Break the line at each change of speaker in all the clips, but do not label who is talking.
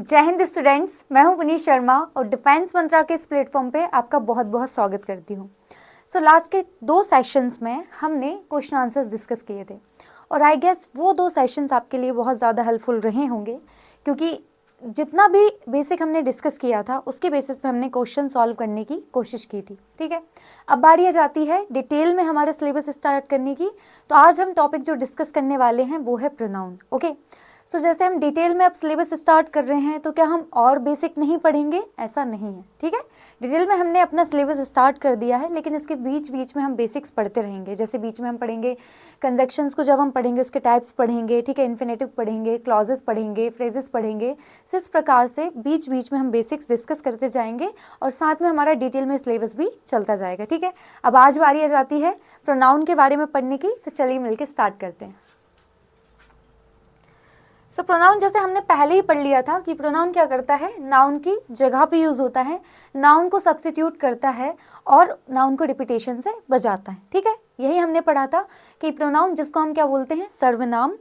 जय हिंद स्टूडेंट्स, मैं हूं पुनीत शर्मा और डिफेंस मंत्रा के इस प्लेटफॉर्म पे आपका बहुत बहुत स्वागत करती हूं। लास्ट के 2 सेशंस में हमने क्वेश्चन आंसर्स डिस्कस किए थे और आई गेस वो 2 सेशंस आपके लिए बहुत ज़्यादा हेल्पफुल रहे होंगे, क्योंकि जितना भी बेसिक हमने डिस्कस किया था उसके बेसिस पे हमने क्वेश्चन सॉल्व करने की कोशिश की थी। ठीक है, अब बारी आ जाती है डिटेल में हमारा सिलेबस स्टार्ट करने की। तो आज हम टॉपिक जो डिस्कस करने वाले हैं वो है प्रोनाउन। ओके, जैसे हम डिटेल में अब सिलेबस स्टार्ट कर रहे हैं तो क्या हम और बेसिक नहीं पढ़ेंगे? ऐसा नहीं है। ठीक है, डिटेल में हमने अपना सिलेबस स्टार्ट कर दिया है, लेकिन इसके बीच बीच में हम बेसिक्स पढ़ते रहेंगे। जैसे बीच में हम पढ़ेंगे कंजक्शंस को, जब हम पढ़ेंगे उसके टाइप्स पढ़ेंगे, ठीक है, इन्फिनेटिव पढ़ेंगे, क्लॉजेस पढ़ेंगे, फ्रेजेस पढ़ेंगे। इस प्रकार से बीच बीच में हम बेसिक्स डिस्कस करते जाएंगे और साथ में हमारा डिटेल में सिलेबस भी चलता जाएगा। ठीक है, अब आज बारी आ जाती है प्रोनाउन के बारे में पढ़ने की, तो चलिए मिलकर स्टार्ट करते हैं। प्रोनाउन जैसे हमने पहले ही पढ़ लिया था कि प्रोनाउन क्या करता है, नाउन की जगह पे यूज होता है, नाउन को सब्स्टिट्यूट करता है और नाउन को रिपीटेशन से बचाता है। ठीक है, यही हमने पढ़ा था कि प्रोनाउन, जिसको हम क्या बोलते हैं, सर्वनाम,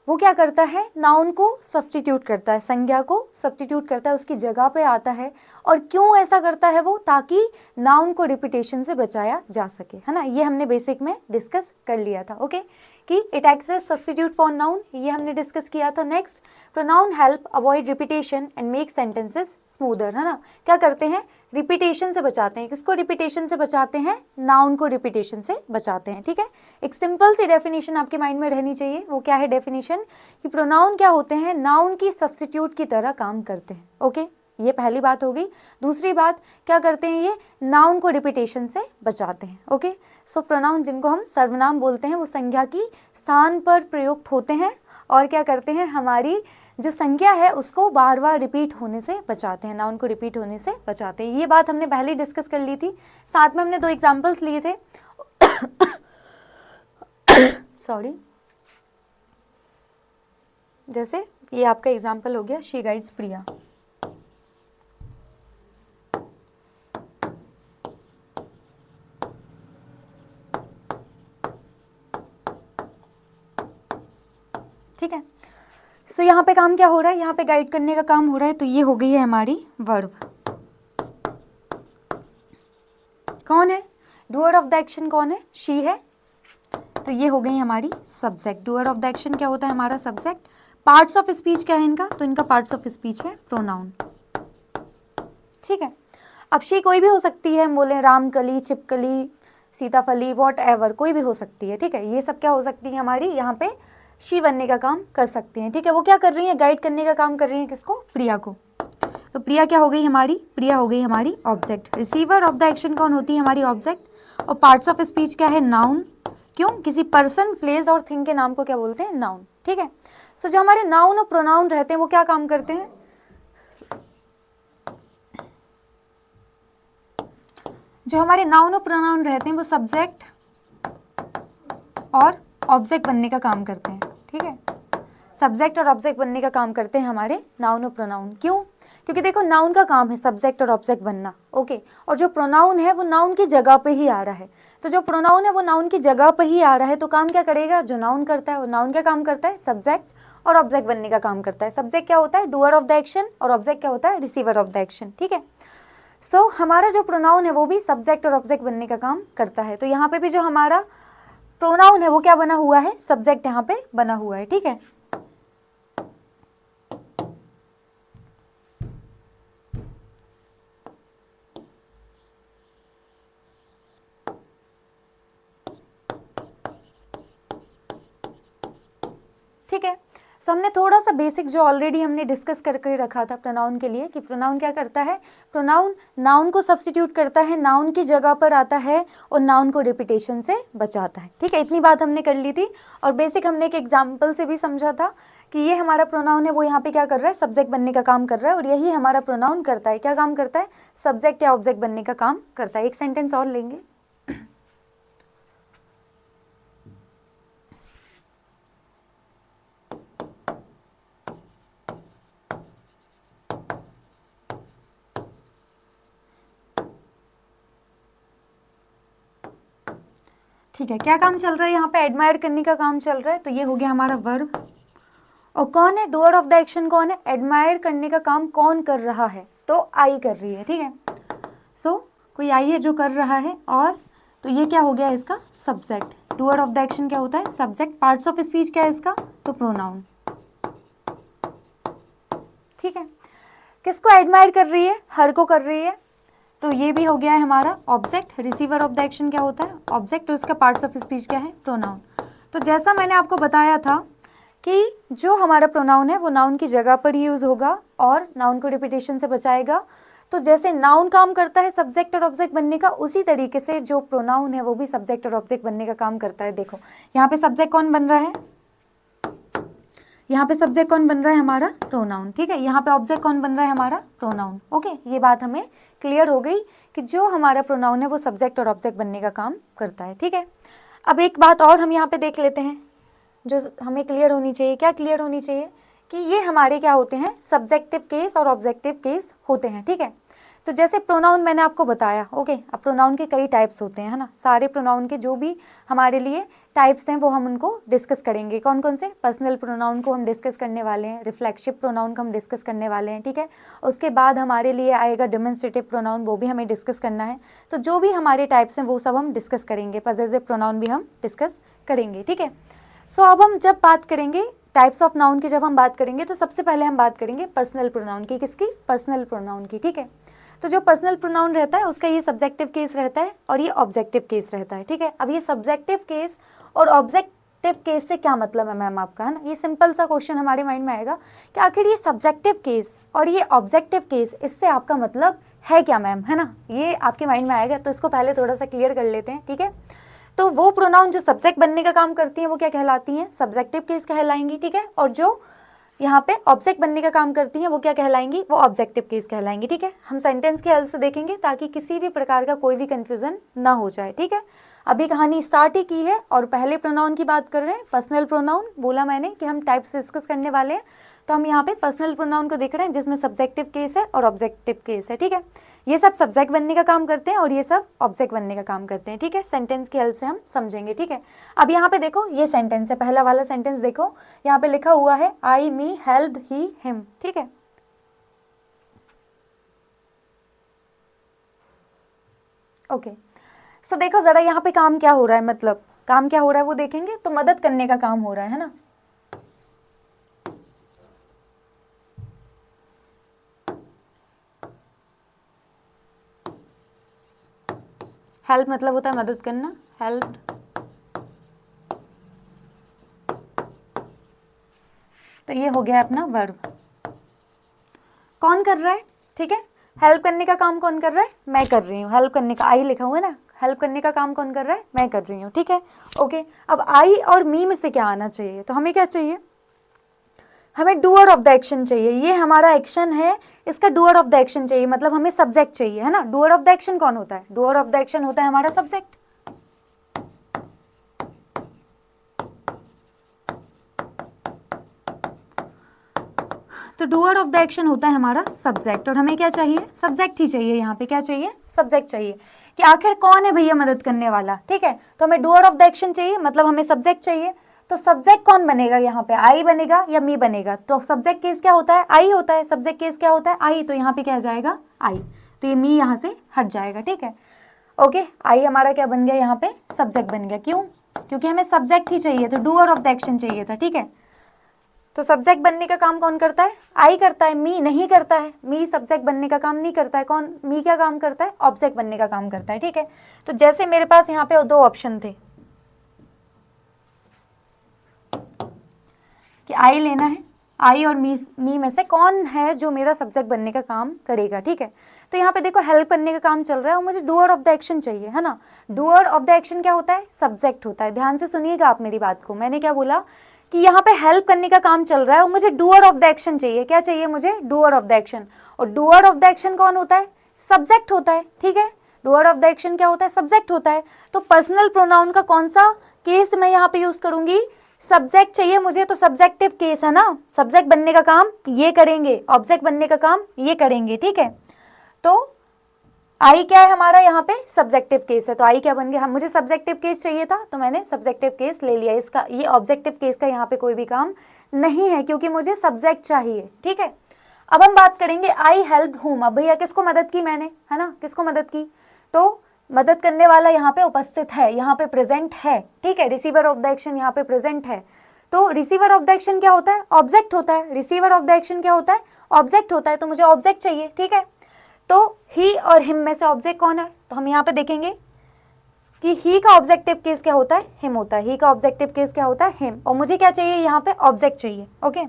वो क्या करता है, नाउन को सब्स्टिट्यूट करता है, संज्ञा को सब्स्टिट्यूट करता है, उसकी जगह पे आता है। और क्यों ऐसा करता है वो? ताकि नाउन को रिपीटेशन से बचाया जा सके, है ना। ये हमने बेसिक में डिस्कस कर लिया था। ओके, कि it acts as substitute for noun, ये हमने डिस्कस किया था। Next, pronoun help avoid repetition and make sentences smoother, है ना। क्या करते हैं? रिपीटेशन से बचाते हैं। किसको रिपीटेशन से बचाते हैं? नाउन को रिपीटेशन से बचाते हैं। ठीक है, एक सिंपल सी डेफिनेशन आपके माइंड में रहनी चाहिए। वो क्या है डेफिनेशन? कि प्रोनाउन क्या होते हैं? नाउन की सब्स्टिट्यूट की तरह काम करते हैं। ओके, ये पहली बात हो गई। दूसरी बात, क्या करते हैं ये? नाउन को रिपीटेशन से बचाते हैं। ओके, प्रोनाउन, जिनको हम सर्वनाम बोलते हैं, वो संज्ञा की स्थान पर प्रयुक्त होते हैं और क्या करते हैं, हमारी जो संज्ञा है उसको बार बार रिपीट होने से बचाते हैं, नाउन को रिपीट होने से बचाते हैं। ये बात हमने पहले डिस्कस कर ली थी। साथ में हमने 2 एग्जाम्पल्स लिए थे। सॉरी, जैसे ये आपका एग्जाम्पल हो गया, शी गाइड्स प्रिया। ठीक है, यहाँ पे काम क्या हो रहा है? यहाँ पे गाइड करने का काम हो रहा है। तो ये हो गई है हमारी वर्ब। कौन है डूअर ऑफ द एक्शन? कौन है? शी है। तो ये हो गई हमारी subject. Doer of the action क्या होता है? हमारा सब्जेक्ट। पार्ट्स ऑफ स्पीच क्या है इनका? तो इनका पार्ट्स ऑफ स्पीच है प्रोनाउन। ठीक है, अब शी कोई भी हो सकती है। हम बोले रामकली, छिपकली, सीताफली, वॉट एवर, कोई भी हो सकती है। ठीक है, ये सब क्या हो सकती है हमारी? यहाँ पे शी बनने का काम कर सकती हैं। ठीक है, वो क्या कर रही है? गाइड करने का काम कर रही है। किसको? प्रिया को। तो प्रिया क्या हो गई हमारी? प्रिया हो गई हमारी object. Receiver of the action कौन होती है? हमारी ऑब्जेक्ट। और पार्ट्स ऑफ स्पीच क्या है? नाउन। क्यों? किसी पर्सन, प्लेस और थिंग के नाम को क्या बोलते हैं? नाउन। ठीक है, जो हमारे नाउन और प्रोनाउन रहते हैं वो क्या काम करते हैं? जो हमारे नाउन और प्रोनाउन रहते हैं वो सब्जेक्ट और ऑब्जेक्ट बनने का काम करते हैं। ठीक है, सब्जेक्ट और ऑब्जेक्ट बनने का काम करते हैं हमारे नाउन और प्रोनाउन। क्यों? क्योंकि देखो, नाउन का काम है सब्जेक्ट और ऑब्जेक्ट बनना। ओके, और जो प्रोनाउन है वो नाउन की जगह पे ही आ रहा है। तो जो प्रोनाउन है वो नाउन की जगह पे ही आ रहा है, तो काम क्या करेगा? जो नाउन करता है, वो नाउन क्या काम करता है? सब्जेक्ट और ऑब्जेक्ट बनने का काम करता है। सब्जेक्ट क्या होता है? डूअर ऑफ द एक्शन, और ऑब्जेक्ट क्या होता है? Receiver of the action. ठीक है, हमारा जो प्रोनाउन है वो भी सब्जेक्ट और ऑब्जेक्ट बनने का काम करता है। तो यहाँ पे भी जो हमारा प्रोनाउन है वो क्या बना हुआ है? सब्जेक्ट यहाँ पे बना हुआ है। ठीक है, ठीक है। हमने थोड़ा सा बेसिक जो ऑलरेडी हमने डिस्कस करके रखा था प्रोनाउन के लिए, कि प्रोनाउन क्या करता है? प्रोनाउन नाउन को सब्स्टिट्यूट करता है, नाउन की जगह पर आता है और नाउन को रिपीटेशन से बचाता है। ठीक है, इतनी बात हमने कर ली थी। और बेसिक हमने एक एग्जाम्पल से भी समझा था कि ये हमारा प्रोनाउन है, वो यहाँ पे क्या कर रहा है? सब्जेक्ट बनने का काम कर रहा है। और यही हमारा प्रोनाउन करता है, क्या काम करता है? सब्जेक्ट या ऑब्जेक्ट बनने का काम करता है। एक सेंटेंस और लेंगे। ठीक है, क्या काम चल रहा है यहाँ पे? एडमायर करने का काम चल रहा है। तो ये हो गया हमारा वर्ब। और कौन है डूअर ऑफ द एक्शन, कौन है, एडमायर करने का काम कौन कर रहा है, तो आई कर रही है, ठीक है। सो कोई आई है जो कर रहा है, और तो ये क्या हो गया इसका subject. Doer of the action क्या होता है, सब्जेक्ट। पार्ट्स ऑफ स्पीच क्या है इसका, तो प्रोनाउन, ठीक है। किसको एडमायर कर रही है, हर को कर रही है, तो ये भी हो गया है हमारा object. Receiver of the action क्या होता है, ऑब्जेक्ट, और इसका पार्ट्स ऑफ स्पीच क्या है, प्रोनाउन। तो जैसा मैंने आपको बताया था कि जो हमारा प्रोनाउन है वो नाउन की जगह पर यूज होगा और नाउन को रिपीटेशन से बचाएगा। तो जैसे नाउन काम करता है सब्जेक्ट और ऑब्जेक्ट बनने का, उसी तरीके से जो प्रोनाउन है वो भी सब्जेक्ट और ऑब्जेक्ट बनने का काम करता है। देखो यहाँ पे सब्जेक्ट कौन बन रहा है, यहाँ पे सब्जेक्ट कौन बन रहा है, हमारा प्रोनाउन, ठीक है। यहाँ पे ऑब्जेक्ट कौन बन रहा है, हमारा प्रोनाउन। ओके, ये बात हमें क्लियर हो गई कि जो हमारा प्रोनाउन है वो सब्जेक्ट और ऑब्जेक्ट बनने का काम करता है, ठीक है। अब एक बात और हम यहाँ पे देख लेते हैं जो हमें क्लियर होनी चाहिए। क्या क्लियर होनी चाहिए, कि ये हमारे क्या होते हैं, सब्जेक्टिव केस और ऑब्जेक्टिव केस होते हैं, ठीक है। तो जैसे प्रोनाउन मैंने आपको बताया, ओके। अब प्रोनाउन के कई टाइप्स होते हैं, है ना। सारे प्रोनाउन के जो भी हमारे लिए टाइप्स हैं वो हम उनको डिस्कस करेंगे। कौन कौन से, पर्सनल प्रोनाउन को हम डिस्कस करने वाले हैं, रिफ्लेक्सिव प्रोनाउन को हम डिस्कस करने वाले हैं, ठीक है। उसके बाद हमारे लिए आएगा डेमोन्स्ट्रेटिव प्रोनाउन, वो भी हमें डिस्कस करना है। तो जो भी हमारे टाइप्स हैं वो सब हम डिस्कस करेंगे। पजेसिव प्रोनाउन भी हम डिस्कस करेंगे, ठीक है। सो अब हम जब बात करेंगे टाइप्स ऑफ नाउन की, जब हम बात करेंगे तो सबसे पहले हम बात करेंगे पर्सनल प्रोनाउन की। किसकी, पर्सनल प्रोनाउन की, ठीक है। तो जो पर्सनल प्रोनाउन रहता है उसका ये सब्जेक्टिव केस रहता है और ये ऑब्जेक्टिव केस रहता है, ठीक है। अब ये सब्जेक्टिव केस और ऑब्जेक्टिव केस से क्या मतलब है मैम आपका, है ना। ये सिंपल सा क्वेश्चन हमारे माइंड में आएगा कि आखिर ये सब्जेक्टिव केस और ये ऑब्जेक्टिव केस, इससे आपका मतलब है क्या मैम, है ना। ये आपके माइंड में आएगा, तो इसको पहले थोड़ा सा क्लियर कर लेते हैं, ठीक है। तो वो प्रोनाउन जो सब्जेक्ट बनने का काम करती हैं वो क्या कहलाती हैं, सब्जेक्टिव केस कहलाएंगी, ठीक है। और जो यहाँ पे ऑब्जेक्ट बनने का काम करती हैं वो क्या कहलाएंगी, वो ऑब्जेक्टिव केस कहलाएंगी, ठीक है। हम सेंटेंस की हेल्प से देखेंगे ताकि किसी भी प्रकार का कोई भी कंफ्यूजन ना हो जाए, ठीक है। अभी कहानी स्टार्ट ही की है और पहले प्रोनाउन की बात कर रहे हैं, पर्सनल प्रोनाउन। बोला मैंने कि हम टाइप्स डिस्कस करने वाले हैं, तो हम यहाँ पे पर्सनल प्रोनाउन को देख रहे हैं जिसमें सब्जेक्टिव केस है और ऑब्जेक्टिव केस है, ठीक है। ये सब सब्जेक्ट बनने का काम करते हैं और ये सब ऑब्जेक्ट बनने का काम करते हैं, ठीक है। सेंटेंस की हेल्प से हम समझेंगे, ठीक है। अब यहाँ पे देखो ये सेंटेंस है, पहला वाला सेंटेंस देखो, यहाँ पे लिखा हुआ है आई मी हेल्प्ड ही हिम, ठीक है। ओके, सो देखो जरा यहाँ पे काम क्या हो रहा है, मतलब काम क्या हो रहा है वो देखेंगे। तो मदद करने का काम हो रहा है ना। हेल्प मतलब होता है मदद करना, हेल्प। तो ये हो गया अपना वर्ब। कौन कर रहा है, ठीक है। हेल्प करने का काम कौन कर रहा है, मैं कर रही हूँ। हेल्प करने का आई लिखा हुआ है ना, हेल्प करने का काम कौन कर रहा है, मैं कर रही हूँ, ठीक है। ओके, अब आई और मी में से क्या आना चाहिए, तो हमें क्या चाहिए, हमें डूअर ऑफ द एक्शन चाहिए। ये हमारा एक्शन है, इसका डूअर ऑफ द एक्शन चाहिए, मतलब हमें सब्जेक्ट चाहिए, है ना। डूअर ऑफ द एक्शन कौन होता है, डूअर ऑफ द एक्शन होता है हमारा सब्जेक्ट। तो डूअर ऑफ द एक्शन होता है हमारा सब्जेक्ट, और हमें क्या चाहिए, सब्जेक्ट ही चाहिए। यहाँ पे क्या चाहिए, सब्जेक्ट चाहिए, कि आखिर कौन है भैया मदद करने वाला, ठीक है। तो हमें डूअर ऑफ द एक्शन चाहिए, मतलब हमें सब्जेक्ट चाहिए। तो सब्जेक्ट कौन बनेगा यहाँ पे, आई बनेगा या मी बनेगा, तो सब्जेक्ट केस क्या होता है, आई होता है। सब्जेक्ट केस क्या होता है, आई, तो यहाँ पे क्या आ जाएगा, आई। तो ये मी यहाँ से हट जाएगा, ठीक है। ओके, आई हमारा क्या बन गया, यहाँ पे सब्जेक्ट बन गया। क्यों, क्योंकि हमें सब्जेक्ट ही चाहिए, तो डूअर ऑफ द एक्शन चाहिए था, ठीक है। तो सब्जेक्ट बनने का काम कौन करता है, आई करता है, मी नहीं करता है। मी सब्जेक्ट बनने का काम नहीं करता है, कौन, मी क्या काम करता है, ऑब्जेक्ट बनने का काम करता है, ठीक है। तो जैसे मेरे पास यहाँ पे दो ऑप्शन थे कि आई लेना है, आई और मी में से कौन है जो मेरा सब्जेक्ट बनने का काम करेगा, ठीक है। तो यहाँ पे देखो हेल्प करने का काम चल रहा है और मुझे डूअर ऑफ द एक्शन चाहिए, है ना। डूअर ऑफ द एक्शन क्या होता है, सब्जेक्ट होता है। ध्यान से सुनिएगा आप मेरी बात को, मैंने क्या बोला कि यहाँ पे हेल्प करने का काम चल रहा है और मुझे डूअर ऑफ द एक्शन चाहिए। क्या चाहिए मुझे, डूअर ऑफ द एक्शन। और डूअर ऑफ द एक्शन कौन होता है, सब्जेक्ट होता है, ठीक है। डूअर ऑफ द एक्शन क्या होता है, सब्जेक्ट होता है। तो पर्सनल प्रोनाउन का कौन सा केस मैं यहाँ पे यूज करूंगी, सब्जेक्ट चाहिए मुझे, तो सब्जेक्टिव केस है ना। सब्जेक्ट बनने का काम ये करेंगे, ऑब्जेक्ट बनने का काम ये करेंगे, ठीक है। तो आई क्या है हमारा, यहाँ पे सब्जेक्टिव केस है। तो आई क्या बन गया, हम, मुझे सब्जेक्टिव केस चाहिए था तो मैंने सब्जेक्टिव केस ले लिया। इसका, ये ऑब्जेक्टिव केस का यहाँ पे कोई भी काम नहीं है क्योंकि मुझे सब्जेक्ट चाहिए, ठीक है। अब हम बात करेंगे आई हेल्प हुम। अब भैया किसको मदद की मैंने, है ना, किसको मदद की, तो मदद करने वाला यहाँ पे उपस्थित है, यहाँ पे प्रेजेंट है, ठीक है। रिसीवर ऑफ द एक्शन यहाँ पे प्रेजेंट है, तो रिसीवर ऑफ द एक्शन क्या होता है, ऑब्जेक्ट होता है। रिसीवर ऑफ द एक्शन क्या होता है, ऑब्जेक्ट होता है, तो मुझे ऑब्जेक्ट चाहिए, ठीक है। तो ही और हिम में से ऑब्जेक्ट कौन है, तो हम यहाँ पे देखेंगे कि ही का ऑब्जेक्टिव केस क्या होता है, हिम होता है। ही का ऑब्जेक्टिव केस क्या होता है, हिम। और मुझे क्या चाहिए, यहाँ पे ऑब्जेक्ट चाहिए, ओके।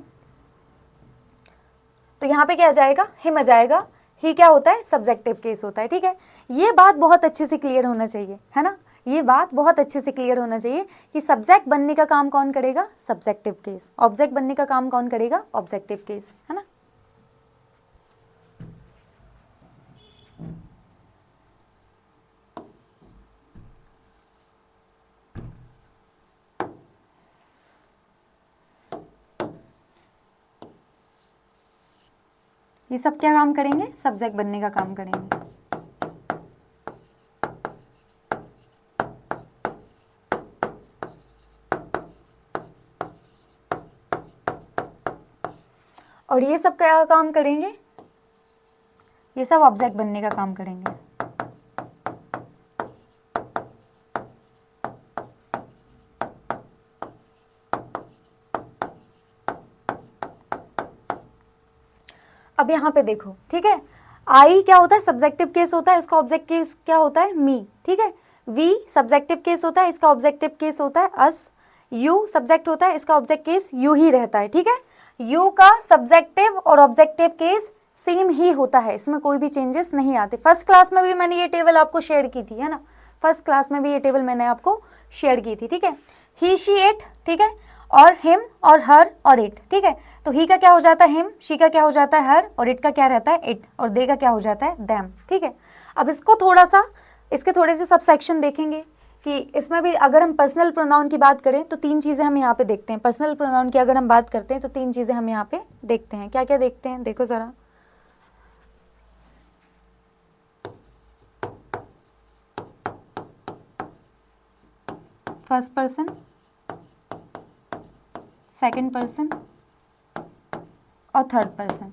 तो यहाँ पे क्या आ जाएगा, हिम आ जाएगा। ही क्या होता है, सब्जेक्टिव केस होता है, ठीक है। ये बात बहुत अच्छे से क्लियर होना चाहिए, है ना, ये बात बहुत अच्छे से क्लियर होना चाहिए कि सब्जेक्ट बनने का काम कौन करेगा, सब्जेक्टिव केस। ऑब्जेक्ट बनने का काम कौन करेगा, ऑब्जेक्टिव केस, है ना। ये सब क्या काम करेंगे, सब्जेक्ट बनने का काम करेंगे। और ये सब क्या काम करेंगे, ये सब ऑब्जेक्ट बनने का काम करेंगे। अब यहाँ पे देखो, ठीक है, आई क्या होता है, सब्जेक्टिव केस होता है, इसका ऑब्जेक्ट केस क्या होता है, मी, ठीक है। वी सब्जेक्टिव केस होता है, इसका ऑब्जेक्टिव केस होता है अस। यू सब्जेक्ट होता है, इसका ऑब्जेक्ट केस यू ही रहता है, ठीक है। यू का सब्जेक्टिव और ऑब्जेक्टिव केस सेम ही होता है, इसमें कोई भी चेंजेस नहीं आते। फर्स्ट क्लास में भी मैंने ये टेबल आपको शेयर की थी, है ना, फर्स्ट क्लास में भी ये टेबल मैंने आपको शेयर की थी, ठीक है। ही शी इट, ठीक है, और हिम और हर और इट, ठीक है। तो ही का क्या हो जाता है, हिम, शी का क्या हो जाता है, हर, और इट का क्या रहता है, इट, और दे का क्या हो जाता है, दैम, ठीक है। अब इसको थोड़ा सा, इसके थोड़े से सब सेक्शन देखेंगे कि इसमें भी अगर हम पर्सनल प्रोनाउन की बात करें तो तीन चीज़ें हम यहाँ पे देखते हैं। पर्सनल प्रोनाउन की अगर हम बात करते हैं तो तीन चीज़ें हम यहाँ पे देखते हैं। क्या क्या देखते हैं, देखो ज़रा। फर्स्ट पर्सन, सेकंड पर्सन और थर्ड पर्सन।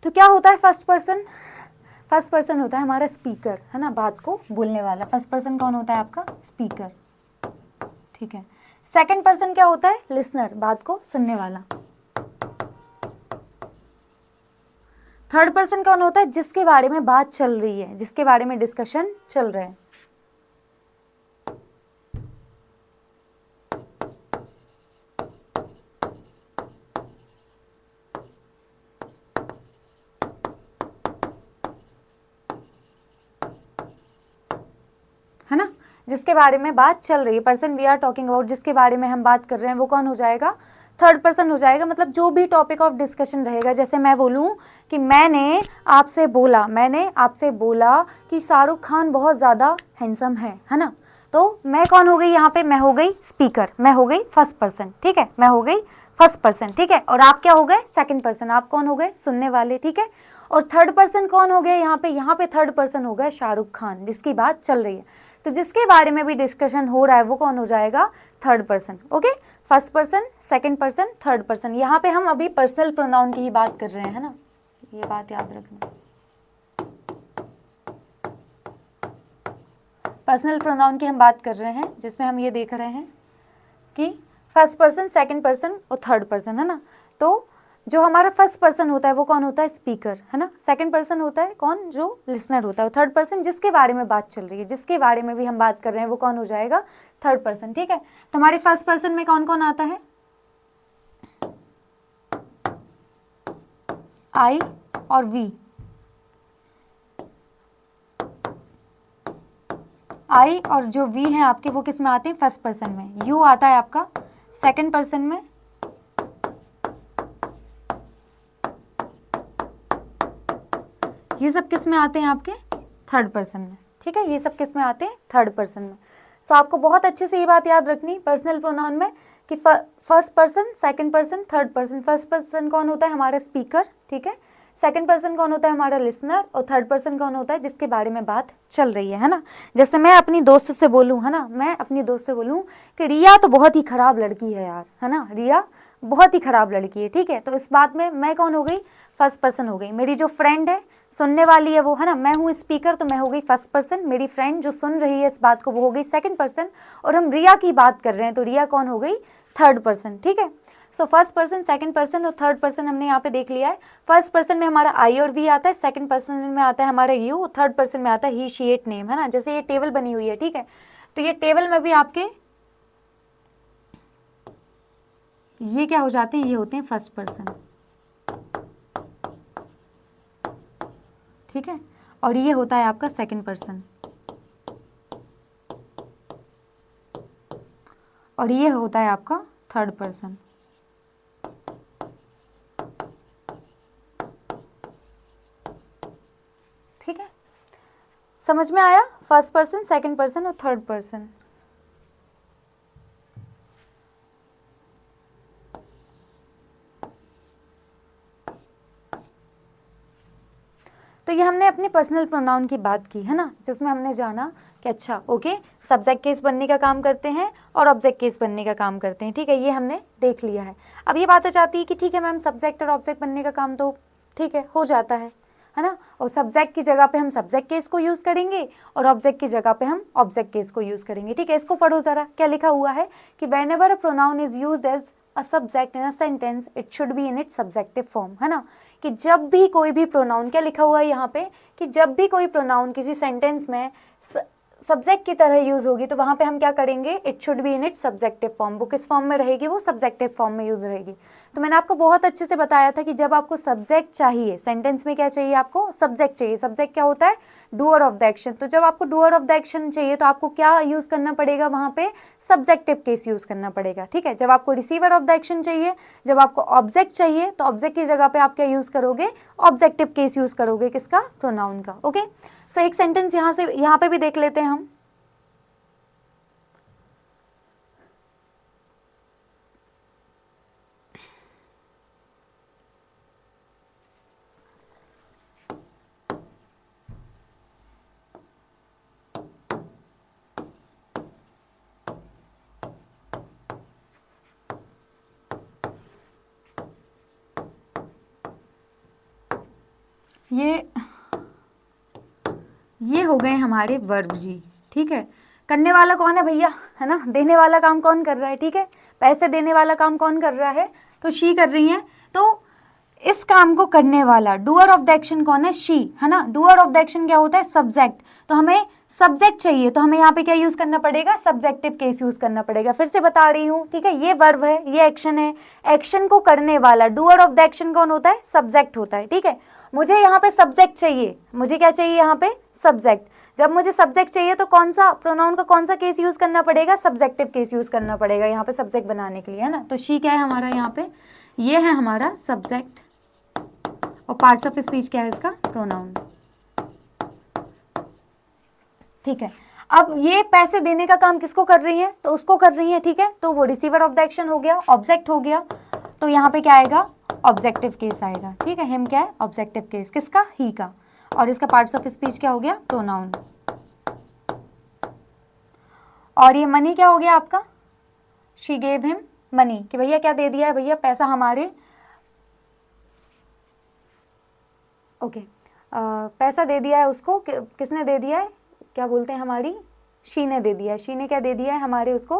तो क्या होता है फर्स्ट पर्सन, फर्स्ट पर्सन होता है हमारा स्पीकर, है ना, बात को बोलने वाला। फर्स्ट पर्सन कौन होता है आपका, स्पीकर, ठीक है। सेकंड पर्सन क्या होता है, लिसनर, बात को सुनने वाला। थर्ड पर्सन कौन होता है, जिसके बारे में बात चल रही है, जिसके बारे में डिस्कशन चल रहा है। है ना, जिसके बारे में बात चल रही है, person we are talking about, जिसके बारे में हम बात कर रहे हैं वो कौन हो जाएगा, थर्ड पर्सन हो जाएगा। मतलब जो भी टॉपिक ऑफ डिस्कशन रहेगा, जैसे मैं बोलूँ कि मैंने आपसे बोला कि शाहरुख खान बहुत ज़्यादा हैंडसम है ना, तो मैं कौन हो गई यहाँ पे, मैं हो गई स्पीकर, मैं हो गई फर्स्ट पर्सन, ठीक है, मैं हो गई फर्स्ट पर्सन, ठीक है। और आप क्या हो गए, सेकंड पर्सन, आप कौन हो गए, सुनने वाले, ठीक है। और थर्ड पर्सन कौन हो गए यहाँ पे थर्ड पर्सन हो गए शाहरुख खान, जिसकी बात चल रही है। तो जिसके बारे में भी डिस्कशन हो रहा है वो कौन हो जाएगा, third person, okay. First person, second person, third person. यहाँ पे हम अभी पर्सनल प्रोनाउन की ही बात कर रहे हैं, है ना, ये बात याद रखना। पर्सनल प्रोनाउन की हम बात कर रहे हैं, जिसमें हम ये देख रहे हैं कि फर्स्ट पर्सन, सेकंड पर्सन और थर्ड पर्सन, है ना। तो जो हमारा फर्स्ट पर्सन होता है वो कौन होता है, स्पीकर, है ना। सेकंड पर्सन होता है कौन, जो लिसनर होता है। थर्ड पर्सन जिसके बारे में बात चल रही है, जिसके बारे में भी हम बात कर रहे हैं वो कौन हो जाएगा, थर्ड पर्सन, ठीक है। तो हमारे फर्स्ट पर्सन में कौन कौन आता है, आई और वी। आई और जो वी हैं आपके वो किस में आते हैं, फर्स्ट पर्सन में। यू आता है आपका सेकंड पर्सन में, ये सब किस में आते हैं आपके, थर्ड पर्सन में, ठीक है। ये सब किस में आते हैं, थर्ड पर्सन में। सो आपको बहुत अच्छे से ये बात याद रखनी पर्सनल प्रोनाउन में कि first person, second person, third person. First person कौन होता है, हमारा स्पीकर, ठीक है। सेकंड पर्सन कौन होता है? हमारा लिसनर। और थर्ड पर्सन कौन होता है? जिसके बारे में बात चल रही है ना। जैसे मैं अपनी दोस्त से बोलूँ, है ना, मैं अपनी दोस्त से बोलूँ कि रिया तो बहुत ही खराब लड़की है यार, है ना, रिया बहुत ही खराब लड़की है, ठीक है। तो इस बात में मैं कौन हो गई? फर्स्ट पर्सन हो गई। मेरी जो फ्रेंड है, सुनने वाली है वो, है ना, मैं हूँ स्पीकर, तो मैं हो गई फर्स्ट पर्सन। मेरी फ्रेंड जो सुन रही है इस बात को, वो हो गई सेकंड पर्सन। और हम रिया की बात कर रहे हैं, तो रिया कौन हो गई? थर्ड पर्सन, ठीक है। So first person, second person और थर्ड पर्सन हमने यहाँ पे देख लिया है। फर्स्ट पर्सन में हमारा आई और वी आता है, सेकंड पर्सन में आता है हमारा यू, थर्ड पर्सन में आता है ही, शी, इट, नेम, है ना। जैसे ये टेबल बनी हुई है, ठीक है, तो ये टेबल में भी आपके ये क्या हो जाते हैं? ये होते हैं फर्स्ट पर्सन, ठीक है। और ये होता है आपका सेकंड पर्सन, और ये होता है आपका थर्ड पर्सन, ठीक है। समझ में आया? फर्स्ट पर्सन, सेकंड पर्सन और थर्ड पर्सन। तो ये हमने अपने पर्सनल प्रोनाउन की बात की, है ना, जिसमें हमने जाना कि अच्छा ओके, सब्जेक्ट केस बनने का काम करते हैं और ऑब्जेक्ट केस बनने का काम करते हैं, ठीक है, ये हमने देख लिया है। अब ये बात आ जाती है कि ठीक है मैम, सब्जेक्ट और ऑब्जेक्ट बनने का काम तो ठीक है हो जाता है ना। और सब्जेक्ट की जगह पे हम सब्जेक्ट केस को यूज़ करेंगे और ऑब्जेक्ट की जगह पे हम ऑब्जेक्ट केस को यूज़ करेंगे, ठीक है। इसको पढ़ो ज़रा, क्या लिखा हुआ है कि whenever a pronoun is used as a subject in a sentence it should be in its subjective form, है ना। कि जब भी कोई भी प्रोनाउन, क्या लिखा हुआ है यहाँ पे, कि जब भी कोई प्रोनाउन किसी सेंटेंस में सब्जेक्ट की तरह यूज होगी तो वहाँ पे हम क्या करेंगे? It should be in it subjective form. वो किस फॉर्म में रहेगी? वो सब्जेक्टिव फॉर्म में यूज रहेगी। तो मैंने आपको बहुत अच्छे से बताया था कि जब आपको सब्जेक्ट चाहिए, सेंटेंस में क्या चाहिए? आपको सब्जेक्ट चाहिए। सब्जेक्ट क्या होता है? Doer of the action. तो जब आपको डूअर ऑफ द एक्शन चाहिए तो आपको क्या यूज करना पड़ेगा? वहाँ पे सब्जेक्टिव केस यूज करना पड़ेगा, ठीक है। जब आपको रिसीवर ऑफ द एक्शन चाहिए, जब आपको ऑब्जेक्ट चाहिए, तो ऑब्जेक्ट की जगह पे आप क्या यूज करोगे? ऑब्जेक्टिव केस यूज करोगे, किसका? प्रोनाउन का, ओके। सो एक सेंटेंस यहाँ पे भी देख लेते हैं हम। ये हो गए हमारे वर्ब जी, ठीक है। करने वाला कौन है भैया? है ना, देने वाला काम कौन कर रहा है? ठीक है, पैसे देने वाला काम कौन कर रहा है? तो शी कर रही है। तो इस काम को करने वाला डूअर ऑफ द एक्शन कौन है? शी, है ना। डूअर ऑफ द एक्शन क्या होता है? सब्जेक्ट। तो हमें सब्जेक्ट चाहिए, तो हमें यहाँ पे क्या यूज करना पड़ेगा? सब्जेक्टिव केस यूज करना पड़ेगा। फिर से बता रही हूँ, ठीक है, ये वर्ब है, ये एक्शन है। एक्शन को करने वाला डूअर ऑफ द एक्शन कौन होता है? सब्जेक्ट होता है, ठीक है। मुझे यहाँ पे सब्जेक्ट चाहिए, मुझे क्या चाहिए यहाँ पे? सब्जेक्ट। जब मुझे सब्जेक्ट चाहिए तो कौन सा प्रोनाउन का कौन सा केस यूज करना पड़ेगा? सब्जेक्टिव केस यूज करना पड़ेगा यहाँ पे सब्जेक्ट बनाने के लिए, है ना। तो शी क्या है हमारा यहाँ पे? ये है हमारा सब्जेक्ट। और पार्ट्स ऑफ स्पीच क्या है इसका? प्रोनाउन, ठीक है। अब ये पैसे देने का काम किसको कर रही है? तो उसको कर रही है, ठीक है। तो वो रिसीवर ऑफ द एक्शन हो गया, ऑब्जेक्ट हो गया। तो यहाँ पे क्या आएगा? ऑब्जेक्टिव केस आएगा, ठीक है। हिम क्या है? ऑब्जेक्टिव केस, किसका? ही का। और इसका पार्ट्स ऑफ स्पीच क्या हो गया? प्रोनाउन। और ये मनी क्या हो गया आपका? शी गेव हिम मनी, कि भैया क्या दे दिया है? भैया पैसा हमारे, ओके, पैसा दे दिया है उसको। किसने दे दिया है? क्या बोलते हैं, हमारी शी ने दे दिया है। शी ने क्या दे दिया है? हमारे उसको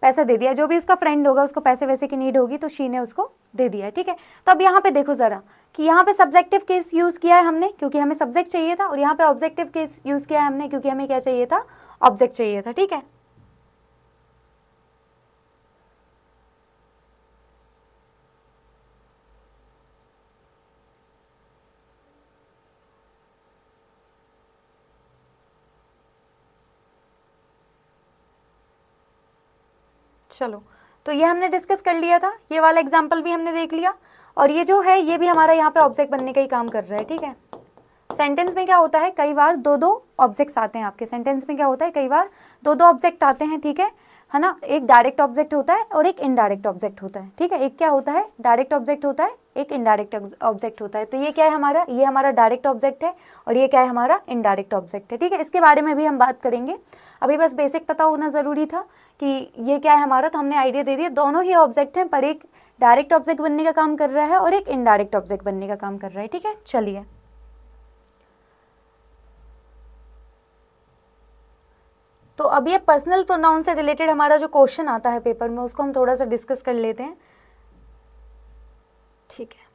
पैसा दे दिया है। जो भी उसका फ्रेंड होगा, उसको पैसे वैसे की नीड होगी, तो शी ने उसको दे दिया है, ठीक है। तो अब यहाँ पे देखो जरा कि यहाँ पे सब्जेक्टिव केस यूज किया है हमने क्योंकि हमें सब्जेक्ट चाहिए था, और यहाँ पे ऑब्जेक्टिव केस यूज किया है हमने क्योंकि हमें क्या चाहिए था? ऑब्जेक्ट चाहिए था, ठीक है। चलो, तो ये हमने डिस्कस कर लिया था, ये वाला एग्जाम्पल भी हमने देख लिया। और ये जो है ये भी हमारा यहाँ पे ऑब्जेक्ट बनने का ही काम कर रहा है, ठीक है। सेंटेंस में क्या होता है? कई बार दो दो ऑब्जेक्ट्स आते हैं आपके सेंटेंस में। क्या होता है? कई बार दो दो ऑब्जेक्ट आते हैं, ठीक है ना। एक डायरेक्ट ऑब्जेक्ट होता है और एक इनडायरेक्ट ऑब्जेक्ट होता है, ठीक है। एक क्या होता है? डायरेक्ट ऑब्जेक्ट होता है, एक इनडायरेक्ट ऑब्जेक्ट होता है। तो ये क्या है हमारा, ये हमारा डायरेक्ट ऑब्जेक्ट है और ये क्या है हमारा इनडायरेक्ट ऑब्जेक्ट है, ठीक है। इसके बारे में भी हम बात करेंगे, अभी बस बेसिक पता होना ज़रूरी था कि ये क्या है हमारा। तो हमने आइडिया दे दिया, दोनों ही ऑब्जेक्ट हैं पर एक डायरेक्ट ऑब्जेक्ट बनने का काम कर रहा है और एक इनडायरेक्ट ऑब्जेक्ट बनने का काम कर रहा है, ठीक है। चलिए तो अब ये पर्सनल प्रोनाउन से रिलेटेड हमारा जो क्वेश्चन आता है पेपर में उसको हम थोड़ा सा डिस्कस कर लेते हैं, ठीक है।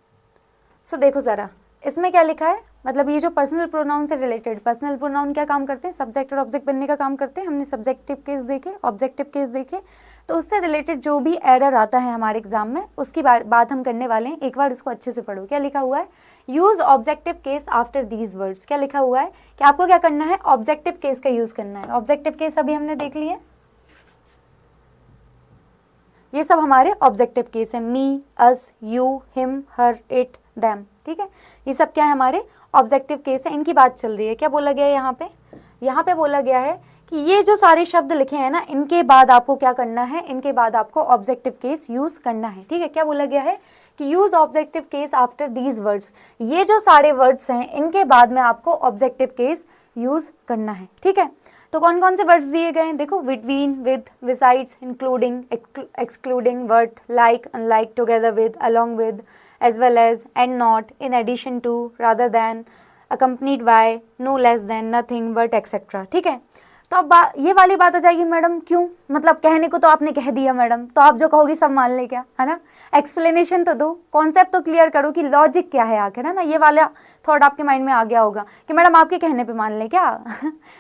सो देखो ज़रा इसमें क्या लिखा है, मतलब ये जो पर्सनल प्रोनाउन से रिलेटेड, पर्सनल प्रोनाउन क्या काम करते हैं, सब्जेक्ट और ऑब्जेक्ट बनने का काम करते हैं। हमने सब्जेक्टिव केस देखे, ऑब्जेक्टिव केस देखे, तो उससे रिलेटेड जो भी एरर आता है हमारे एग्जाम में उसकी बात हम करने वाले हैं। एक बार इसको अच्छे से पढ़ो, क्या लिखा हुआ है, use objective case after these words. क्या लिखा हुआ है कि आपको क्या करना है, ऑब्जेक्टिव केस का यूज करना है। ऑब्जेक्टिव केस अभी हमने देख लिए, ये सब हमारे ऑब्जेक्टिव केस है, me, us, you, him, her, it, them, ठीक है। ये सब क्या है हमारे ऑब्जेक्टिव केस है, इनकी बात चल रही है। क्या बोला गया है यहाँ पे बोला गया है कि ये जो सारे शब्द लिखे हैं ना, इनके बाद आपको क्या करना है, इनके बाद आपको ऑब्जेक्टिव केस यूज करना है, ठीक है। क्या बोला गया है कि use objective case after these words, ये जो सारे वर्ड्स हैं इनके बाद में आपको ऑब्जेक्टिव केस यूज करना है, ठीक है। तो कौन कौन से वर्ड्स दिए गए हैं, देखो, between, with, besides, including, excluding, but, like, unlike, together with, along with, as well as, and not, in addition to, rather than, accompanied by, no less than, nothing but, etc. ठीक है। तो अब ये वाली बात आ जाएगी, मैडम क्यों, मतलब कहने को तो आपने कह दिया मैडम, तो आप जो कहोगी सब मान ले क्या, है ना। एक्सप्लेनेशन तो दो, कॉन्सेप्ट तो क्लियर करो कि लॉजिक क्या है आखिर, है ना। ये वाला थॉट आपके माइंड में आ गया होगा कि मैडम आपके कहने पे मान ले क्या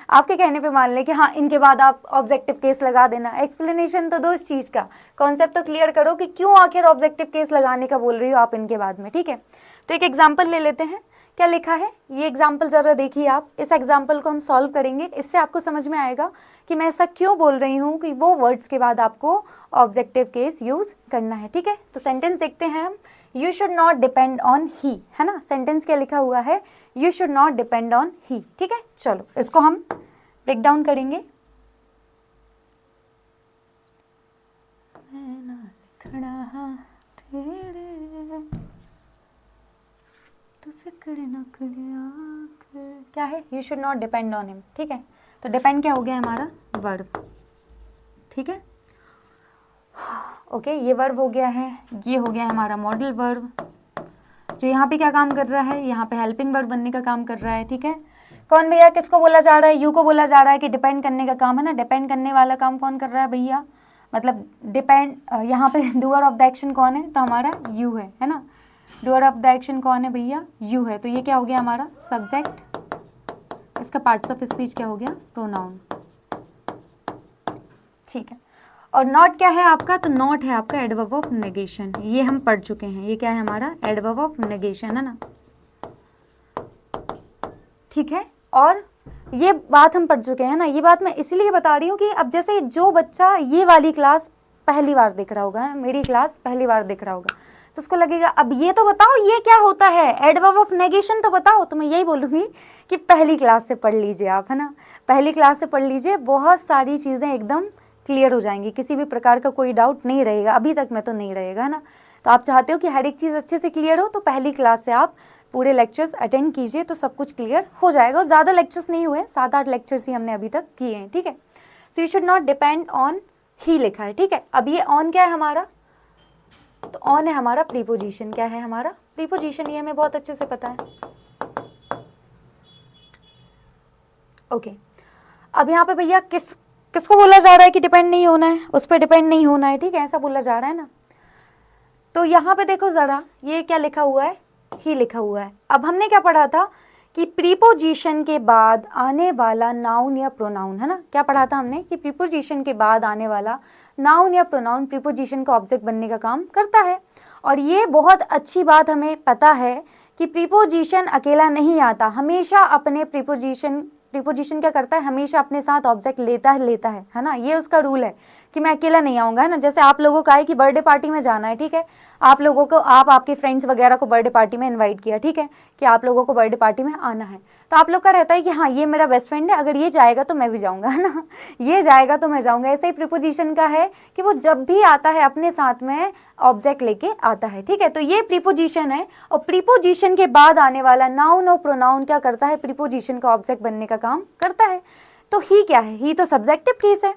आपके कहने पे मान ले कि हाँ इनके बाद आप ऑब्जेक्टिव केस लगा देना। एक्सप्लेनेशन तो दो इस चीज़ का, कॉन्सेप्ट तो क्लियर करो कि क्यों आखिर ऑब्जेक्टिव केस लगाने का बोल रही हो आप इनके बाद में, ठीक है। तो एक एग्जाम्पल ले लेते हैं, क्या लिखा है ये एग्जाम्पल ज़रा देखिए आप। इस एग्जाम्पल को हम सॉल्व करेंगे, इससे आपको समझ में आएगा कि मैं ऐसा क्यों बोल रही हूँ कि वो वर्ड्स के बाद आपको ऑब्जेक्टिव केस यूज़ करना है, ठीक है। तो सेंटेंस देखते हैं हम, you should not depend on he, है ना। सेंटेंस क्या लिखा हुआ है, you should not depend on he, ठीक है। चलो इसको हम ब्रेक डाउन करेंगे। तो फिक्र न कर, क्या है, you should not depend on him, ठीक है। तो डिपेंड क्या हो गया हमारा, वर्ब, ठीक है। ओके, ये वर्ब हो गया है, ये हो गया हमारा मॉडल वर्ब, जो यहाँ पे क्या काम कर रहा है, यहाँ पे हेल्पिंग वर्ब बनने का काम कर रहा है, ठीक है। कौन भैया, किसको बोला जा रहा है, यू को बोला जा रहा है कि डिपेंड करने का काम, है ना। डिपेंड करने वाला काम कौन कर रहा है भैया, मतलब डिपेंड, यहाँ पे डूअर ऑफ द एक्शन कौन है, तो हमारा यू है ना। डूअर ऑफ द एक्शन कौन है भैया, यू है। तो ये क्या हो गया हमारा सब्जेक्ट, इसका पार्ट्स ऑफ स्पीच क्या हो गया, प्रोनाउन, ठीक है। और नॉट क्या है आपका, तो नॉट है आपका एडवर्ब ऑफ नेगेशन, ये हम पढ़ चुके हैं, ये क्या है हमारा एडवर्ब ऑफ नेगेशन, है ना, ठीक है। और ये बात हम पढ़ चुके हैं ना, ये बात मैं इसलिए बता रही हूँ कि अब जैसे जो बच्चा ये वाली क्लास पहली बार देख रहा होगा, मेरी क्लास पहली बार देख रहा होगा, तो उसको लगेगा अब ये तो बताओ ये क्या होता है, एडवर्ब ऑफ नेगेशन तो बताओ। तो मैं यही बोलूँगी कि पहली क्लास से पढ़ लीजिए आप, है ना, पहली क्लास से पढ़ लीजिए, बहुत सारी चीज़ें एकदम क्लियर हो जाएंगी, किसी भी प्रकार का कोई डाउट नहीं रहेगा, अभी तक में तो नहीं रहेगा, है ना। तो आप चाहते हो कि हर एक चीज़ अच्छे से क्लियर हो, तो पहली क्लास से आप पूरे लेक्चर्स अटेंड कीजिए, तो सब कुछ क्लियर हो जाएगा। ज़्यादा लेक्चर्स नहीं हुए, 7-8 लेक्चर्स ही हमने अभी तक किए हैं, ठीक है। So you should not depend on he लिखा है, ठीक है। अब ये ऑन क्या है हमारा, तो ऑन है हमारा प्रीपोजिशन, क्या है हमारा प्रीपोजिशन, ये हमें बहुत अच्छे से पता है, ओके। अब यहाँ पे भैया किसको बोला जा रहा है कि डिपेंड नहीं होना है, उस पर डिपेंड नहीं होना है, ठीक है, ऐसा बोला जा रहा है ना। तो यहाँ पे देखो ज़रा, ये क्या लिखा हुआ है, ही लिखा हुआ है। अब हमने क्या पढ़ा था कि प्रीपोजिशन के बाद आने वाला नाउन या प्रोनाउन, है ना, क्या पढ़ा था हमने कि प्रीपोजिशन के बाद आने वाला नाउन या प्रोनाउन प्रीपोजिशन का ऑब्जेक्ट बनने का काम करता है। और ये बहुत अच्छी बात हमें पता है कि प्रीपोजिशन अकेला नहीं आता, हमेशा अपने प्रीपोजिशन प्रीपोजिशन क्या करता है, हमेशा अपने साथ ऑब्जेक्ट लेता है ना, ये उसका रूल है कि मैं अकेला नहीं आऊँगा, है ना। जैसे आप लोगों का है कि बर्थडे पार्टी में जाना है, ठीक है, आप लोगों को, आप आपके फ्रेंड्स वगैरह को बर्थडे पार्टी में इन्वाइट किया, ठीक है, कि आप लोगों को बर्थडे पार्टी में आना है, तो आप लोग का रहता है कि हाँ ये मेरा बेस्ट फ्रेंड है, अगर ये जाएगा तो मैं भी जाऊँगा, है ना, ये जाएगा तो मैं जाऊँगा। ऐसे ही प्रीपोजिशन का है कि वो जब भी आता है अपने साथ में ऑब्जेक्ट लेके आता है, ठीक है। तो ये प्रीपोजिशन है, और प्रीपोजिशन के बाद आने वाला नाउन और प्रोनाउन क्या करता है, प्रीपोजिशन का ऑब्जेक्ट बनने का काम करता है। तो ही क्या है, ही तो सब्जेक्टिव केस है,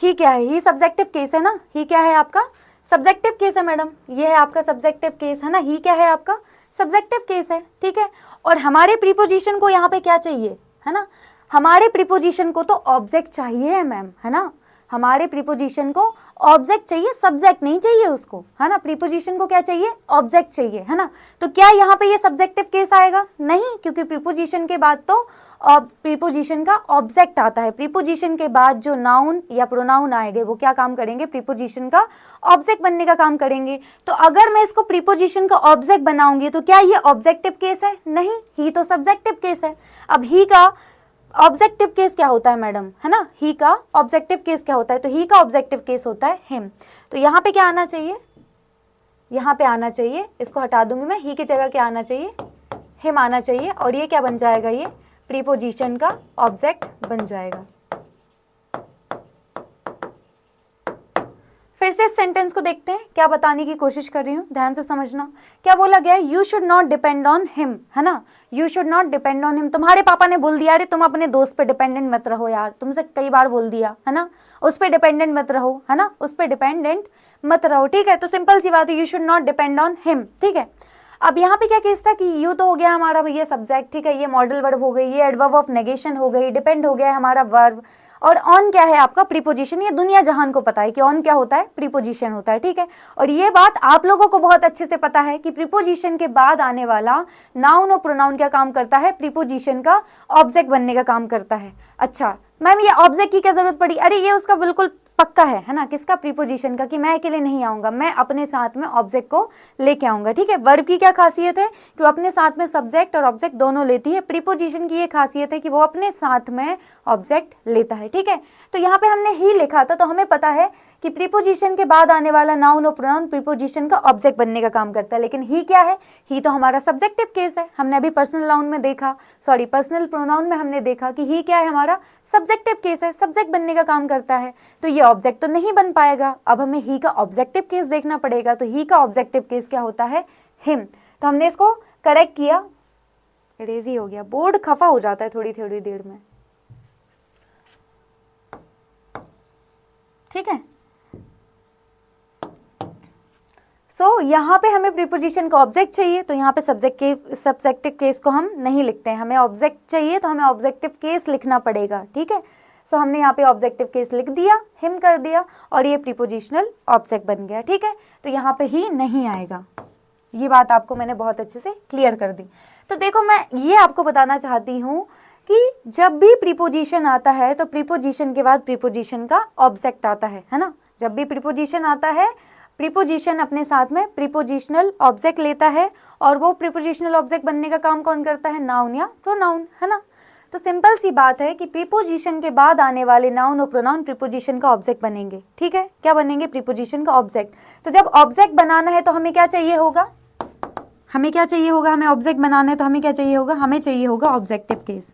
ही क्या है, ही सब्जेक्टिव केस है ना, ही क्या है आपका सब्जेक्टिव केस है मैडम, ये है आपका सब्जेक्टिव केस, है ना, ही क्या है आपका सब्जेक्टिव केस है, ठीक है। और हमारे प्रीपोजिशन को यहाँ पे क्या चाहिए, है ना, हमारे प्रीपोजिशन को तो ऑब्जेक्ट चाहिए है मैम, है ना, हमारे प्रीपोजिशन को ऑब्जेक्ट चाहिए, सब्जेक्ट नहीं चाहिए उसको, है ना, प्रीपोजिशन को क्या चाहिए, ऑब्जेक्ट चाहिए, है ना। तो क्या यहाँ पे ये सब्जेक्टिव केस आएगा, नहीं, क्योंकि प्रीपोजिशन के बाद तो प्रीपोजिशन का ऑब्जेक्ट आता है, प्रीपोजिशन के बाद जो नाउन या प्रोनाउन आएंगे वो क्या काम करेंगे, प्रीपोजिशन का ऑब्जेक्ट बनने का काम करेंगे। तो अगर मैं इसको प्रीपोजिशन का ऑब्जेक्ट बनाऊंगी तो क्या ये ऑब्जेक्टिव केस है, नहीं, ही तो सब्जेक्टिव केस है। अब ही का ऑब्जेक्टिव केस क्या होता है मैडम, है ना, ही का ऑब्जेक्टिव केस क्या होता है, तो ही का ऑब्जेक्टिव केस होता है हिम। तो यहाँ पे क्या आना चाहिए, यहाँ पे आना चाहिए, इसको हटा दूंगी मैं, ही की जगह क्या आना चाहिए, हिम आना चाहिए, और ये क्या बन जाएगा, ये प्रीपोजिशन का ऑब्जेक्ट बन जाएगा। फिर से इस सेंटेंस को देखते हैं, क्या बताने की कोशिश कर रही हूँ, ध्यान से समझना। क्या बोला गया है, you should not depend on him, है ना, you should not depend on him. तुम्हारे पापा ने बोल दिया, अरे तुम अपने दोस्त पे डिपेंडेंट मत रहो यार, तुमसे कई बार बोल दिया, है ना, उस पे डिपेंडेंट मत रहो, है ना, उस पे डिपेंडेंट मत रहो, ठीक है। तो सिंपल सी बात है, you should not depend on him, ठीक है। अब यहाँ पे क्या केस था कि यू तो हो गया हमारा भैया सब्जेक्ट, ठीक है, ये मॉडल वर्ब हो गई, ये एडवर्ब ऑफ नेगेशन हो गई, डिपेंड हो गया हमारा वर्ब, और ऑन क्या है आपका प्रीपोजिशन। ये दुनिया जहान को पता है कि ऑन क्या होता है, प्रीपोजिशन होता है, ठीक है। और ये बात आप लोगों को बहुत अच्छे से पता है कि प्रीपोजिशन के बाद आने वाला नाउन और प्रोनाउन क्या काम करता है, प्रीपोजिशन का ऑब्जेक्ट बनने का काम करता है। अच्छा मैम ये ऑब्जेक्ट की क्या जरूरत पड़ी, अरे ये उसका बिल्कुल पक्का है ना, किसका, प्रीपोजिशन का, कि मैं अकेले नहीं आऊंगा, मैं अपने साथ में ऑब्जेक्ट को लेके आऊंगा, ठीक है। वर्ब की क्या खासियत है कि वो अपने साथ में सब्जेक्ट और ऑब्जेक्ट दोनों लेती है, प्रीपोजिशन की ये खासियत है कि वो अपने साथ में ऑब्जेक्ट लेता है, ठीक है। तो यहाँ पे हमने ही लिखा था, तो हमें पता है कि प्रीपोजिशन के बाद आने वाला नाउन और प्रोनाउन प्रीपोजिशन का ऑब्जेक्ट बनने का काम करता है। लेकिन ही क्या है, ही तो हमारा सब्जेक्टिव केस है, हमने अभी पर्सनल नाउन में देखा, सॉरी पर्सनल प्रोनाउन में हमने देखा कि ही क्या है, हमारा सब्जेक्टिव केस है, सब्जेक्ट बनने का काम करता है, तो ये ऑब्जेक्ट तो नहीं बन पाएगा। अब हमें ही का ऑब्जेक्टिव केस देखना पड़ेगा, तो ही का ऑब्जेक्टिव केस क्या होता है, हिम। तो हमने इसको करेक्ट किया, इरेजी हो गया, बोर्ड खफा हो जाता है थोड़ी थोड़ी देर में, ठीक है। सो यहाँ पे हमें प्रीपोजिशन का ऑब्जेक्ट चाहिए, तो यहाँ पे सब्जेक्टिव केस को हम नहीं लिखते हैं, हमें ऑब्जेक्ट चाहिए तो हमें ऑब्जेक्टिव केस लिखना पड़ेगा, ठीक है। सो हमने यहाँ पे ऑब्जेक्टिव केस लिख दिया, हिम कर दिया, और ये प्रीपोजिशनल ऑब्जेक्ट बन गया, ठीक है। तो यहाँ पे ही नहीं आएगा, ये बात आपको मैंने बहुत अच्छे से क्लियर कर दी। तो देखो मैं ये आपको बताना चाहती हूँ कि जब भी प्रीपोजिशन आता है तो प्रीपोजिशन के बाद प्रीपोजिशन का ऑब्जेक्ट आता है ना। जब भी प्रीपोजिशन आता है, प्रीपोजिशन अपने साथ में प्रीपोजिशनल ऑब्जेक्ट लेता है, और वो प्रीपोजिशनल ऑब्जेक्ट बनने का काम कौन करता है, नाउन या प्रोनाउन, है ना। तो सिंपल सी बात है कि प्रीपोजिशन के बाद आने वाले नाउन और प्रोनाउन प्रीपोजिशन का ऑब्जेक्ट बनेंगे, ठीक है। क्या बनेंगे, प्रीपोजिशन का ऑब्जेक्ट। तो जब ऑब्जेक्ट बनाना है तो हमें क्या चाहिए होगा, हमें क्या चाहिए होगा, हमें ऑब्जेक्ट बनाना है तो हमें क्या चाहिए होगा, हमें चाहिए होगा ऑब्जेक्टिव केस।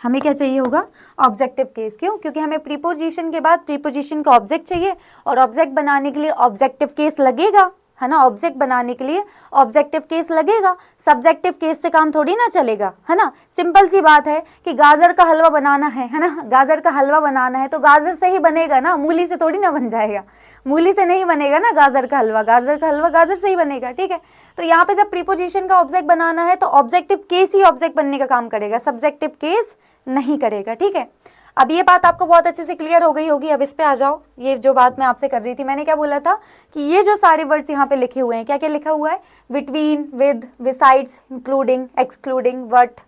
हमें क्या चाहिए होगा, ऑब्जेक्टिव केस। क्यों, क्योंकि हमें प्रीपोजिशन के बाद प्रीपोजिशन का ऑब्जेक्ट चाहिए, और ऑब्जेक्ट बनाने के लिए ऑब्जेक्टिव केस लगेगा, है ना। ऑब्जेक्ट बनाने के लिए ऑब्जेक्टिव केस लगेगा, सब्जेक्टिव केस से काम थोड़ी ना चलेगा, है ना। सिंपल सी बात है कि गाजर का हलवा बनाना है ना, गाजर का हलवा बनाना है तो गाजर से ही बनेगा ना, मूली से थोड़ी ना बन जाएगा, मूली से नहीं बनेगा ना गाजर का हलवा, गाजर का हलवा गाजर से ही बनेगा, ठीक है। तो यहाँ पे जब प्रीपोजिशन का ऑब्जेक्ट बनाना है तो ऑब्जेक्टिव केस ही ऑब्जेक्ट बनने का काम करेगा, सब्जेक्टिव केस नहीं करेगा, ठीक है। अब ये बात आपको बहुत अच्छे से क्लियर हो गई होगी। अब इस पे आ जाओ, ये जो बात मैं आपसे कर रही थी, मैंने क्या बोला था कि ये जो सारे वर्ड्स यहाँ पे लिखे हुए हैं, क्या क्या लिखा हुआ है, between, with, besides, including, excluding, but,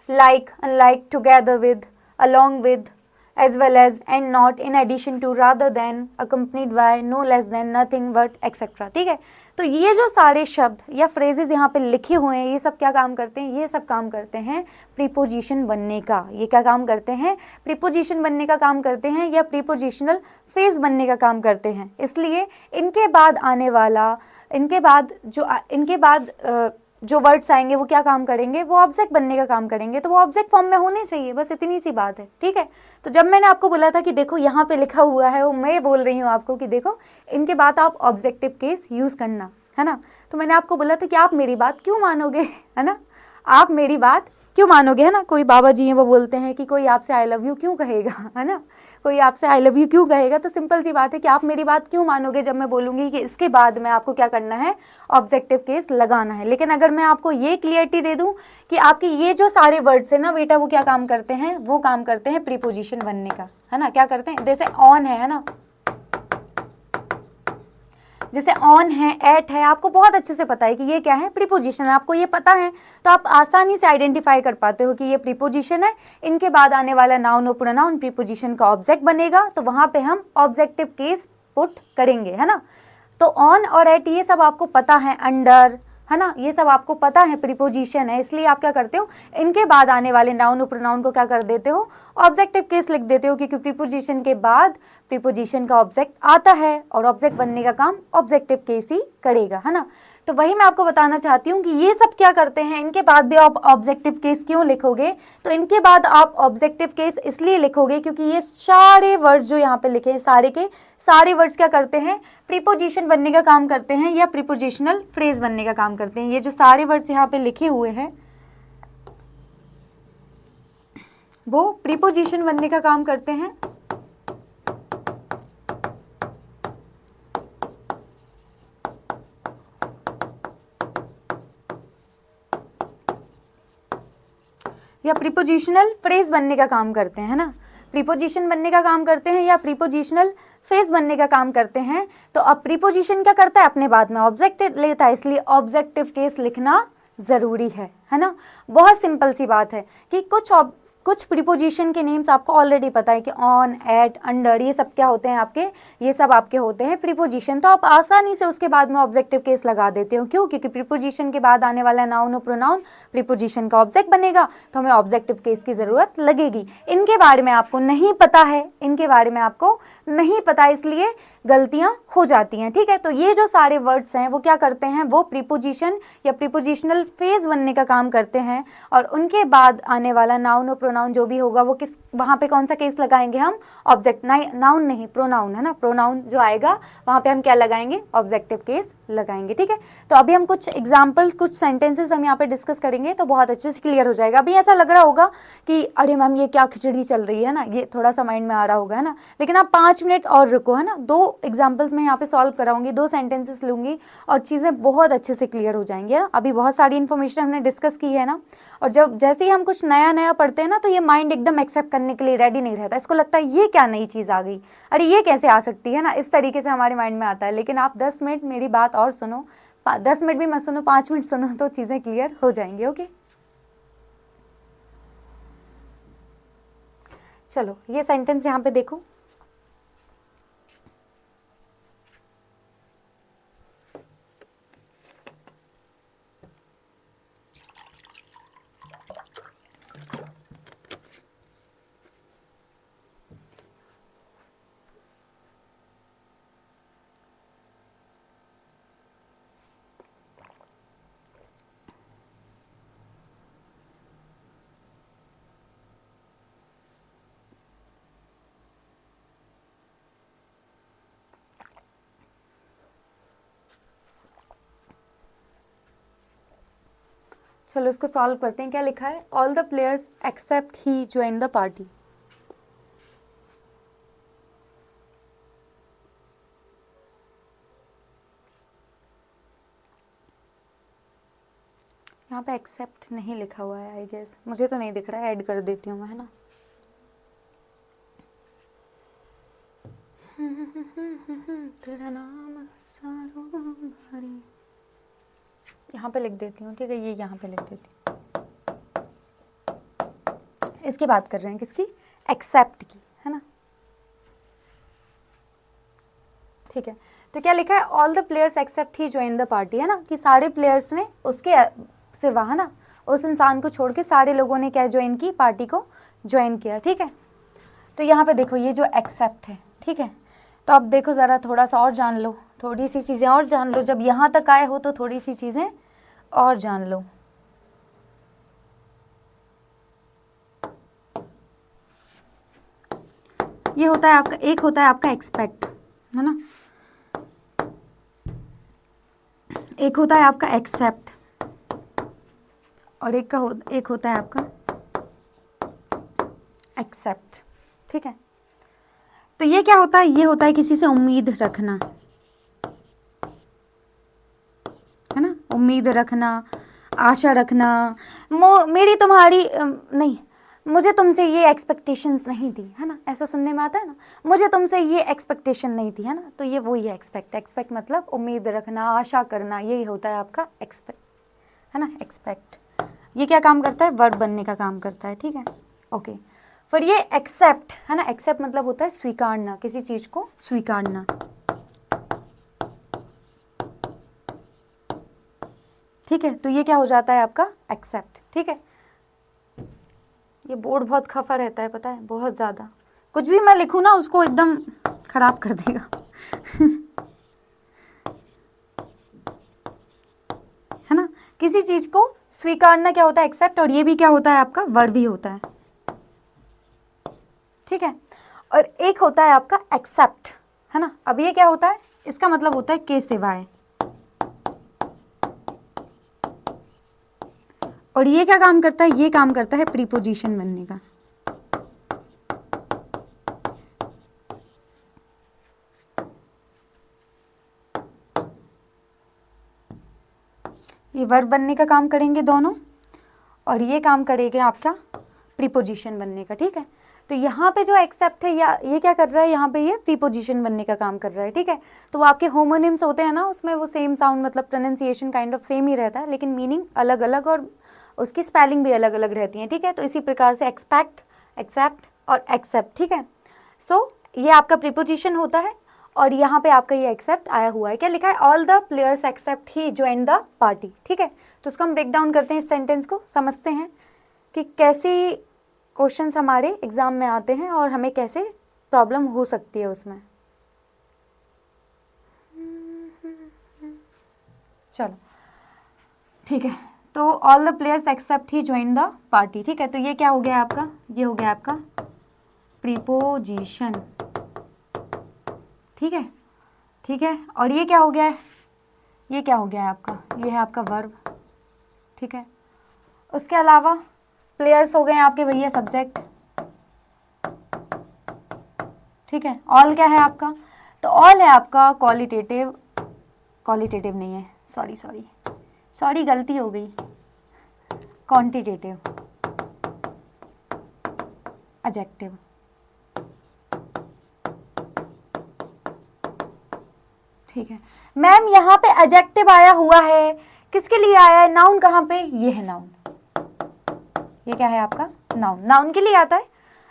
like, unlike, together with, along with, as well as, and not, in addition to, rather than, accompanied by, no less than, nothing but, etc. ठीक है। तो ये जो सारे शब्द या फ्रेजेस यहाँ पे लिखे हुए हैं, ये सब क्या काम करते हैं, ये सब काम करते हैं प्रीपोजिशन बनने का। ये क्या काम करते हैं, प्रीपोजिशन बनने का काम करते हैं या प्रीपोजिशनल फ्रेज बनने का काम करते हैं। इसलिए इनके बाद आने वाला, इनके बाद जो वर्ड्स आएंगे वो क्या काम करेंगे, वो ऑब्जेक्ट बनने का काम करेंगे। तो वो ऑब्जेक्ट फॉर्म में होने चाहिए, बस इतनी सी बात है, ठीक है। तो जब मैंने आपको बोला था कि देखो यहाँ पे लिखा हुआ है, वो मैं बोल रही हूँ आपको कि देखो इनके बाद आप ऑब्जेक्टिव केस यूज़ करना, है ना। तो मैंने आपको बोला था कि आप मेरी बात क्यों मानोगे, है ना, आप मेरी बात क्यों मानोगे, है ना। कोई बाबा जी हैं, वो बोलते हैं कि कोई आपसे आई लव यू क्यों कहेगा, है ना, कोई आपसे आई लव यू क्यों कहेगा। तो सिंपल सी बात है कि आप मेरी बात क्यों मानोगे जब मैं बोलूँगी कि इसके बाद में आपको क्या करना है, ऑब्जेक्टिव केस लगाना है। लेकिन अगर मैं आपको ये क्लियरिटी दे दूँ कि आपके ये जो सारे वर्ड्स हैं ना बेटा, वो क्या काम करते हैं, वो काम करते हैं प्रीपोजिशन बनने का, है ना। क्या करते हैं, जैसे ऑन है ना, जैसे ऑन है, एट है, आपको बहुत अच्छे से पता है कि ये क्या है, प्रीपोजिशन है, आपको ये पता है। तो आप आसानी से आइडेंटिफाई कर पाते हो कि ये प्रीपोजिशन है। इनके बाद आने वाला नाउन और प्रोनाउन प्रीपोजिशन का ऑब्जेक्ट बनेगा, तो वहाँ पे हम ऑब्जेक्टिव केस पुट करेंगे, है ना। तो ऑन और एट ये सब आपको पता है, अंडर, है ना, ये सब आपको पता है प्रीपोजिशन है। इसलिए आप क्या करते हो, इनके बाद आने वाले नाउन और प्रोनाउन को क्या कर देते हो, ऑब्जेक्टिव केस लिख देते हो, क्योंकि प्रीपोजिशन के बाद प्रीपोजिशन का ऑब्जेक्ट आता है और ऑब्जेक्ट बनने का काम ऑब्जेक्टिव केस ही करेगा, है ना। तो वही मैं आपको बताना चाहती हूँ कि ये सब क्या करते हैं, इनके बाद भी आप ऑब्जेक्टिव केस क्यों लिखोगे, तो इनके बाद आप ऑब्जेक्टिव केस इसलिए लिखोगे क्योंकि ये सारे वर्ड जो यहाँ पे लिखे हैं, सारे के सारे वर्ड्स क्या करते हैं, प्रीपोजिशन बनने का काम करते हैं या प्रीपोजिशनल फ्रेज बनने का काम करते हैं। ये जो सारे वर्ड्स यहाँ पे लिखे हुए हैं वो प्रीपोजिशन बनने का काम करते हैं या प्रीपोजिशनल फ्रेज बनने का काम करते हैं, है ना। प्रीपोजिशन बनने का काम करते हैं या प्रीपोजिशनल फेज बनने का काम करते हैं। तो अब प्रीपोजिशन क्या करता है, अपने बाद में ऑब्जेक्ट लेता है, इसलिए ऑब्जेक्टिव केस लिखना ज़रूरी है ना। बहुत सिंपल सी बात है कि कुछ प्रीपोजिशन के नेम्स आपको ऑलरेडी पता है कि ऑन, एट, अंडर, ये सब क्या होते हैं आपके, ये सब आपके होते हैं प्रीपोजिशन। तो आप आसानी से उसके बाद में ऑब्जेक्टिव केस लगा देते हो। क्यों, क्योंकि प्रीपोजिशन के बाद आने वाला नाउन और प्रोनाउन प्रीपोजिशन का ऑब्जेक्ट बनेगा, तो हमें ऑब्जेक्टिव केस की ज़रूरत लगेगी। इनके बारे में आपको नहीं पता है, इनके बारे में आपको नहीं पता, इसलिए गलतियाँ हो जाती हैं, ठीक है। तो ये जो सारे वर्ड्स हैं वो क्या करते हैं, वो प्रीपोजिशन या प्रीपोजिशनल फेज बनने का काम करते हैं, और उनके बाद आने वाला नाउन और प्रोनाउन जो भी होगा वो किस, वहाँ पे कौन सा केस लगाएंगे हम, ऑब्जेक्ट, नाउन नहीं, प्रोनाउन, है ना। प्रोनाउन जो आएगा वहाँ पे हम क्या लगाएंगे, ऑब्जेक्टिव केस लगाएंगे, ठीक है। तो अभी हम कुछ एग्जाम्पल्स, कुछ सेंटेंसेस हम यहाँ पे डिस्कस करेंगे तो बहुत अच्छे से क्लियर हो जाएगा। अभी ऐसा लग रहा होगा कि अरे मैम ये क्या खिचड़ी चल रही है ना, ये थोड़ा सा माइंड में आ रहा होगा, है ना। लेकिन आप 5 मिनट और रुको, है ना। 2 एग्जाम्पल्स में यहाँ पे सॉल्व कराऊंगी, 2 सेंटेंसेस लूँगी और चीज़ें बहुत अच्छे से क्लियर हो जाएंगी, है ना। अभी बहुत सारी इन्फॉर्मेशन हमने डिस्कस की है ना, और जब जैसे ही हम कुछ नया नया पढ़ते हैं ना तो ये माइंड एकदम एक्सेप्ट करने के लिए रेडी नहीं रहता। इसको लगता है ये क्या नई चीज़ आ गई, अरे ये कैसे आ सकती है ना, इस तरीके से हमारे माइंड में आता है। लेकिन आप 10 मिनट मेरी बात और सुनो, 10 मिनट भी मत सुनो, 5 मिनट सुनो, तो चीज़ें क्लियर हो जाएंगी। ओके, चलो ये सेंटेंस यहाँ पे देखो। चलो इसको सॉल्व करते हैं। क्या लिखा है, all the players except he join the party. यहाँ पे एक्सेप्ट नहीं लिखा हुआ है, आई गेस, मुझे तो नहीं दिख रहा है, ऐड कर देती हूँ मैं, है ना। तेरा नाम सारो भरी, यहाँ पे लिख देती हूँ, ठीक है, ये यहाँ पे लिख देती हूँ। इसकी बात कर रहे हैं, किसकी, एक्सेप्ट की, है ना, ठीक है। तो क्या लिखा है, all the players except he join the party, है ना, कि सारे प्लेयर्स ने उसके सिवा, है ना, उस इंसान को छोड़ के सारे लोगों ने क्या ज्वाइन की, पार्टी को ज्वाइन किया। ठीक है, तो यहाँ पे देखो ये जो एक्सेप्ट है, ठीक है, तो अब देखो ज़रा थोड़ा सा और जान लो, थोड़ी सी चीज़ें और जान लो, जब यहाँ तक आए हो तो थोड़ी सी चीज़ें और जान लो। ये होता है आपका, एक होता है आपका एक्सपेक्ट, है ना, एक होता है आपका एक्सेप्ट, और एक होता है आपका एक्सेप्ट। ठीक है, तो ये क्या होता है, ये होता है किसी से उम्मीद रखना, है ना, उम्मीद रखना, आशा रखना, मेरी तुम्हारी नहीं, मुझे तुमसे ये एक्सपेक्टेशंस नहीं थी, है ना, ऐसा सुनने में आता है ना, मुझे तुमसे ये एक्सपेक्टेशन नहीं थी, है ना, तो ये वही है एक्सपेक्ट मतलब उम्मीद रखना, आशा करना, यही होता है आपका एक्सपेक्ट, है ना, एक्सपेक्ट। ये क्या काम करता है, वर्ब बनने का काम करता है। ठीक है, ओके, फिर ये एक्सेप्ट, है ना, एक्सेप्ट मतलब होता है स्वीकारना, किसी चीज़ को स्वीकारना। ठीक है, तो ये क्या हो जाता है आपका एक्सेप्ट। ठीक है, ये बोर्ड बहुत खफा रहता है, पता है, बहुत ज़्यादा, कुछ भी मैं लिखूँ ना उसको एकदम खराब कर देगा है ना, किसी चीज़ को स्वीकारना क्या होता है, एक्सेप्ट, और ये भी क्या होता है आपका वर्ब ही होता है। ठीक है, और एक होता है आपका एक्सेप्ट, है ना, अब ये क्या होता है, इसका मतलब होता है के सिवाय, और ये क्या काम करता है, ये काम करता है प्रीपोजिशन बनने का। ये वर्ब बनने का काम करेंगे दोनों, और ये काम करेगा आपका प्रीपोजिशन बनने का। ठीक है, तो यहाँ पे जो एक्सेप्ट है या ये क्या कर रहा है, यहाँ पे ये प्रीपोजिशन बनने का काम कर रहा है। ठीक है, तो वो आपके होमोनिम्स होते हैं ना, उसमें वो सेम साउंड मतलब प्रोनाउंसिएशन काइंड ऑफ सेम ही रहता है, लेकिन मीनिंग अलग अलग और उसकी स्पेलिंग भी अलग अलग रहती है। ठीक है, तो इसी प्रकार से एक्सपेक्ट, एक्सेप्ट और एक्सेप्ट। ठीक है, सो ये आपका प्रीपोजिशन होता है, और यहाँ पे आपका ये एक्सेप्ट आया हुआ है, क्या लिखा है, all the players except he join the party. ठीक है, तो उसको हम ब्रेक डाउन करते हैं, इस सेंटेंस को समझते हैं कि कैसी क्वेश्चंस हमारे एग्जाम में आते हैं और हमें कैसे प्रॉब्लम हो सकती है उसमें। चलो ठीक है, तो all the players except he join the party. ठीक है, तो ये क्या हो गया आपका, ये हो गया आपका प्रीपोजिशन। ठीक है, ठीक है, और ये क्या हो गया है, ये क्या हो गया है आपका, ये है आपका वर्ब। ठीक है, उसके अलावा प्लेयर्स हो गए आपके भैया सब्जेक्ट। ठीक है, ऑल क्या है आपका, तो ऑल है आपका क्वालिटेटिव, क्वालिटेटिव नहीं है, सॉरी गलती हो गई, क्वांटिटेटिव एडजेक्टिव। ठीक है मैम, यहाँ पे एडजेक्टिव आया हुआ है, किसके लिए आया है, नाउन कहाँ पे, ये है नाउन, ये क्या है आपका नाउन, नाउन के लिए आता है।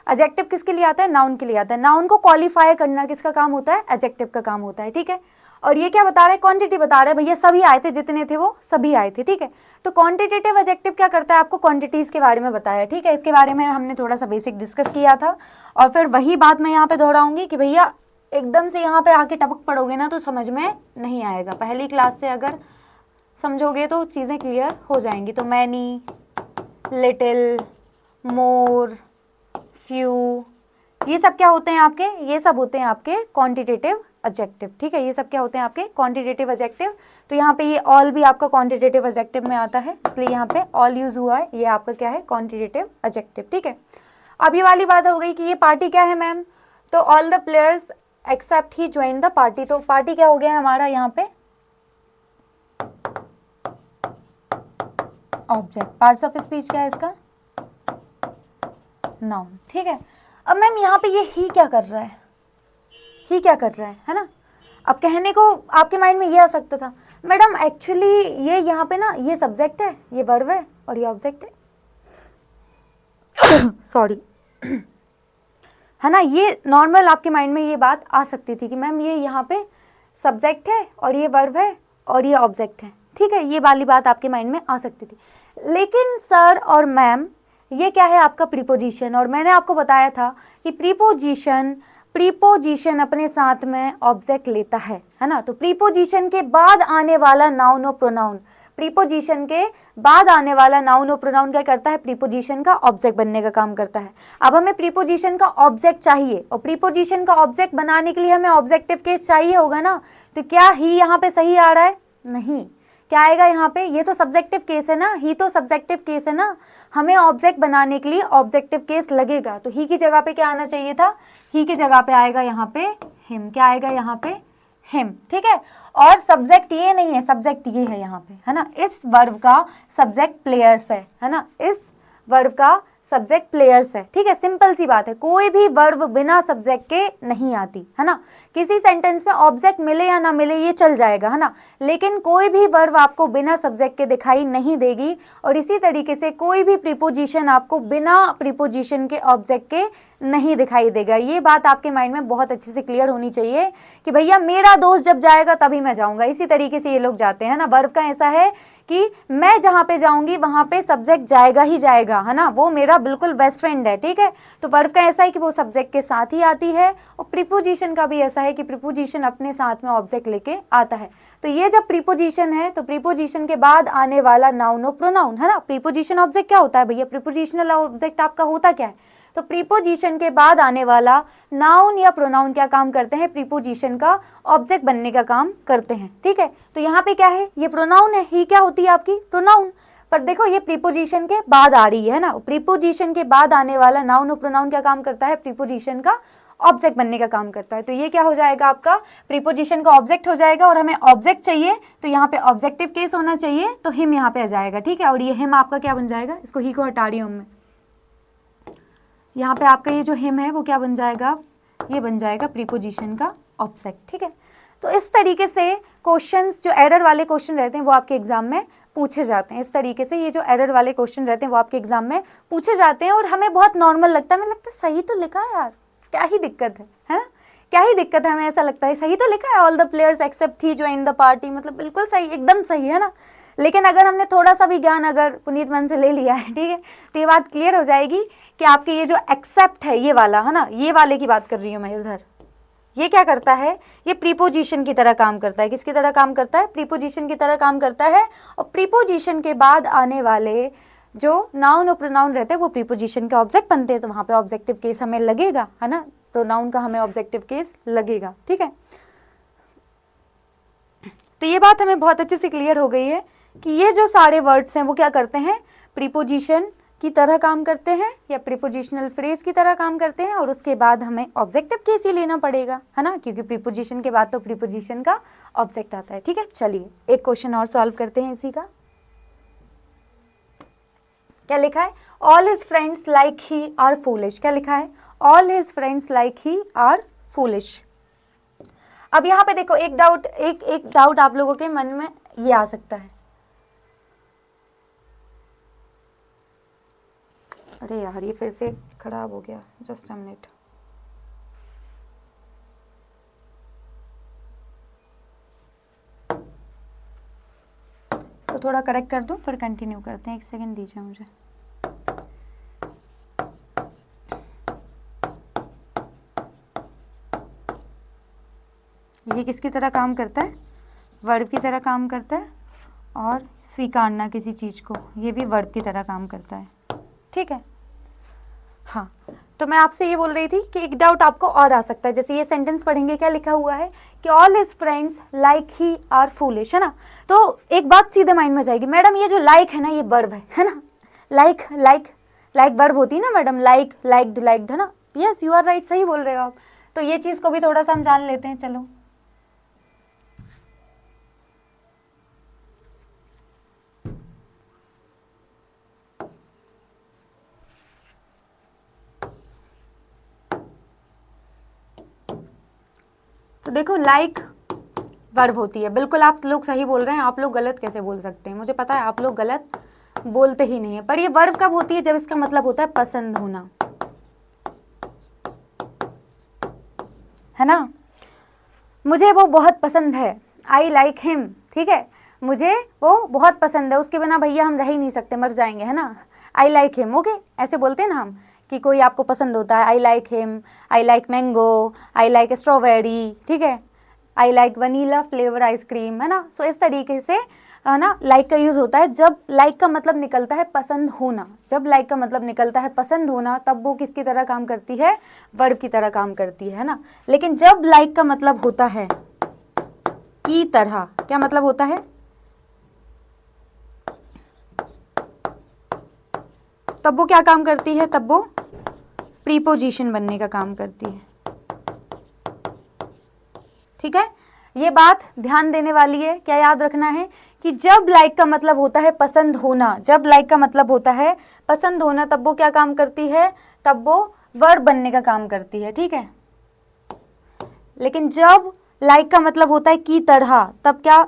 एडजेक्टिव किसके लिए आता है, नाउन के लिए आता है। नाउन को क्वालिफाई करना किसका काम होता है, एडजेक्टिव का काम होता है। ठीक है, और ये क्या बता रहा है, क्वांटिटी बता रहा है, भैया सभी आए थे, जितने थे वो सभी आए थे। ठीक है, तो क्वांटिटेटिव एडजेक्टिव क्या करता है, आपको क्वांटिटीज के बारे में बताया। ठीक है, इसके बारे में हमने थोड़ा सा बेसिक डिस्कस किया था, और फिर वही बात मैं यहाँ पे दोहराऊंगी कि भैया एकदम से यहाँ पे आके टपक पड़ोगे ना तो समझ में नहीं आएगा, पहली क्लास से अगर समझोगे तो चीज़ें क्लियर हो जाएंगी। तो मैनी, लिटिल, मोर, फ्यू, ये सब क्या होते हैं आपके, ये सब होते हैं आपके क्वांटिटेटिव एडजेक्टिव। ठीक है, ये सब क्या होते हैं आपके क्वांटिटेटिव एडजेक्टिव। तो यहाँ पे ये ऑल भी आपका क्वांटिटेटिव एडजेक्टिव में आता है, इसलिए यहाँ पे ऑल यूज हुआ है, ये आपका क्या है क्वांटिटेटिव एडजेक्टिव। ठीक है, अब ये वाली बात हो गई कि ये पार्टी क्या है मैम, तो all the players except he join the party. तो पार्टी क्या हो गया हमारा यहाँ पे ऑब्जेक्ट, पार्ट्स ऑफ स्पीच क्या है इसका, नाउन। ठीक है, अब मैम यहाँ पे ये ही क्या कर रहा है, ही क्या कर रहा है ना। अब कहने को आपके माइंड में ये आ सकता था, मैडम एक्चुअली ये यहाँ पे ना ये सब्जेक्ट है, ये वर्ब है और ये ऑब्जेक्ट है सॉरी है ना, ये नॉर्मल आपके माइंड में ये बात आ सकती थी कि मैम ये यहाँ पे सब्जेक्ट है और ये वर्ब है और ये ऑब्जेक्ट है, ठीक है, ये वाली बात आपके माइंड में आ सकती थी। लेकिन सर और मैम ये क्या है आपका प्रीपोजिशन, और मैंने आपको बताया था कि प्रीपोजिशन अपने साथ में ऑब्जेक्ट लेता है ना। तो प्रीपोजिशन के बाद आने वाला नाउन और प्रोनाउन, प्रीपोजिशन के बाद आने वाला नाउन और प्रोनाउन क्या करता है, प्रीपोजिशन का ऑब्जेक्ट बनने का काम करता है। अब हमें प्रीपोजिशन का ऑब्जेक्ट चाहिए और प्रीपोजिशन का ऑब्जेक्ट बनाने के लिए हमें ऑब्जेक्टिव केस चाहिए होगा ना। तो क्या ही यहाँ पे सही आ रहा है, नहीं, क्या आएगा यहाँ पे, ये तो सब्जेक्टिव केस है ना, ही तो सब्जेक्टिव केस है ना, हमें ऑब्जेक्ट बनाने के लिए ऑब्जेक्टिव केस लगेगा। तो ही की जगह पे क्या आना चाहिए था, ही की जगह पे आएगा यहाँ पे हिम, क्या आएगा यहाँ पे हिम, ठीक है। और सब्जेक्ट ये नहीं है, सब्जेक्ट ये है यहाँ पे, है ना, इस वर्ब का सब्जेक्ट प्लेयर्स है ना, इस वर्ब का सब्जेक्ट प्लेयर्स है, ठीक है, सिंपल सी बात है। कोई भी वर्ब बिना सब्जेक्ट के नहीं आती, है ना। किसी सेंटेंस में ऑब्जेक्ट मिले या ना मिले ये चल जाएगा, है ना, लेकिन कोई भी वर्ब आपको बिना सब्जेक्ट के दिखाई नहीं देगी। और इसी तरीके से कोई भी प्रीपोजिशन आपको बिना प्रीपोजिशन के ऑब्जेक्ट के नहीं दिखाई देगा। ये बात आपके माइंड में बहुत अच्छे से क्लियर होनी चाहिए कि भैया मेरा दोस्त जब जाएगा तभी मैं जाऊंगा, इसी तरीके से ये लोग जाते हैं ना। वर्ब का ऐसा है कि मैं जहाँ पे जाऊंगी वहां पे सब्जेक्ट जाएगा ही जाएगा, है ना, वो मेरा बिल्कुल बेस्ट फ्रेंड है, ठीक है। तो वर्ब का ऐसा है कि वो सब्जेक्ट के साथ ही आती है, और प्रीपोजिशन का भी ऐसा है कि प्रीपोजिशन अपने साथ में ऑब्जेक्ट लेके आता है। तो ये जब प्रीपोजिशन है तो प्रीपोजिशन के बाद आने वाला नाउन और प्रोनाउन, है ना, प्रीपोजिशन ऑब्जेक्ट क्या होता है भैया, प्रीपोजिशनल ऑब्जेक्ट आपका होता क्या है, तो प्रीपोजिशन के बाद आने वाला नाउन या प्रोनाउन क्या काम करते हैं, प्रीपोजिशन का ऑब्जेक्ट बनने का काम करते हैं, ठीक है। तो यहाँ पे क्या है, ये प्रोनाउन है, ही क्या होती है आपकी प्रोनाउन, पर देखो ये प्रीपोजिशन के बाद आ रही है ना, प्रीपोजिशन के बाद आने वाला नाउन और प्रोनाउन क्या काम करता है, प्रीपोजिशन का ऑब्जेक्ट बनने का काम करता है। तो ये क्या हो जाएगा आपका, प्रीपोजिशन का ऑब्जेक्ट हो जाएगा, और हमें ऑब्जेक्ट चाहिए तो यहाँ पे ऑब्जेक्टिव केस होना चाहिए, तो हिम यहाँ पे आ जाएगा, ठीक है। और ये हिम आपका क्या बन जाएगा, इसको ही को हटा रही हूँ मैं, यहाँ पे आपका ये जो हिम है वो क्या बन जाएगा, ये बन जाएगा प्रीपोजिशन का ऑब्जेक्ट, ठीक है। तो इस तरीके से क्वेश्चंस, जो एरर वाले क्वेश्चन रहते हैं वो आपके एग्जाम में पूछे जाते हैं। इस तरीके से ये जो एरर वाले क्वेश्चन रहते हैं वो आपके एग्जाम में पूछे जाते हैं, और हमें बहुत नॉर्मल लगता है, हमें लगता है सही तो लिखा है यार, क्या ही दिक्कत है ना, क्या ही दिक्कत है, हमें ऐसा लगता है सही तो लिखा है, all the players except he join the party, मतलब बिल्कुल सही, एकदम सही है ना। लेकिन अगर हमने थोड़ा सा भी ज्ञान अगर पुनीत मैम से ले लिया है, ठीक है, तो ये बात क्लियर हो जाएगी कि आपके ये जो एक्सेप्ट है ये वाला, है ना, ये वाले की बात कर रही हूँ मैं इधर, ये क्या करता है, ये प्रीपोजिशन की तरह काम करता है, किसकी तरह काम करता है, प्रीपोजिशन की तरह काम करता है। और प्रीपोजिशन के बाद आने वाले जो नाउन और प्रोनाउन रहते हैं वो प्रीपोजिशन के ऑब्जेक्ट बनते हैं, तो वहाँ पे ऑब्जेक्टिव केस हमें लगेगा, है ना, प्रोनाउन का हमें ऑब्जेक्टिव केस लगेगा, ठीक है। तो ये बात हमें बहुत अच्छे से क्लियर हो गई है कि ये जो सारे वर्ड्स हैं वो क्या करते हैं, प्रीपोजिशन की तरह काम करते हैं या प्रीपोजिशनल फ्रेज की तरह काम करते हैं, और उसके बाद हमें ऑब्जेक्टिव केस ही लेना पड़ेगा, है ना, क्योंकि प्रीपोजिशन के बाद तो प्रीपोजिशन का ऑब्जेक्ट आता है, ठीक है। चलिए एक क्वेश्चन और सॉल्व करते हैं इसी का। क्या लिखा है, all his friends like he are foolish, क्या लिखा है, all his friends like he are foolish. अब यहाँ पे देखो एक डाउट आप लोगों के मन में ये आ सकता है, अरे यार ये फिर से खराब हो गया, जस्ट अ मिनट, इसको थोड़ा करेक्ट कर दूं फिर कंटिन्यू करते हैं, एक सेकंड दीजिए मुझे। ये किसकी तरह काम करता है, वर्ब की तरह काम करता है, और स्वीकारना किसी चीज़ को, ये भी वर्ब की तरह काम करता है, ठीक है। हाँ, तो मैं आपसे ये बोल रही थी कि एक डाउट आपको और आ सकता है, जैसे ये सेंटेंस पढ़ेंगे क्या लिखा हुआ है कि all his friends like he are foolish, है ना, तो एक बात सीधे माइंड में जाएगी, मैडम ये जो लाइक है ना ये वर्ब है ना, लाइक वर्ब होती है ना मैडम, लाइक्ड, है ना, यस यू आर राइट, सही बोल रहे हो आप। तो ये चीज़ को भी थोड़ा सा हम जान लेते हैं, चलो। तो देखो लाइक वर्ब होती है, बिल्कुल आप लोग सही बोल रहे हैं, आप लोग गलत कैसे बोल सकते हैं, मुझे पता है आप लोग गलत बोलते ही नहीं है, पर ये वर्ब कब होती है, जब इसका मतलब होता है पसंद होना, है ना। मुझे वो बहुत पसंद है, आई लाइक हिम, ठीक है, मुझे वो बहुत पसंद है, उसके बिना भैया हम रह ही नहीं सकते, मर जाएंगे, है ना, आई लाइक हिम, ओके, ऐसे बोलते हैं ना हम कि कोई आपको पसंद होता है, I like him, I like mango, I like strawberry, ठीक है, I like vanilla flavour ice cream, है ना। सो इस तरीके से है ना लाइक का यूज़ होता है। जब लाइक का मतलब निकलता है पसंद होना, जब लाइक का मतलब निकलता है पसंद होना, तब वो किसकी तरह काम करती है, वर्ब की तरह काम करती है ना। लेकिन जब लाइक का मतलब होता है की तरह, क्या मतलब होता है, तब वो क्या काम करती है, तब वो प्रीपोजिशन बनने का काम करती है, ठीक है। ये बात ध्यान देने वाली है, क्या याद रखना है कि जब लाइक का मतलब होता है पसंद होना, जब लाइक का मतलब होता है पसंद होना, तब वो क्या काम करती है, तब वो वर्ब बनने का काम करती है, ठीक है। लेकिन जब लाइक का मतलब होता है की तरह, तब क्या,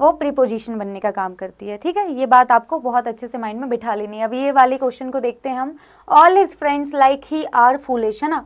वो प्रीपोजिशन बनने का काम करती है, ठीक है। ये बात आपको बहुत अच्छे से माइंड में बिठा लेनी है। अभी ये वाले क्वेश्चन को देखते हैं हम, all his friends like he are foolish, है ना।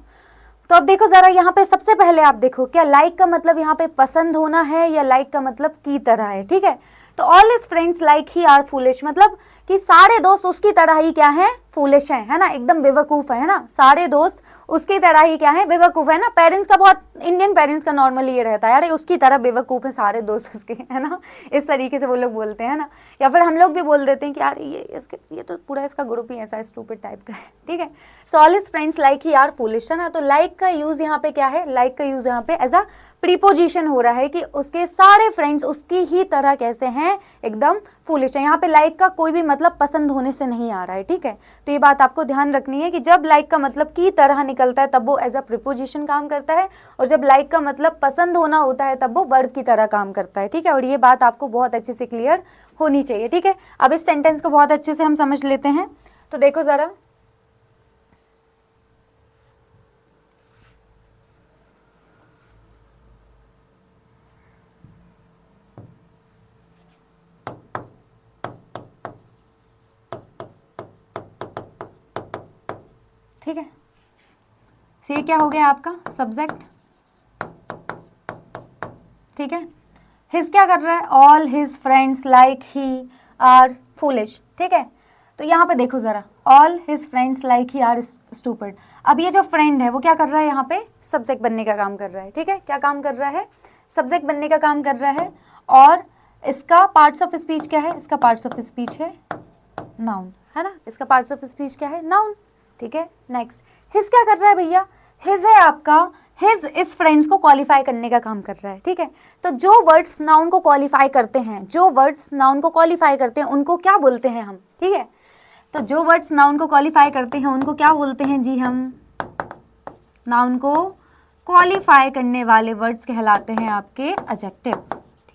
तो अब देखो जरा यहाँ पे, सबसे पहले आप देखो क्या लाइक का मतलब यहाँ पे पसंद होना है या लाइक का मतलब की तरह है, ठीक है। तो all his friends like he are foolish, मतलब कि सारे दोस्त उसकी तरह ही क्या है, फूलिश है ना, एकदम बेवकूफ है ना, सारे दोस्त उसकी तरह ही क्या है, बेवकूफ है ना। पेरेंट्स का बहुत, इंडियन पेरेंट्स का नॉर्मली ये रहता है, यार उसकी तरह बेवकूफ है सारे दोस्त उसके, है ना, इस तरीके से वो लोग बोलते हैं ना। या फिर हम लोग भी बोल देते हैं कि यार ये तो पूरा इसका ग्रुप ही ऐसा स्टूपिड टाइप का है, ठीक है। So all his friends like he are foolish, है ना। तो लाइक का यूज यहाँ पे क्या है, लाइक का यूज यहाँ पे एज अ प्रीपोजिशन हो रहा है कि उसके सारे फ्रेंड्स उसकी ही तरह कैसे हैं, एकदम फूलिश है। यहाँ पे लाइक का कोई भी मतलब पसंद होने से नहीं आ रहा है, ठीक है। तो ये बात आपको ध्यान रखनी है कि जब लाइक का मतलब की तरह निकलता है तब वो एज अ प्रीपोजिशन काम करता है, और जब लाइक का मतलब पसंद होना होता है तब वो वर्ब की तरह काम करता है, ठीक है। और ये बात आपको बहुत अच्छे से क्लियर होनी चाहिए, ठीक है। अब इस सेंटेंस को बहुत अच्छे से हम समझ लेते हैं। तो देखो जरा, ठीक है। ये क्या हो गया आपका सब्जेक्ट, ठीक है। हिज क्या कर रहा है, all his friends like he are foolish, ठीक है। तो यहाँ पे देखो जरा, all his friends like he are stupid. अब ये जो फ्रेंड है वो क्या कर रहा है, यहाँ पे सब्जेक्ट बनने का काम कर रहा है, ठीक है। क्या काम कर रहा है, सब्जेक्ट बनने का काम कर रहा है। और इसका पार्ट्स ऑफ स्पीच क्या है, इसका पार्ट्स ऑफ स्पीच है नाउन, है ना, इसका पार्ट्स ऑफ स्पीच क्या है, नाउन, ठीक है। नेक्स्ट, हिज क्या कर रहा है भैया, हिज है आपका, हिज इस फ्रेंड्स को क्वालिफाई करने का काम कर रहा है, ठीक है। तो जो वर्ड्स नाउन को क्वालिफाई करते हैं, जो वर्ड्स नाउन को क्वालिफाई करते हैं उनको क्या बोलते हैं हम, ठीक है। तो जो वर्ड्स नाउन को क्वालिफाई करते हैं उनको क्या बोलते हैं जी, हम नाउन को क्वालिफाई करने वाले वर्ड्स कहलाते हैं आपके एडजेक्टिव,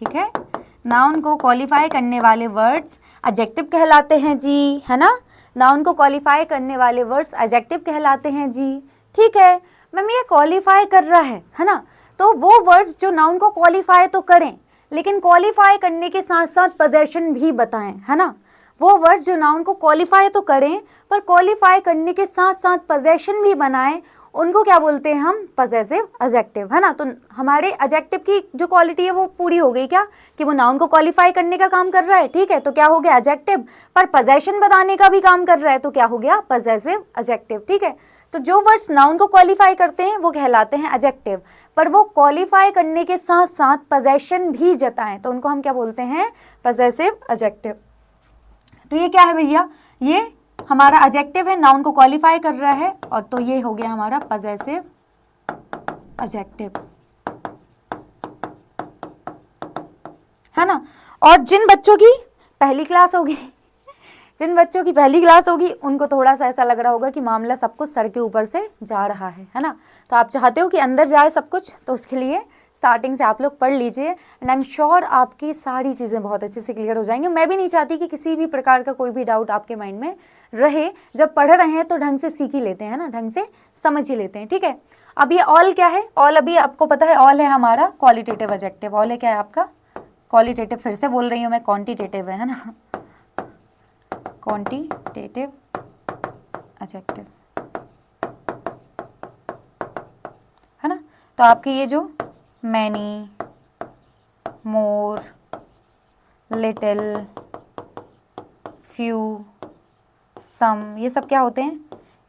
ठीक है। नाउन को क्वालिफाई करने वाले वर्ड्स एडजेक्टिव कहलाते हैं जी, है ना। नाउन को क्वालिफाई करने वाले वर्ड्स एडजेक्टिव कहलाते हैं जी, ठीक है। मैम ये क्वालिफाई कर रहा है ना, तो वो वर्ड्स जो नाउन को क्वालिफाई तो करें, लेकिन क्वालिफाई करने के साथ साथ पोजेशन भी बताएं, है ना। वो वर्ड जो नाउन को क्वालिफाई तो करें पर क्वालिफाई करने के साथ साथ पोजेशन भी बनाएं, उनको क्या बोलते हैं हम, पजेसिव एडजेक्टिव, है ना। तो हमारे एडजेक्टिव की जो क्वालिटी है वो पूरी हो गई क्या, कि वो नाउन को क्वालिफाई करने का काम कर रहा है, ठीक है। तो क्या हो गया एडजेक्टिव, पर पोजेशन बताने का भी काम कर रहा है, तो क्या हो गया पजेसिव एडजेक्टिव, ठीक है। तो जो वर्ड्स नाउन को क्वालिफाई करते हैं वो कहलाते हैं एडजेक्टिव, पर वो क्वालिफाई करने के साथ साथ पोजेशन भी जताएं तो उनको हम क्या बोलते हैं, पजेसिव एडजेक्टिव। तो ये क्या है भैया, ये हमारा एडजेक्टिव है, नाउन को क्वालिफाई कर रहा है, और तो ये हो गया हमारा पजेसिव एडजेक्टिव, है ना। और जिन बच्चों की पहली क्लास होगी, जिन बच्चों की पहली क्लास होगी उनको थोड़ा सा ऐसा लग रहा होगा कि मामला सब कुछ सर के ऊपर से जा रहा है ना। तो आप चाहते हो कि अंदर जाए सब कुछ, तो उसके लिए स्टार्टिंग से आप लोग पढ़ लीजिए, एंड आई एम श्योर आपकी सारी चीज़ें बहुत अच्छे से क्लियर हो जाएंगी। मैं भी नहीं चाहती कि किसी भी प्रकार का कोई भी डाउट आपके माइंड में रहे। जब पढ़ रहे हैं तो ढंग से सीख ही लेते हैं ना, ढंग से समझ ही लेते हैं, ठीक है। अब ये ऑल क्या है, ऑल अभी आपको पता है, ऑल है हमारा क्वालिटेटिव एडजेक्टिव। ऑल है क्या है आपका क्वालिटेटिव, फिर से बोल रही हूँ मैं, क्वांटिटेटिव है ना, क्वांटिटेटिव एडजेक्टिव, है ना। तो आपके ये जो मैनी, मोर, लिटिल, फ्यू, सम, ये सब क्या होते हैं?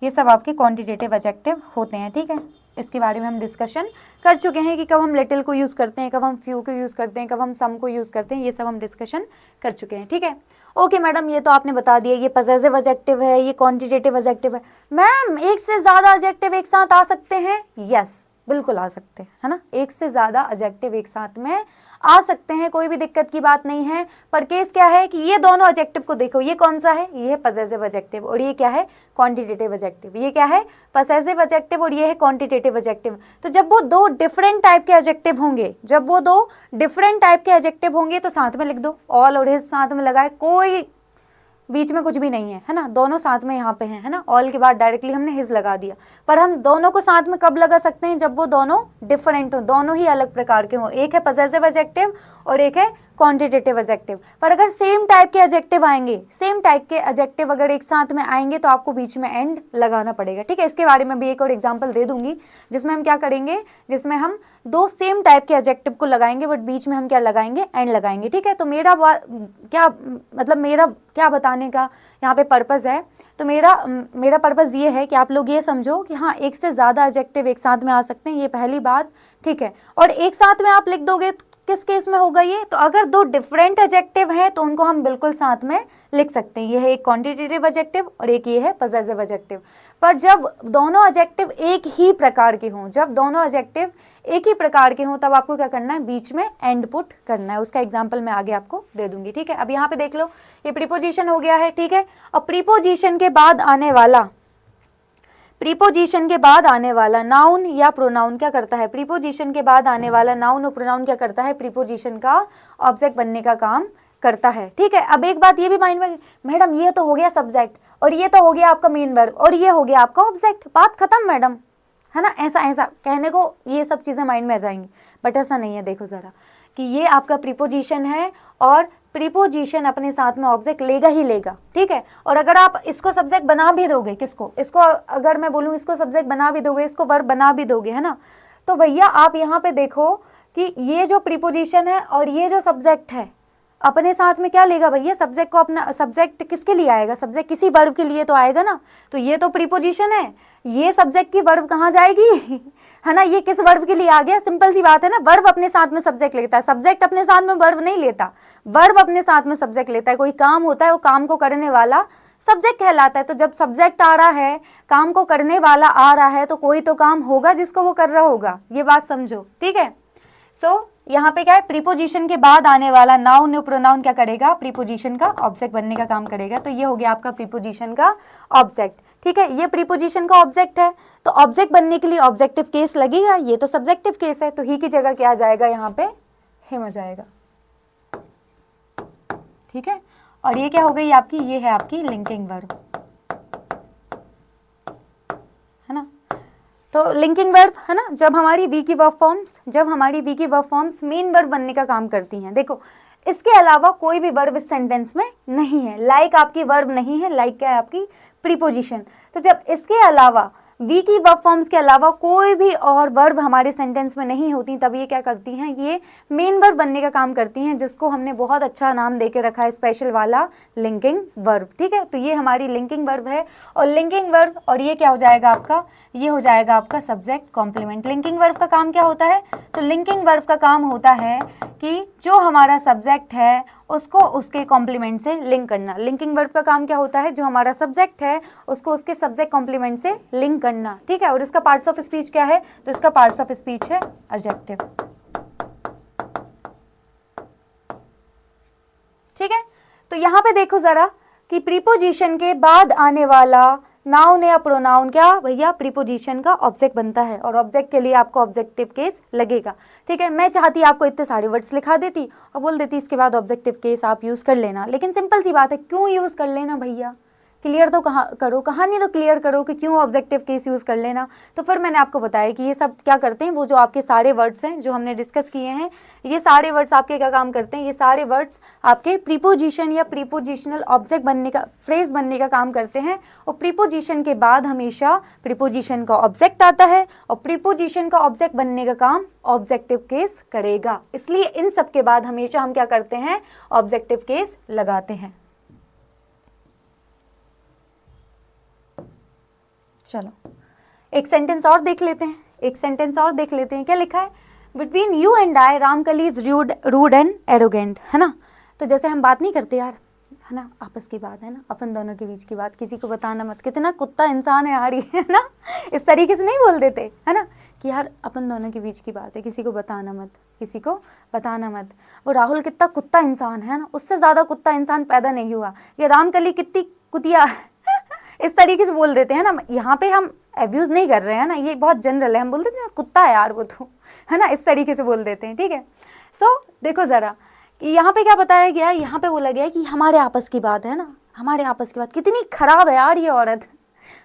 ये सब आपके क्वांटिटेटिव एडजेक्टिव होते हैं, ठीक है। इसके बारे में हम डिस्कशन कर चुके हैं कि कब हम लिटिल को यूज़ करते हैं, कब हम फ्यू को यूज़ करते हैं, कब हम सम को यूज़ करते हैं, ये सब हम डिस्कशन कर चुके हैं, ठीक है। ओके मैडम, ये तो आपने बता दिया, ये पजेसिव एडजेक्टिव है, ये क्वांटिटेटिव एडजेक्टिव है। मैम एक से ज़्यादा एडजेक्टिव एक साथ आ सकते हैं? यस, बिल्कुल आ सकते हैं, है ना। एक से ज़्यादा एडजेक्टिव एक साथ में आ सकते हैं, कोई भी दिक्कत की बात नहीं है। पर केस क्या है कि ये दोनों एडजेक्टिव को देखो, ये कौन सा है? ये है पजेसिव एडजेक्टिव और ये क्या है? Quantitative adjective. ये क्या है? पजेसिव एडजेक्टिव और ये है क्वांटिटेटिव एडजेक्टिव। तो जब वो दो डिफरेंट टाइप के एडजेक्टिव होंगे, जब वो दो डिफरेंट टाइप के एडजेक्टिव होंगे तो साथ में लिख दो, ऑल और हिज साथ में लगाए, कोई बीच में कुछ भी नहीं है ना, दोनों साथ में यहाँ पे हैं, है ना। ऑल के बाद डायरेक्टली हमने हिज लगा दिया, पर हम दोनों को साथ में कब लगा सकते हैं? जब वो दोनों डिफरेंट हो, दोनों ही अलग प्रकार के हो। एक है पजेसिव एडजेक्टिव और एक है क्वांटिटेटिव एडजेक्टिव। पर अगर सेम टाइप के एडजेक्टिव आएंगे, सेम टाइप के एडजेक्टिव अगर एक साथ में आएंगे तो आपको बीच में एंड लगाना पड़ेगा, ठीक है। इसके बारे में भी एक और एग्जाम्पल दे दूंगी, जिसमें हम क्या करेंगे, जिसमें हम दो सेम टाइप के एडजेक्टिव को लगाएंगे बट बीच में हम क्या लगाएंगे? एंड लगाएंगे, ठीक है। तो मेरा क्या मतलब, मेरा क्या बताने का यहाँ पे पर्पज़ है, तो मेरा पर्पज़ ये है कि आप लोग ये समझो कि हाँ, एक से ज़्यादा एडजेक्टिव एक साथ में आ सकते हैं, ये पहली बात, ठीक है। और एक साथ में आप लिख दोगे किस केस में होगा ये? तो अगर दो डिफरेंट एडजेक्टिव हैं तो उनको हम बिल्कुल साथ में लिख सकते हैं। ये है एक क्वांटिटेटिव एडजेक्टिव और एक ये है पजेसिव एडजेक्टिव। पर जब दोनों एडजेक्टिव एक ही प्रकार के हों, जब दोनों एडजेक्टिव एक ही प्रकार के हों, तब आपको क्या करना है? बीच में एंड पुट करना है। उसका एग्जाम्पल मैं आगे आपको दे दूंगी, ठीक है। अब यहाँ पे देख लो, ये प्रीपोजिशन हो गया है, ठीक है। अब प्रीपोजिशन के बाद आने वाला, प्रीपोजिशन के बाद आने वाला नाउन या प्रोनाउन क्या करता है? प्रीपोजिशन के बाद आने वाला नाउन और प्रोनाउन क्या करता है? प्रीपोजिशन का ऑब्जेक्ट बनने का काम करता है, ठीक है। अब एक बात ये भी माइंड में, मैडम ये तो हो गया सब्जेक्ट और ये तो हो गया आपका मेन वर्ब और ये हो गया आपका ऑब्जेक्ट, बात खत्म मैडम, है ना। ऐसा कहने को ये सब चीज़ें माइंड में आ जाएंगी, बट ऐसा नहीं है। देखो ज़रा कि ये आपका प्रीपोजिशन है और प्रीपोजिशन अपने साथ में ऑब्जेक्ट लेगा ही लेगा, ठीक है। और अगर आप इसको सब्जेक्ट बना भी दोगे, इसको अगर मैं बोलूँ इसको सब्जेक्ट बना भी दोगे, इसको वर्ब बना भी दोगे, है ना, तो भैया आप यहाँ पे देखो कि ये जो प्रीपोजिशन है और ये जो सब्जेक्ट है अपने साथ में क्या लेगा भैया? सब्जेक्ट को अपना, सब्जेक्ट किसके लिए आएगा? सब्जेक्ट किसी वर्ब के लिए तो आएगा ना। तो ये तो प्रीपोजिशन है, ये सब्जेक्ट की वर्ब कहाँ जाएगी? है ना, ये किस वर्ब के लिए आ गया? सिंपल सी बात है ना, वर्ब अपने साथ में सब्जेक्ट लेता है, सब्जेक्ट अपने साथ में वर्ब नहीं लेता, वर्ब अपने साथ में सब्जेक्ट लेता है। कोई काम होता है, वो काम को करने वाला सब्जेक्ट कहलाता है। तो जब सब्जेक्ट आ रहा है, काम को करने वाला आ रहा है, तो कोई तो काम होगा जिसको वो कर रहा होगा, ये बात समझो, ठीक है। सो यहाँ पे क्या है? प्रीपोजिशन के बाद आने वाला नाउन और प्रोनाउन क्या करेगा? प्रीपोजिशन का ऑब्जेक्ट बनने का काम करेगा। तो ये हो गया आपका प्रीपोजिशन का ऑब्जेक्ट, ठीक है। ये प्रीपोजिशन का ऑब्जेक्ट है, तो ऑब्जेक्ट बनने के लिए ऑब्जेक्टिव केस लगेगा। ये तो सब्जेक्टिव केस है, तो ही की जगह क्या आ जाएगा? यहाँ पे हिम आ जाएगा, ठीक है। और ये क्या हो गई आपकी? ये है आपकी लिंकिंग वर्ब, है ना। तो लिंकिंग वर्ब, है ना, जब हमारी वी की वर्ब फॉर्म्स मेन वर्ब बनने का काम करती हैं। देखो, इसके अलावा कोई भी वर्ब इस सेंटेंस में नहीं है। लाइक आपकी वर्ब नहीं है, लाइक क्या है? आपकी प्रीपोजिशन। तो जब इसके अलावा वी की वर्ब फॉर्म्स के अलावा कोई भी और वर्ब हमारे सेंटेंस में नहीं होती, तब ये क्या करती हैं? ये मेन वर्ब बनने का काम करती हैं, जिसको हमने बहुत अच्छा नाम देके रखा है, स्पेशल वाला लिंकिंग वर्ब, ठीक है। तो ये हमारी लिंकिंग वर्ब है। और लिंकिंग वर्ब, और ये क्या हो जाएगा आपका? ये हो जाएगा आपका सब्जेक्ट कॉम्प्लीमेंट। लिंकिंग वर्ब का काम क्या होता है? तो लिंकिंग वर्ब का काम होता है कि जो हमारा सब्जेक्ट है उसको उसके कॉम्प्लीमेंट से लिंक करना। लिंकिंग वर्ब का काम क्या होता है? जो हमारा सब्जेक्ट है उसको उसके सब्जेक्ट कॉम्प्लीमेंट से लिंक करना, ठीक है। और इसका पार्ट्स ऑफ स्पीच क्या है? तो इसका पार्ट्स ऑफ स्पीच है एडजेक्टिव, ठीक है। तो यहाँ पे देखो जरा कि प्रीपोजिशन के बाद आने वाला नाउन या प्रोनाउन क्या भैया? प्रीपोजिशन का ऑब्जेक्ट बनता है, और ऑब्जेक्ट के लिए आपको ऑब्जेक्टिव केस लगेगा, ठीक है। मैं चाहती आपको इतने सारे वर्ड्स लिखा देती और बोल देती इसके बाद ऑब्जेक्टिव केस आप यूज़ कर लेना, लेकिन सिंपल सी बात है, क्यों यूज़ कर लेना भैया? क्लियर तो करो, कहानी तो क्लियर करो कि क्यों ऑब्जेक्टिव केस यूज़ कर लेना। तो फिर मैंने आपको बताया कि ये सब क्या करते हैं, वो जो आपके सारे वर्ड्स हैं जो हमने डिस्कस किए हैं, ये सारे वर्ड्स आपके क्या काम करते हैं, ये सारे वर्ड्स आपके प्रीपोजिशन या प्रीपोजिशनल ऑब्जेक्ट बनने का, फ्रेज बनने का काम करते हैं। और प्रीपोजिशन के बाद हमेशा प्रीपोजिशन का ऑब्जेक्ट आता है, और प्रीपोजिशन का ऑब्जेक्ट बनने का काम ऑब्जेक्टिव केस करेगा। इसलिए इन सब के बाद हमेशा हम क्या करते हैं, ऑब्जेक्टिव केस लगाते हैं। चलो एक सेंटेंस और देख लेते हैं, एक सेंटेंस और देख लेते हैं। क्या लिखा है, between you and I Ramkali is rude and arrogant, है ना। तो जैसे हम बात नहीं करते यार, है ना, आपस की बात है ना, अपन दोनों के बीच की बात, किसी को बताना मत, कितना कुत्ता इंसान है यार ये, है ना। इस तरीके से नहीं बोल देते, है ना, कि यार अपन दोनों के बीच की बात है, किसी को बताना मत, किसी को बताना मत। वो राहुल कितना कुत्ता इंसान है ना, उससे ज़्यादा कुत्ता इंसान पैदा नहीं हुआ। ये रामकली कितनी कुतिया इस तरीके से बोल देते हैं ना। यहाँ पे हम एब्यूज़ नहीं कर रहे हैं ना, ये बहुत जनरल है, हम बोल देते हैं कुत्ता है यार वो तो, है ना, इस तरीके से बोल देते हैं, ठीक है। सो देखो ज़रा कि यहाँ पे क्या बताया गया है, यहाँ पे बोला गया है कि हमारे आपस की बात है ना, हमारे आपस की बात, कितनी खराब है यार ये औरत,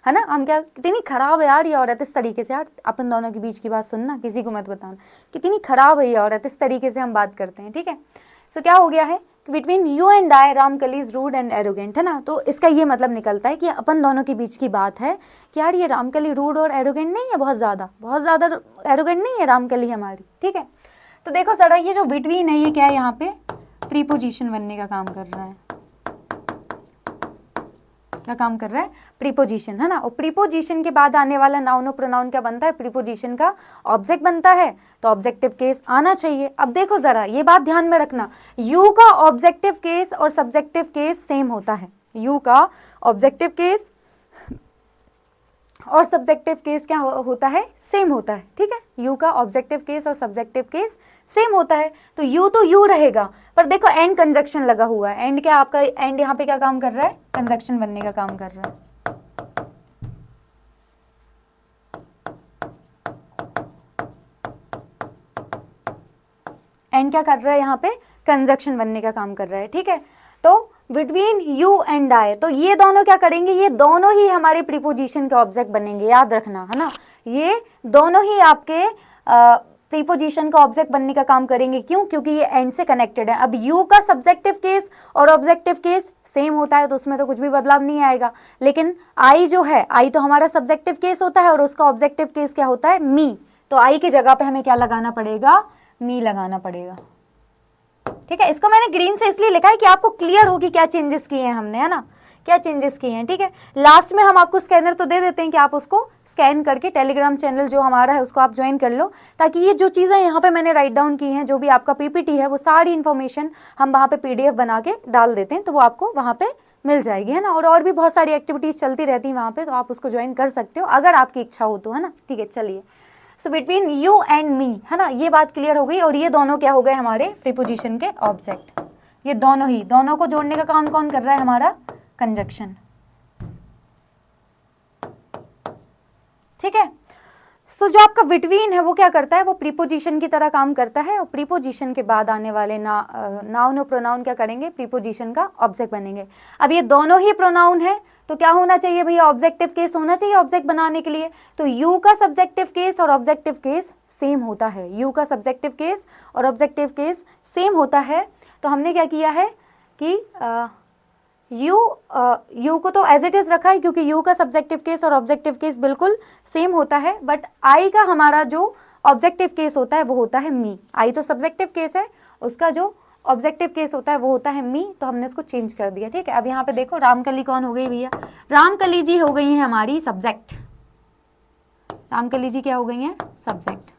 है ना, हम क्या, कितनी खराब है यार ये औरत, इस तरीके से, यार अपन दोनों के बीच की बात सुनना, किसी को मत बताना, कितनी खराब है ये औरत, इस तरीके से हम बात करते हैं, ठीक है। सो क्या हो गया है, between you and I Ramkali is rude and arrogant, है ना। तो इसका ये मतलब निकलता है कि अपन दोनों के बीच की बात है कि यार ये रामकली रूड और एरोगेंट नहीं है, बहुत ज़्यादा एरोगेंट नहीं है रामकली हमारी, ठीक है। तो देखो ज़रा ये जो बिटवीन है ये क्या है, यहाँ पे प्रीपोजिशन बनने का काम कर रहा है, क्या काम कर रहा है, प्रीपोजिशन, है ना। और प्रीपोजिशन के बाद आने वाला नाउन और प्रोनाउन क्या बनता है, प्रीपोजिशन का ऑब्जेक्ट बनता है, तो ऑब्जेक्टिव केस आना चाहिए। अब देखो जरा ये बात ध्यान में रखना, यू का ऑब्जेक्टिव केस और सब्जेक्टिव केस सेम होता है, यू का ऑब्जेक्टिव केस और सब्जेक्टिव केस क्या होता है, सेम होता है, ठीक है। यू का ऑब्जेक्टिव केस और सब्जेक्टिव केस सेम होता है, तो यू तो यू रहेगा, पर देखो एंड कंजक्शन लगा हुआ है, एंड क्या आपका, एंड यहाँ पे क्या काम कर रहा है, कंजक्शन बनने का काम कर रहा है। एंड क्या कर रहा है, यहाँ पे कंजक्शन बनने का काम कर रहा है, ठीक है। तो बिटवीन यू एंड आई, तो ये दोनों क्या करेंगे, ये दोनों ही हमारे प्रीपोजिशन के ऑब्जेक्ट बनेंगे, याद रखना, है ना। ये दोनों ही आपके प्रीपोजिशन का ऑब्जेक्ट बनने का काम करेंगे, क्यों, क्योंकि ये एंड से कनेक्टेड है। अब यू का सब्जेक्टिव केस और ऑब्जेक्टिव केस सेम होता है, तो उसमें तो कुछ भी बदलाव नहीं आएगा। लेकिन आई जो है, आई तो हमारा सब्जेक्टिव केस होता है और उसका ऑब्जेक्टिव केस क्या होता है, मी। तो आई की जगह पे हमें क्या लगाना पड़ेगा, मी लगाना पड़ेगा, ठीक है। इसको मैंने ग्रीन से इसलिए लिखा है कि आपको क्लियर हो कि क्या चेंजेस किए हैं हमने, है ना, क्या चेंजेस किए हैं, ठीक है। लास्ट में हम आपको स्कैनर तो दे देते हैं कि आप उसको स्कैन करके टेलीग्राम चैनल जो हमारा है उसको आप ज्वाइन कर लो, ताकि ये जो चीज़ें यहाँ पे मैंने राइट डाउन की हैं, जो भी आपका पीपीटी है, वो सारी इन्फॉर्मेशन हम वहाँ पे पीडीएफ बना के डाल देते हैं, तो वो आपको वहाँ पे मिल जाएगी, है ना। और भी बहुत सारी एक्टिविटीज़ चलती रहती हैं वहाँ पे, तो आप उसको ज्वाइन कर सकते हो अगर आपकी इच्छा हो तो, है ना, ठीक है। चलिए, सो बिटवीन यू एंड मी, है ना, ये बात क्लियर हो गई। और ये दोनों क्या हो गए, हमारे प्रीपोजिशन के ऑब्जेक्ट। ये दोनों ही, दोनों को जोड़ने का काम कौन कर रहा है, हमारा कंजक्शन, ठीक है। सो जो आपका बिटवीन है वो क्या करता है, वो प्रीपोजिशन की तरह काम करता है, और प्रीपोजिशन के बाद आने वाले नाउन और प्रोनाउन क्या करेंगे, प्रीपोजिशन का ऑब्जेक्ट बनेंगे। अब ये दोनों ही प्रोनाउन है, तो क्या होना चाहिए भैया, ऑब्जेक्टिव केस होना चाहिए ऑब्जेक्ट बनाने के लिए। तो यू का सब्जेक्टिव केस और ऑब्जेक्टिव केस सेम होता है, यू का सब्जेक्टिव केस और ऑब्जेक्टिव केस सेम होता है। तो हमने क्या किया है कि यू को तो एज इट इज़ रखा है, क्योंकि यू का सब्जेक्टिव केस और ऑब्जेक्टिव केस बिल्कुल सेम होता है। बट आई का हमारा जो ऑब्जेक्टिव केस होता है वो होता है मी। आई तो सब्जेक्टिव केस है, उसका जो ऑब्जेक्टिव केस होता है वो होता है मी, तो हमने उसको चेंज कर दिया, ठीक है। अब यहाँ पे देखो रामकली कौन हो गई भैया, रामकली जी हो गई हैं हमारी सब्जेक्ट, रामकली जी क्या हो गई हैं, सब्जेक्ट।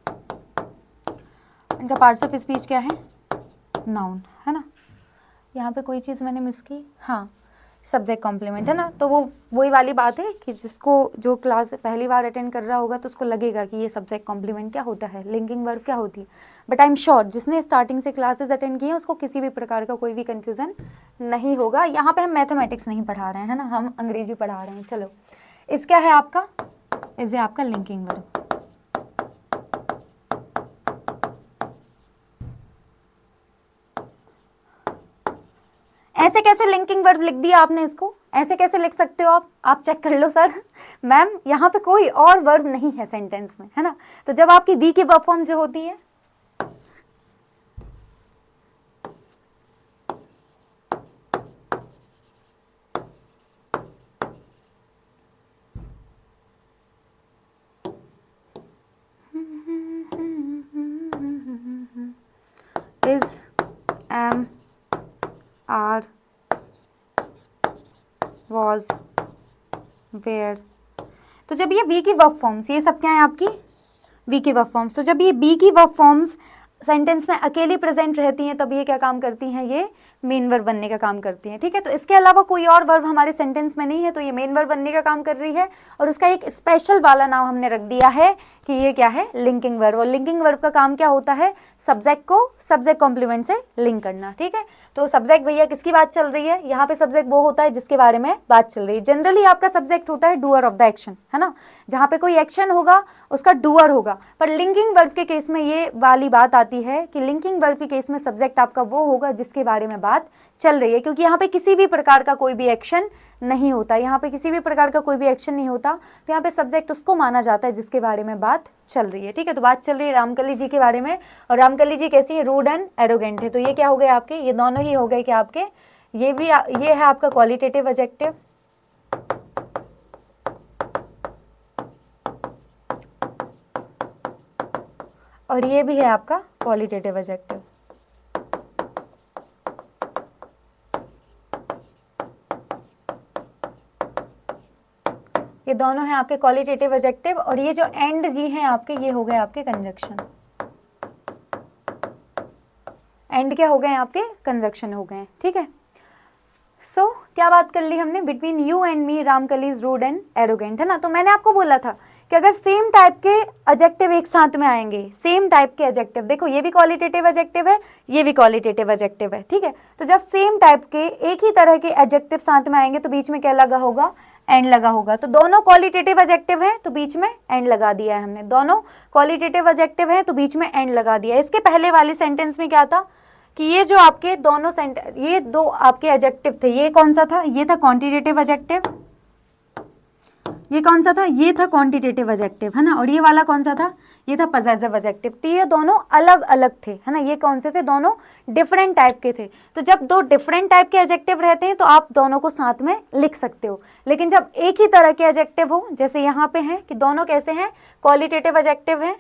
इनका पार्ट्स ऑफ स्पीच क्या है, नाउन, है ना। यहाँ पे कोई चीज़ मैंने मिस की, हाँ, सब्जेक्ट कॉम्प्लीमेंट, है ना। तो वो वही वाली बात है कि जिसको जो क्लास पहली बार अटेंड कर रहा होगा तो उसको लगेगा कि ये सब्जेक्ट कॉम्प्लीमेंट क्या होता है, लिंकिंग वर्ब क्या होती है। बट आई एम श्योर जिसने स्टार्टिंग से क्लासेस अटेंड किए हैं उसको किसी भी प्रकार का कोई भी कन्फ्यूज़न नहीं होगा। यहाँ पे हम मैथमेटिक्स नहीं पढ़ा रहे हैं, है ना, हम अंग्रेजी पढ़ा रहे हैं। चलो, इस क्या है आपका, इस है आपका लिंकिंग वर्ब। ऐसे कैसे लिंकिंग वर्ब लिख दिया आपने इसको, ऐसे कैसे लिख सकते हो आप चेक कर लो सर। मैम यहाँ पे कोई और वर्ब नहीं है सेंटेंस में, है ना। तो जब आपकी बी की वर्ब फॉर्म जो होती है, is, am, are, was, were, तो जब ये वी की वर्ब फॉर्म्स, ये सब क्या है आपकी वी की वर्ब फॉर्म्स, तो जब ये बी की वर्ब फॉर्म्स सेंटेंस में अकेली प्रेजेंट रहती हैं तब ये क्या काम करती हैं, ये मेन वर्ब बनने का काम करती हैं, ठीक है। तो इसके अलावा कोई और वर्ब हमारे सेंटेंस में नहीं है, तो ये मेन वर्ब बनने का काम कर रही है। और उसका एक स्पेशल वाला नाम हमने रख दिया है कि ये क्या है, लिंकिंग वर्ब। और लिंकिंग वर्ब का काम क्या होता है, सब्जेक्ट को सब्जेक्ट कॉम्प्लीमेंट से लिंक करना, ठीक है। तो सब्जेक्ट भैया किसकी बात चल रही है, यहाँ पे सब्जेक्ट वो होता है जिसके बारे में बात चल रही है। जनरली आपका सब्जेक्ट होता है डूअर ऑफ द एक्शन, है ना, जहाँ पे कोई एक्शन होगा उसका डूअर होगा। पर लिंकिंग वर्ब के केस में ये वाली बात आती है कि लिंकिंग वर्ब के केस में सब्जेक्ट आपका वो होगा जिसके बारे में बात चल रही है, क्योंकि यहाँ पे किसी भी प्रकार का कोई भी एक्शन नहीं होता, यहाँ पे किसी भी प्रकार का कोई भी एक्शन नहीं होता, तो यहाँ पे सब्जेक्ट उसको माना जाता है जिसके बारे में बात चल रही है, ठीक है। तो बात चल रही है रामकली जी के बारे में, और रामकली जी कैसी है, रूड एंड एरोगेंट है। तो ये क्या हो गए आपके, ये दोनों ही हो गए कि आपके, ये भी ये है आपका क्वालिटेटिव एडजेक्टिव, और ये भी है आपका क्वालिटेटिव एडजेक्टिव। ये दोनों हैं आपके क्वालिटेटिव एडजेक्टिव, और ये जो एंड जी हैं आपके, ये हो गए आपके कंजक्शन। एंड क्या हो गए आपके, कंजक्शन हो गए, ठीक है। सो क्या बात कर ली हमने, between you and me Ramkali is rude and arrogant, है ना। तो मैंने आपको बोला था कि अगर सेम टाइप के एडजेक्टिव एक साथ में आएंगे, सेम टाइप के एडजेक्टिव, देखो ये भी क्वालिटेटिव एडजेक्टिव है, ये भी क्वालिटेटिव एडजेक्टिव है, ठीक है। तो जब सेम टाइप के एक ही तरह के एडजेक्टिव साथ में आएंगे तो बीच में क्या लगा होगा, एंड लगा होगा। तो दोनों क्वालिटेटिव एडजेक्टिव है तो बीच में एंड लगा दिया है हमने, दोनों क्वालिटेटिव एडजेक्टिव है तो बीच में एंड लगा दिया है। इसके पहले वाले सेंटेंस में क्या था कि ये जो आपके दोनों ये दो आपके एडजेक्टिव थे, ये कौन सा था, ये था क्वांटिटेटिव एडजेक्टिव, ये कौन सा था, ये था क्वांटिटेटिव एडजेक्टिव, है ना। और ये वाला कौन सा था, ये था पजेसिव एडजेक्टिव। तो ये दोनों अलग अलग थे, है ना, ये कौन से थे, दोनों डिफरेंट टाइप के थे। तो जब दो डिफरेंट टाइप के एडजेक्टिव रहते हैं तो आप दोनों को साथ में लिख सकते हो, लेकिन जब एक ही तरह के एडजेक्टिव हो, जैसे यहाँ पे है कि दोनों कैसे हैं, क्वालिटेटिव एडजेक्टिव है,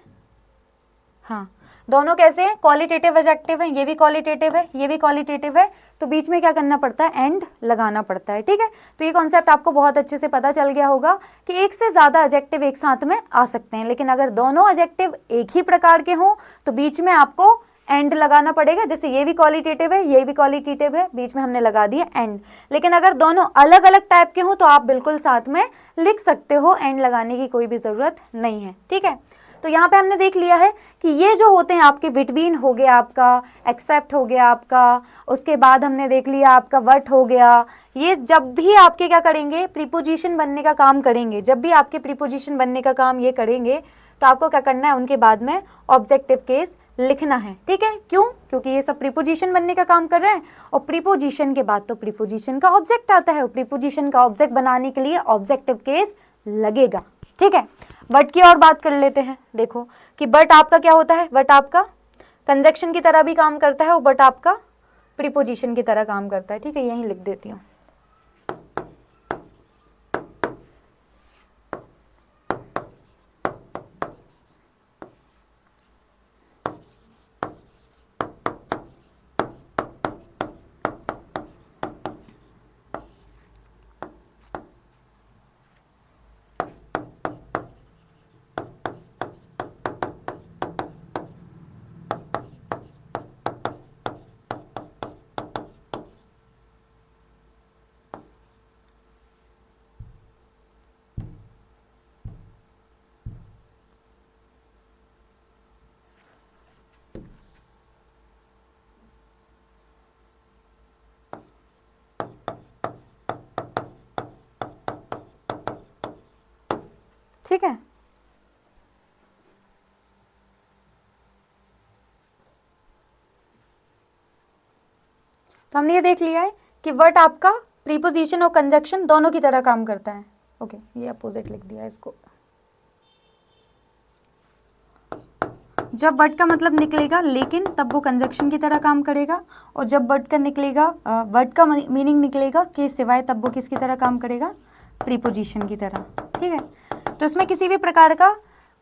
हाँ दोनों कैसे हैं, क्वालिटेटिव एडजेक्टिव है, ये भी क्वालिटेटिव है, ये भी क्वालिटेटिव है, तो बीच में क्या करना पड़ता है, एंड लगाना पड़ता है, ठीक है। तो ये कॉन्सेप्ट आपको बहुत अच्छे से पता चल गया होगा कि एक से ज़्यादा एडजेक्टिव एक साथ में आ सकते हैं, लेकिन अगर दोनों एडजेक्टिव एक ही प्रकार के हों तो बीच में आपको एंड लगाना पड़ेगा। जैसे ये भी क्वालिटेटिव है, ये भी क्वालिटेटिव है, बीच में हमने लगा दिया एंड। लेकिन अगर दोनों अलग अलग टाइप के हों तो आप बिल्कुल साथ में लिख सकते हो, एंड लगाने की कोई भी ज़रूरत नहीं है, ठीक है। तो यहाँ पे हमने देख लिया है कि ये जो होते हैं आपके बिटवीन हो गया आपका, एक्सेप्ट हो गया आपका, उसके बाद हमने देख लिया आपका वट हो गया। ये जब भी आपके क्या करेंगे, प्रीपोजिशन बनने का काम करेंगे, जब भी आपके प्रीपोजिशन बनने का काम ये करेंगे तो आपको क्या करना है, उनके बाद में ऑब्जेक्टिव केस लिखना है, ठीक है। क्यों, क्योंकि ये सब प्रीपोजिशन बनने का काम कर रहे हैं, और प्रीपोजिशन के बाद तो प्रीपोजिशन का ऑब्जेक्ट आता है, और प्रीपोजिशन का ऑब्जेक्ट बनाने के लिए ऑब्जेक्टिव केस लगेगा, ठीक है। बट की और बात कर लेते हैं, देखो कि बट आपका क्या होता है, बट आपका कंजक्शन की तरह भी काम करता है, और बट आपका प्रीपोजिशन की तरह काम करता है, ठीक है। यहीं लिख देती हूँ। ठीक है, तो हमने ये देख लिया है कि वट आपका प्रीपोजिशन और कंजक्शन दोनों की तरह काम करता है। ओके, ये अपोजिट लिख दिया इसको। जब वर्ड का मतलब निकलेगा लेकिन, तब वो कंजक्शन की तरह काम करेगा, और जब वर्ड का निकलेगा वर्ड का मीनिंग निकलेगा के सिवाय, तब वो किसकी तरह काम करेगा, प्रीपोजिशन की तरह। ठीक है, तो इसमें किसी भी प्रकार का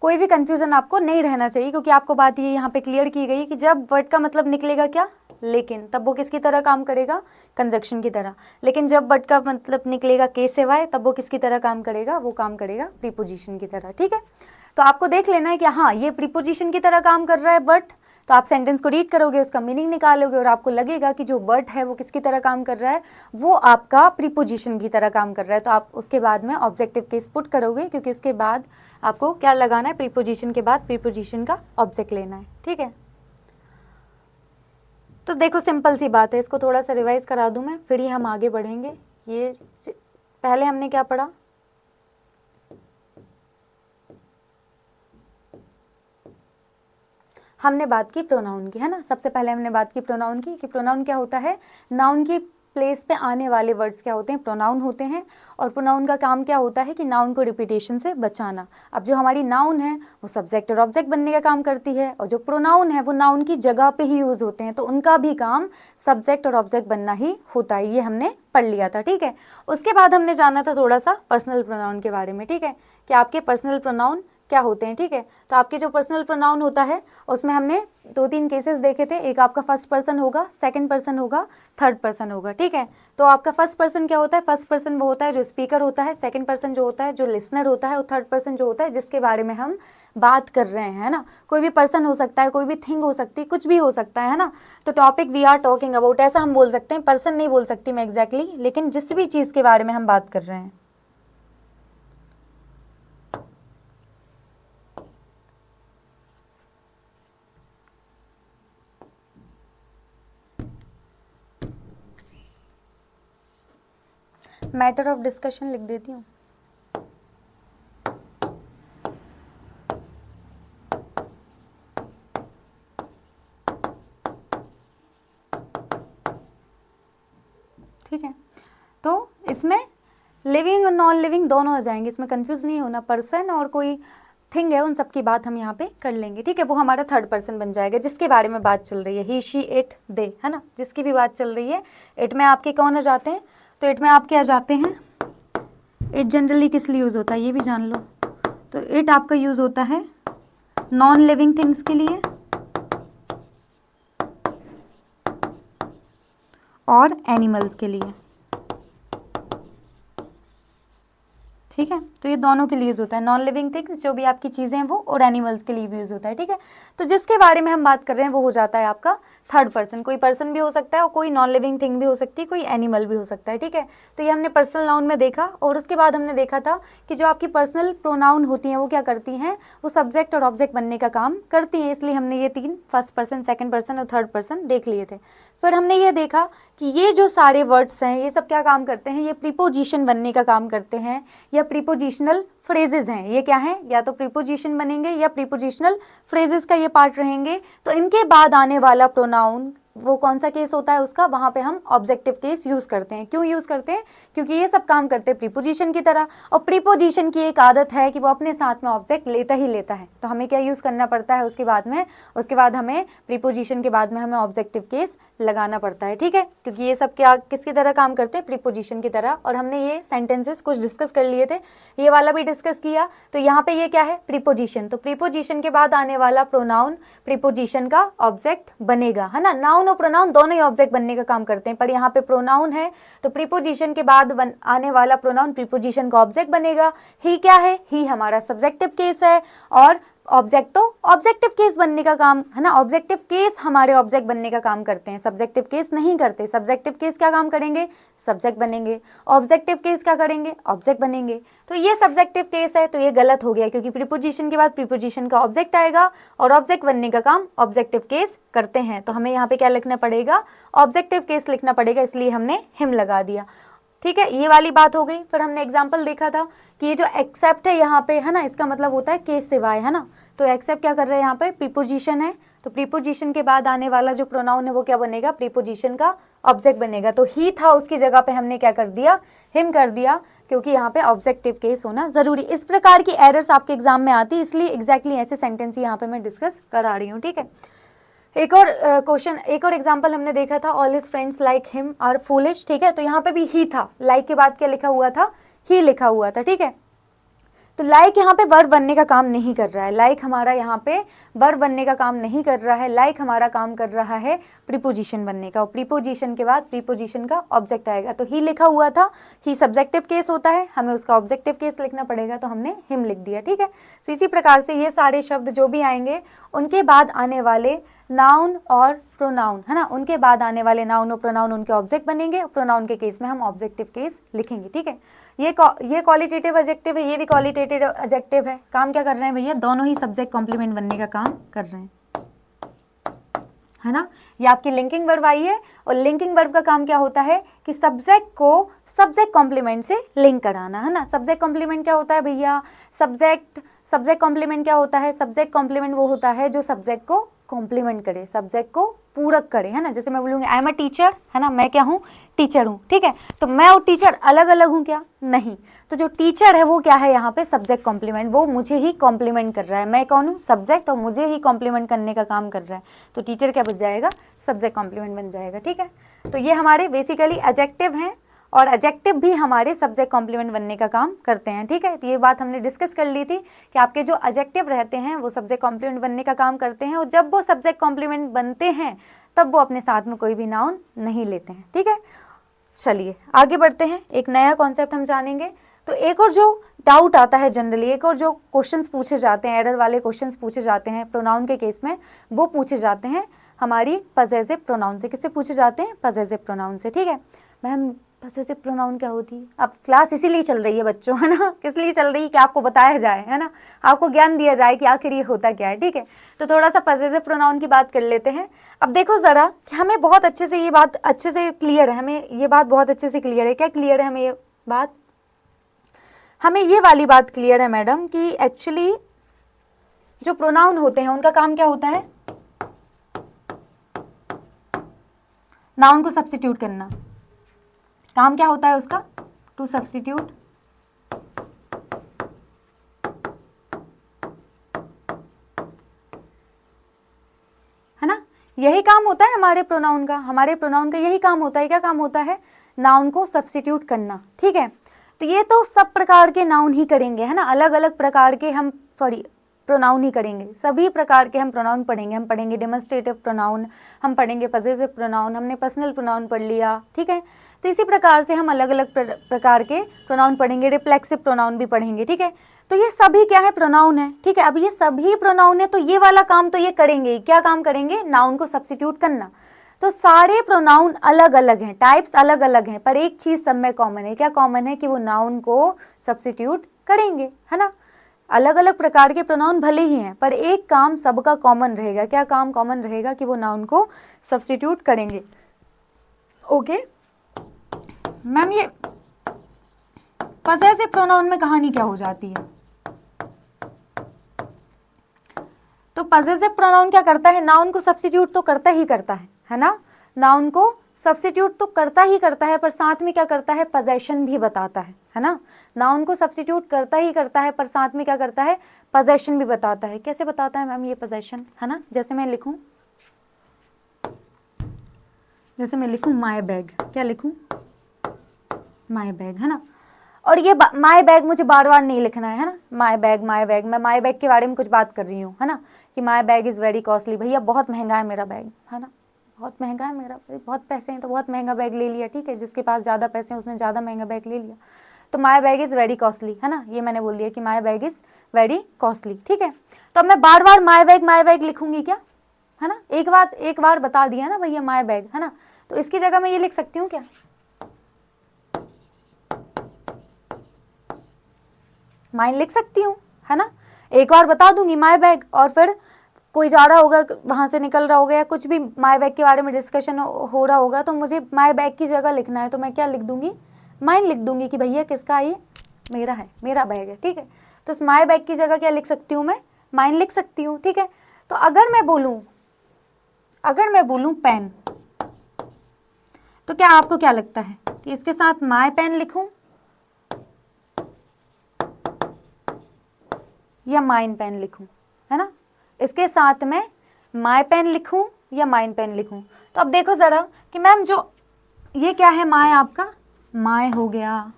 कोई भी कंफ्यूजन आपको नहीं रहना चाहिए, क्योंकि आपको बात ये यहाँ पे क्लियर की गई कि जब वर्ड का मतलब निकलेगा क्या, लेकिन, तब वो किसकी तरह काम करेगा, कंजक्शन की तरह। लेकिन जब वर्ड का मतलब निकलेगा के सिवाय, तब वो किसकी तरह काम करेगा, वो काम करेगा प्रीपोजिशन की तरह। ठीक है, तो आपको देख लेना है कि हाँ ये प्रीपोजिशन की तरह काम कर रहा है बट, तो आप सेंटेंस को रीड करोगे, उसका मीनिंग निकालोगे और आपको लगेगा कि जो वर्ड है वो किसकी तरह काम कर रहा है, वो आपका प्रीपोजिशन की तरह काम कर रहा है। तो आप उसके बाद में ऑब्जेक्टिव केस पुट करोगे, क्योंकि उसके बाद आपको क्या लगाना है, प्रीपोजिशन के बाद प्रीपोजिशन का ऑब्जेक्ट लेना है। ठीक है, तो देखो सिंपल सी बात है, इसको थोड़ा सा रिवाइज करा दूं मैं, फिर ही हम आगे बढ़ेंगे। ये पहले हमने क्या पढ़ा, हमने बात की प्रोनाउन की, है ना। सबसे पहले हमने बात की प्रोनाउन की, कि प्रोनाउन क्या होता है, नाउन की प्लेस पे आने वाले वर्ड्स क्या होते हैं, प्रोनाउन होते हैं। और प्रोनाउन का काम क्या होता है कि नाउन को रिपीटेशन से बचाना। अब जो हमारी नाउन है वो सब्जेक्ट और ऑब्जेक्ट बनने का काम करती है, और जो प्रोनाउन है वो नाउन की जगह पे ही यूज़ होते हैं, तो उनका भी काम सब्जेक्ट और ऑब्जेक्ट बनना ही होता है। ये हमने पढ़ लिया था। ठीक है, उसके बाद हमने जाना था थोड़ा सा पर्सनल प्रोनाउन के बारे में। ठीक है, कि आपके पर्सनल प्रोनाउन क्या होते हैं। ठीक है, तो आपके जो पर्सनल प्रोनाउन होता है उसमें हमने 2-3 केसेस देखे थे। एक आपका फर्स्ट पर्सन होगा, सेकंड पर्सन होगा, थर्ड पर्सन होगा। ठीक है, तो आपका फर्स्ट पर्सन क्या होता है, फर्स्ट पर्सन वो होता है जो स्पीकर होता है, सेकंड पर्सन जो होता है जो लिसनर होता है, और थर्ड पर्सन जो होता है जिसके बारे में हम बात कर रहे हैं, है ना। कोई भी पर्सन हो सकता है, कोई भी थिंग हो सकती है, कुछ भी हो सकता है ना। तो topic we are talking about, ऐसा हम बोल सकते हैं। पर्सन नहीं बोल सकती मैं एग्जैक्टली, लेकिन जिस भी चीज़ के बारे में हम बात कर रहे हैं। मैटर ऑफ डिस्कशन लिख देती हूँ। ठीक है, तो इसमें लिविंग और नॉन लिविंग दोनों आ जाएंगे, इसमें कंफ्यूज नहीं होना। पर्सन और कोई थिंग है, उन सब की बात हम यहाँ पे कर लेंगे। ठीक है, वो हमारा थर्ड पर्सन बन जाएगा, जिसके बारे में बात चल रही है, ही शी इट दे, है ना। जिसकी भी बात चल रही है, इट में आपके कौन आ जाते हैं, तो इट में आपके आ जाते हैं, इट जनरली किस लिए यूज़ होता है ये भी जान लो। तो इट आपका यूज़ होता है नॉन लिविंग थिंग्स के लिए और एनिमल्स के लिए। ठीक है, तो ये दोनों के लिए यूज़ होता है, नॉन लिविंग थिंग्स जो भी आपकी चीज़ें हैं वो, और एनिमल्स के लिए भी यूज़ होता है। ठीक है, तो जिसके बारे में हम बात कर रहे हैं वो हो जाता है आपका थर्ड पर्सन। कोई पर्सन भी हो सकता है और कोई नॉन लिविंग थिंग भी हो सकती है, कोई एनिमल भी हो सकता है। ठीक है, तो ये हमने पर्सनल नाउन में देखा। और उसके बाद हमने देखा था कि जो आपकी पर्सनल प्रोनाउन होती हैं वो क्या करती हैं, वो सब्जेक्ट और ऑब्जेक्ट बनने का काम करती हैं। इसलिए हमने ये 3 फर्स्ट पर्सन, सेकंड पर्सन और थर्ड पर्सन देख लिए थे। फिर हमने ये देखा कि ये जो सारे वर्ड्स हैं ये सब क्या काम करते हैं, ये प्रीपोजिशन बनने का काम करते हैं, या प्रीपोजिशनल फ्रेजेस हैं। ये क्या हैं, या तो प्रीपोजिशन बनेंगे या प्रीपोजिशनल फ्रेजेस का ये पार्ट रहेंगे। तो इनके बाद आने वाला प्रोनाउन वो कौन सा केस होता है उसका, वहाँ पे हम ऑब्जेक्टिव केस यूज़ करते हैं। क्यों यूज़ करते हैं, क्योंकि ये सब काम करते हैं प्रीपोजिशन की तरह, और प्रीपोजिशन की एक आदत है कि वो अपने साथ में ऑब्जेक्ट लेता ही लेता है। तो हमें क्या यूज़ करना पड़ता है उसके बाद हमें प्रीपोजिशन के बाद में हमें ऑब्जेक्टिव केस लगाना पड़ता है। ठीक है, क्योंकि ये सब क्या किसकी तरह काम करते हैं, प्रीपोजिशन की तरह। और हमने ये सेंटेंसेस कुछ डिस्कस कर लिए थे, ये वाला भी डिस्कस किया। तो यहाँ पे ये क्या है, प्रीपोजिशन। तो प्रीपोजिशन के बाद आने वाला प्रोनाउन प्रीपोजिशन का ऑब्जेक्ट बनेगा, है ना। नाउन और प्रोनाउन दोनों ही ऑब्जेक्ट बनने का काम करते हैं, पर यहाँ पे प्रोनाउन है तो प्रीपोजिशन के बाद आने वाला प्रोनाउन प्रीपोजिशन का ऑब्जेक्ट बनेगा। ही क्या है, ही हमारा सब्जेक्टिव केस है, और ऑब्जेक्ट तो ऑब्जेक्टिव केस बनने का काम, है ना। ऑब्जेक्टिव केस हमारे ऑब्जेक्ट बनने का काम करते हैं, सब्जेक्टिव केस नहीं करते। सब्जेक्टिव केस क्या काम करेंगे, सब्जेक्ट बनेंगे। ऑब्जेक्टिव केस क्या करेंगे, ऑब्जेक्ट बनेंगे। तो ये सब्जेक्टिव केस है, तो ये गलत हो गया, क्योंकि प्रीपोजिशन के बाद प्रीपोजिशन का ऑब्जेक्ट आएगा, और ऑब्जेक्ट बनने का काम ऑब्जेक्टिव केस करते हैं। तो हमें यहाँ पे क्या लिखना पड़ेगा, ऑब्जेक्टिव केस लिखना पड़ेगा, इसलिए हमने हिम लगा दिया। ठीक है, ये वाली बात हो गई। फिर हमने एग्जाम्पल देखा था कि ये जो एक्सेप्ट है यहाँ पे, है ना, इसका मतलब होता है के सिवाय, है ना। तो एक्सेप्ट क्या कर रहे हैं, यहाँ पे प्रीपोजिशन है, तो प्रीपोजिशन के बाद आने वाला जो प्रोनाउन है वो क्या बनेगा, प्रीपोजिशन का ऑब्जेक्ट बनेगा। तो ही था उसकी जगह पे हमने क्या कर दिया, हिम कर दिया, क्योंकि यहाँ पे ऑब्जेक्टिव केस होना जरूरी। इस प्रकार की एरर्स आपके एग्जाम में आती है, इसलिए एग्जैक्टली ऐसे सेंटेंस यहाँ पे मैं डिस्कस करा रही हूँ, ठीक है। एक और क्वेश्चन, एक और एग्जांपल हमने देखा था, all his friends like him are foolish, ठीक है। तो यहाँ पे भी ही था, लाइक के बाद क्या लिखा हुआ था, ही लिखा हुआ था, ठीक है। तो लाइक यहाँ पे वर्ब बनने का काम नहीं कर रहा है, लाइक हमारा यहाँ पे वर्ब बनने का काम नहीं कर रहा है, लाइक हमारा काम कर रहा है प्रीपोजिशन बनने का, और प्रीपोजिशन के बाद प्रीपोजिशन का ऑब्जेक्ट आएगा। तो ही लिखा हुआ था, ही सब्जेक्टिव केस होता है, हमें उसका ऑब्जेक्टिव केस लिखना पड़ेगा, तो हमने हिम लिख दिया, ठीक है। तो इसी प्रकार से ये सारे शब्द जो भी आएंगे उनके बाद आने वाले नाउन और प्रोनाउन, है ना, उनके बाद आने वाले नाउन और प्रोनाउन उनके ऑब्जेक्ट बनेंगे, प्रोनाउन के केस में हम ऑब्जेक्टिव केस लिखेंगे, ठीक है। ये क्वालिटेटिव एडजेक्टिव है, ये भी क्वालिटेटिव एडजेक्टिव है। काम क्या कर रहे हैं भैया, दोनों ही सब्जेक्ट कॉम्प्लीमेंट बनने का काम कर रहे हैं, है ना। ये आपकी लिंकिंग वर्ब आई है, और लिंकिंग वर्ब का काम क्या होता है कि सब्जेक्ट को सब्जेक्ट कॉम्प्लीमेंट से लिंक कराना, है ना। सब्जेक्ट कॉम्प्लीमेंट क्या होता है भैया, सब्जेक्ट कॉम्प्लीमेंट क्या होता है, सब्जेक्ट कॉम्प्लीमेंट वो होता है जो सब्जेक्ट को कॉम्प्लीमेंट करे, सब्जेक्ट को पूरक करे, है ना। जैसे मैं बोलूँगी आई एम अ टीचर, है ना, मैं क्या हूँ, टीचर हूँ, ठीक है। तो मैं और टीचर अलग अलग हूँ क्या, नहीं। तो जो टीचर है वो क्या है यहाँ पे, सब्जेक्ट कॉम्प्लीमेंट, वो मुझे ही कॉम्प्लीमेंट कर रहा है, मैं कौन हूँ, सब्जेक्ट, और मुझे ही कॉम्प्लीमेंट करने का काम कर रहा है, तो टीचर क्या बन जाएगा, सब्जेक्ट कॉम्प्लीमेंट बन जाएगा, ठीक है। तो ये हमारे बेसिकली एडजेक्टिव हैं, और एडजेक्टिव भी हमारे सब्जेक्ट कॉम्प्लीमेंट बनने का काम करते हैं, ठीक है। तो ये बात हमने डिस्कस कर ली थी कि आपके जो एडजेक्टिव रहते हैं वो सब्जेक्ट कॉम्प्लीमेंट बनने का काम करते हैं, और जब वो सब्जेक्ट कॉम्प्लीमेंट बनते हैं तब वो अपने साथ में कोई भी नाउन नहीं लेते हैं, ठीक है। चलिए आगे बढ़ते हैं, एक नया कॉन्सेप्ट हम जानेंगे। तो एक और जो डाउट आता है जनरली, एक और जो क्वेश्चंस पूछे जाते हैं, एरर वाले क्वेश्चंस पूछे जाते हैं प्रोनाउन के केस में, वो पूछे जाते हैं हमारी पजेसिव प्रोनाउन से। किससे पूछे जाते हैं, पजेसिव प्रोनाउन से, ठीक है। मैम पजेसिव प्रोनाउन क्या होती है, अब क्लास इसीलिए चल रही है बच्चों, है ना, किस लिए चल रही है कि आपको बताया जाए, है ना, आपको ज्ञान दिया जाए कि आखिर ये होता क्या है, ठीक है। तो थोड़ा सा पजेसिव प्रोनाउन की बात कर लेते हैं। अब देखो ज़रा कि हमें बहुत अच्छे से ये बात अच्छे से क्लियर है, हमें ये बात बहुत अच्छे से क्लियर है। क्या क्लियर है हमें ये बात, हमें ये वाली बात क्लियर है मैडम कि एक्चुअली जो प्रोनाउन होते हैं उनका काम क्या होता है, नाउन को सब्स्टिट्यूट करना। काम क्या होता है उसका, टू सब्स्टिट्यूट, है ना, यही काम होता है हमारे प्रोनाउन का, हमारे प्रोनाउन का यही काम होता है। क्या काम होता है, नाउन को सब्स्टिट्यूट करना, ठीक है। तो ये तो सब प्रकार के नाउन ही करेंगे, है ना, अलग अलग प्रकार के हम प्रोनाउन ही करेंगे, सभी प्रकार के हम प्रोनाउन पढ़ेंगे। हम पढ़ेंगे डेमोन्स्ट्रेटिव प्रोनाउन, हम पढ़ेंगे पजेसिव प्रोनाउन, हमने पर्सनल प्रोनाउन पढ़ लिया, ठीक है। तो इसी प्रकार से हम अलग अलग प्रकार के प्रोनाउन पढ़ेंगे, रिफ्लेक्सिव प्रोनाउन भी पढ़ेंगे, ठीक है। तो ये सभी क्या है, प्रोनाउन है, ठीक है। अब ये सभी प्रोनाउन है, तो ये वाला काम तो ये करेंगे, क्या काम करेंगे, नाउन को सब्स्टिट्यूट करना। तो सारे प्रोनाउन अलग अलग हैं, टाइप्स अलग अलग हैं, पर एक चीज़ सब में कॉमन है। क्या कॉमन है कि वो नाउन को सब्स्टिट्यूट करेंगे, है ना। अलग अलग प्रकार के प्रोनाउन भले ही हैं, पर एक काम सबका कॉमन रहेगा। क्या काम कॉमन रहेगा कि वो नाउन को सब्स्टिट्यूट करेंगे, ओके। मैम ये पजेसिव प्रोनाउन में कहानी क्या हो जाती है, तो पजेसिव प्रोनाउन क्या करता है, नाउन को सब्स्टिट्यूट तो करता ही करता है ना, नाउन को सब्स्टिट्यूट तो करता ही करता है, पर साथ में क्या करता है, पजेशन भी बताता है ना। नाउन को सब्स्टिट्यूट करता ही करता है, पर साथ में क्या करता है, पजेशन भी बताता है। कैसे बताता है मैम ये पजेशन, है ना, जैसे मैं लिखूं, माय बैग, क्या लिखूं, माय बैग, है ना। और ये माय बैग मुझे बार बार नहीं लिखना है ना, माय बैग मैं माय बैग के बारे में कुछ बात कर रही हूँ, है ना, कि my bag is very costly, भैया बहुत महंगा है मेरा बैग, है ना, बहुत महंगा है मेरा, बहुत पैसे हैं तो बहुत महंगा बैग ले लिया, ठीक है। जिसके पास ज़्यादा पैसे हैं उसने ज़्यादा महंगा बैग ले लिया। तो my bag is very costly, है ना, ये मैंने बोल दिया कि my bag is very costly, ठीक है। तो अब मैं बार बार माय बैग लिखूंगी क्या, है ना, एक बार बता दिया ना भैया माय बैग, है ना, तो इसकी जगह मैं ये लिख सकती हूँ क्या, माइन लिख सकती हूँ, है ना। एक बार बता दूंगी माय बैग, और फिर कोई जा रहा होगा, वहाँ से निकल रहा होगा, या कुछ भी माय बैग के बारे में डिस्कशन हो रहा होगा, तो मुझे माय बैग की जगह लिखना है, तो मैं क्या लिख दूंगी, माइन लिख दूंगी कि भैया किसका, ये मेरा है, मेरा बैग है, ठीक है। तो इस माय बैग की जगह क्या लिख सकती हूँ मैं, माइन लिख सकती हूँ, ठीक है। तो अगर मैं बोलूँ अगर मैं बोलूं पेन, तो क्या आपको क्या लगता है कि इसके साथ माय पेन लिखूं या माइन पेन लिखूं, है ना? इसके साथ में माय पेन लिखूं या माइन पेन लिखूं। तो अब देखो जरा कि मैम जो ये क्या है, माय आपका, माय हो गया,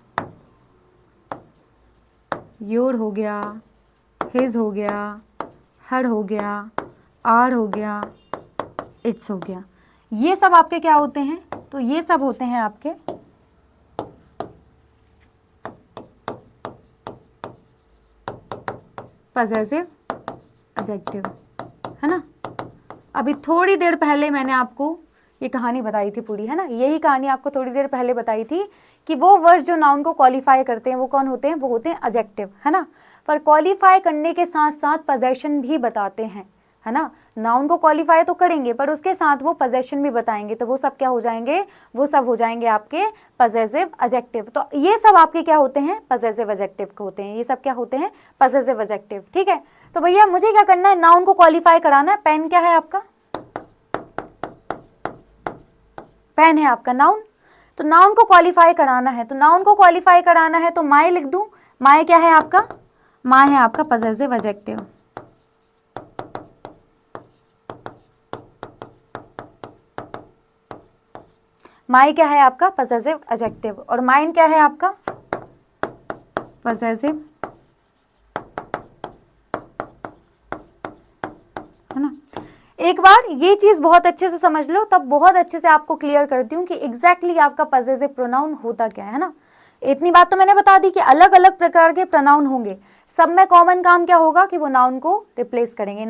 योर हो गया, हिज हो गया, हर हो गया, आर हो गया, इट्स हो गया, ये सब आपके क्या होते हैं? तो ये सब होते हैं आपके पजेसिव एडजेक्टिव, है ना? अभी थोड़ी देर पहले मैंने आपको ये कहानी बताई थी पूरी, है ना? यही कहानी आपको थोड़ी देर पहले बताई थी कि वो वर्ड जो नाउन को क्वालिफाई करते हैं वो कौन होते हैं? वो होते हैं एडजेक्टिव, है ना? पर क्वालिफाई करने के साथ साथ पोजेशन भी बताते हैं, है ना? नाउन को क्वालिफाई तो करेंगे पर उसके साथ वो पोजेशन भी बताएंगे, तो वो सब क्या हो जाएंगे? वो सब हो जाएंगे आपके पजेसिव एडजेक्टिव। तो ये सब आपके क्या होते हैं? पजेसिव एडजेक्टिव होते हैं। ये सब क्या होते हैं? पजेसिव एडजेक्टिव, ठीक है? तो भैया मुझे क्या करना है? नाउन को क्वालिफाई कराना है। पेन क्या है आपका? पेन है आपका नाउन। तो नाउन को क्वालिफाई कराना है, तो नाउन को क्वालिफाई कराना है तो माय लिख दूं। माय क्या है आपका? माय है आपका पजेसिव एडजेक्टिव। माय क्या है आपका? Possessive adjective. और माइन क्या है आपका? पजेसिव, है ना? एक बार ये चीज बहुत अच्छे से समझ लो, तब बहुत अच्छे से आपको क्लियर करती हूँ कि एग्जैक्टली आपका पजेसिव प्रोनाउन होता क्या है ना? इतनी बात तो मैंने बता दी कि अलग अलग प्रकार के प्रोनाउन होंगे, सब में कॉमन काम क्या होगा कि वो नाउन को रिप्लेस करेंगे,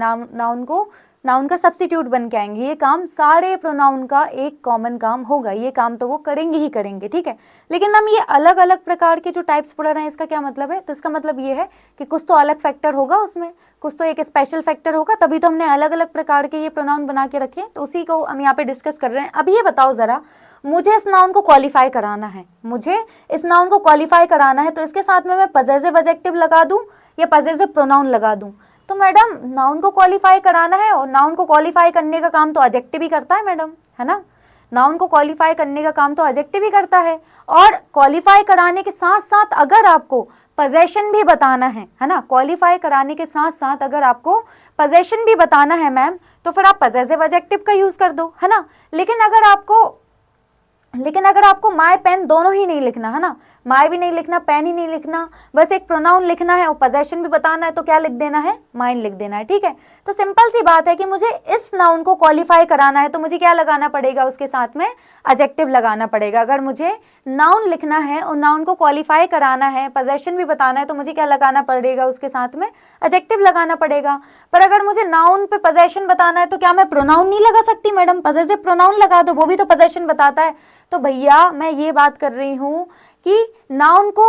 नाउन का सब्स्टिट्यूट बन के आएंगे। ये काम सारे प्रोनाउन का एक कॉमन काम होगा, ये काम तो वो करेंगे ही करेंगे, ठीक है? लेकिन मैम ये अलग अलग प्रकार के जो टाइप्स पढ़ रहे हैं इसका क्या मतलब है? तो इसका मतलब ये है कि कुछ तो अलग फैक्टर होगा उसमें, कुछ तो एक स्पेशल फैक्टर होगा, तभी तो हमने अलग अलग प्रकार के ये प्रोनाउन बना के रखे हैं। तो उसी को हम यहाँ पे डिस्कस कर रहे हैं। अब ये बताओ जरा, मुझे इस नाउन को क्वालिफाई कराना है, मुझे इस नाउन को क्वालिफाई कराना है, तो इसके साथ में मैं पजेसिव एडजेक्टिव लगा दूं या पजेसिव प्रोनाउन लगा दूं? तो मैडम नाउन को क्वालिफाई कराना है और नाउन को क्वालिफाई करने का काम तो एडजेक्टिव ही करता है मैडम, है ना? नाउन को क्वालिफाई करने का काम तो एडजेक्टिव ही करता है। और क्वालिफाई कराने के साथ साथ अगर आपको पोजेशन भी बताना है ना? क्वालिफाई कराने के साथ साथ अगर आपको पोजेशन भी बताना है मैम, तो फिर आप पजेसिव एडजेक्टिव का यूज कर दो, है ना? लेकिन अगर आपको माय पेन दोनों ही नहीं लिखना, है ना? माय भी नहीं लिखना, पेन ही नहीं लिखना, बस एक प्रोनाउन लिखना है और पोजेशन भी बताना है, तो क्या लिख देना है? माइन लिख देना है, ठीक है? तो सिंपल सी बात है कि मुझे इस नाउन को क्वालिफाई कराना है तो मुझे क्या लगाना पड़ेगा? उसके साथ में एडजेक्टिव लगाना पड़ेगा। अगर मुझे नाउन लिखना है और नाउन को क्वालिफाई कराना है, पोजेशन भी बताना है, तो मुझे क्या लगाना पड़ेगा? उसके साथ में एडजेक्टिव लगाना पड़ेगा। पर अगर मुझे नाउन पे पोजेशन बताना है तो क्या मैं प्रोनाउन नहीं लगा सकती मैडम? पजेसिव प्रोनाउन लगा दो, वो भी तो पोजेशन बताता है। तो भैया मैं ये बात कर रही हूँ कि नाउन को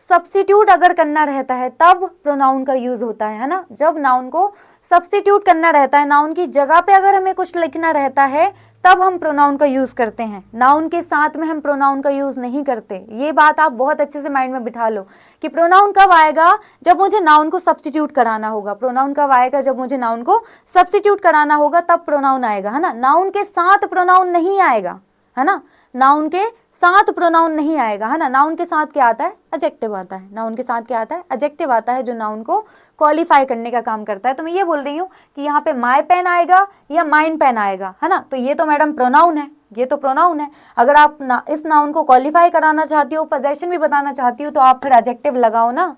सब्स्टिट्यूट अगर करना रहता है तब प्रोनाउन का यूज होता है ना? जब नाउन को सब्स्टिट्यूट करना रहता है, नाउन की जगह पे अगर हमें कुछ लिखना रहता है, तब हम प्रोनाउन का यूज करते हैं। नाउन के साथ में हम प्रोनाउन का यूज नहीं करते। ये बात आप बहुत अच्छे से माइंड में बिठा लो कि प्रोनाउन कब आएगा? जब मुझे नाउन को सब्स्टिट्यूट कराना होगा। प्रोनाउन कब आएगा? जब मुझे नाउन को सब्स्टिट्यूट कराना होगा, तब प्रोनाउन आएगा, है ना? नाउन के साथ प्रोनाउन नहीं आएगा, है ना? नाउन के साथ प्रोनाउन नहीं आएगा, है ना? नाउन के साथ क्या आता है? एडजेक्टिव आता है। नाउन के साथ क्या आता है? एडजेक्टिव आता है, जो नाउन को क्वालिफाई करने का काम करता है। तो मैं ये बोल रही हूँ कि यहाँ पे माय पेन आएगा या माइन पेन आएगा, है ना? तो ये तो मैडम प्रोनाउन है, ये तो प्रोनाउन है। अगर आप इस नाउन को क्वालिफाई कराना चाहती हो, पोजेशन भी बताना चाहती हो, तो आप फिर एडजेक्टिव लगाओ ना,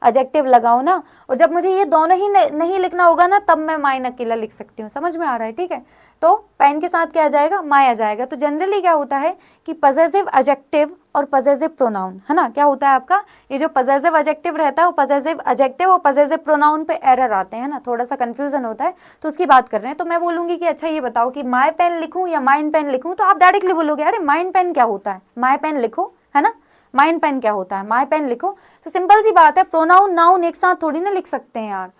एडजेक्टिव लगाओ ना। और जब मुझे ये दोनों ही नहीं लिखना होगा ना, तब मैं माइन अकेला लिख सकती हूँ। समझ में आ रहा है? ठीक है, तो पेन के साथ क्या आ जाएगा? माय आ जाएगा। तो जनरली क्या होता है कि पजेसिव एडजेक्टिव और पजेसिव प्रोनाउन, है ना, क्या होता है आपका? ये जो पजेसिव एडजेक्टिव रहता है वो पजेसिव एडजेक्टिव और पजेसिव प्रोनाउन पे एरर आते हैं ना, थोड़ा सा कंफ्यूजन होता है, तो उसकी बात कर रहे हैं। तो मैं बोलूंगी कि अच्छा ये बताओ कि माय पेन लिखूं या माइन पेन लिखूं, तो आप डायरेक्टली बोलोगे अरे माइन पेन क्या होता है, माय पेन लिखो, है ना? माइन पेन क्या होता है, माय पेन लिखो। तो सिंपल सी बात है, प्रोनाउन नाउन एक साथ थोड़ी ना लिख सकते हैं यार।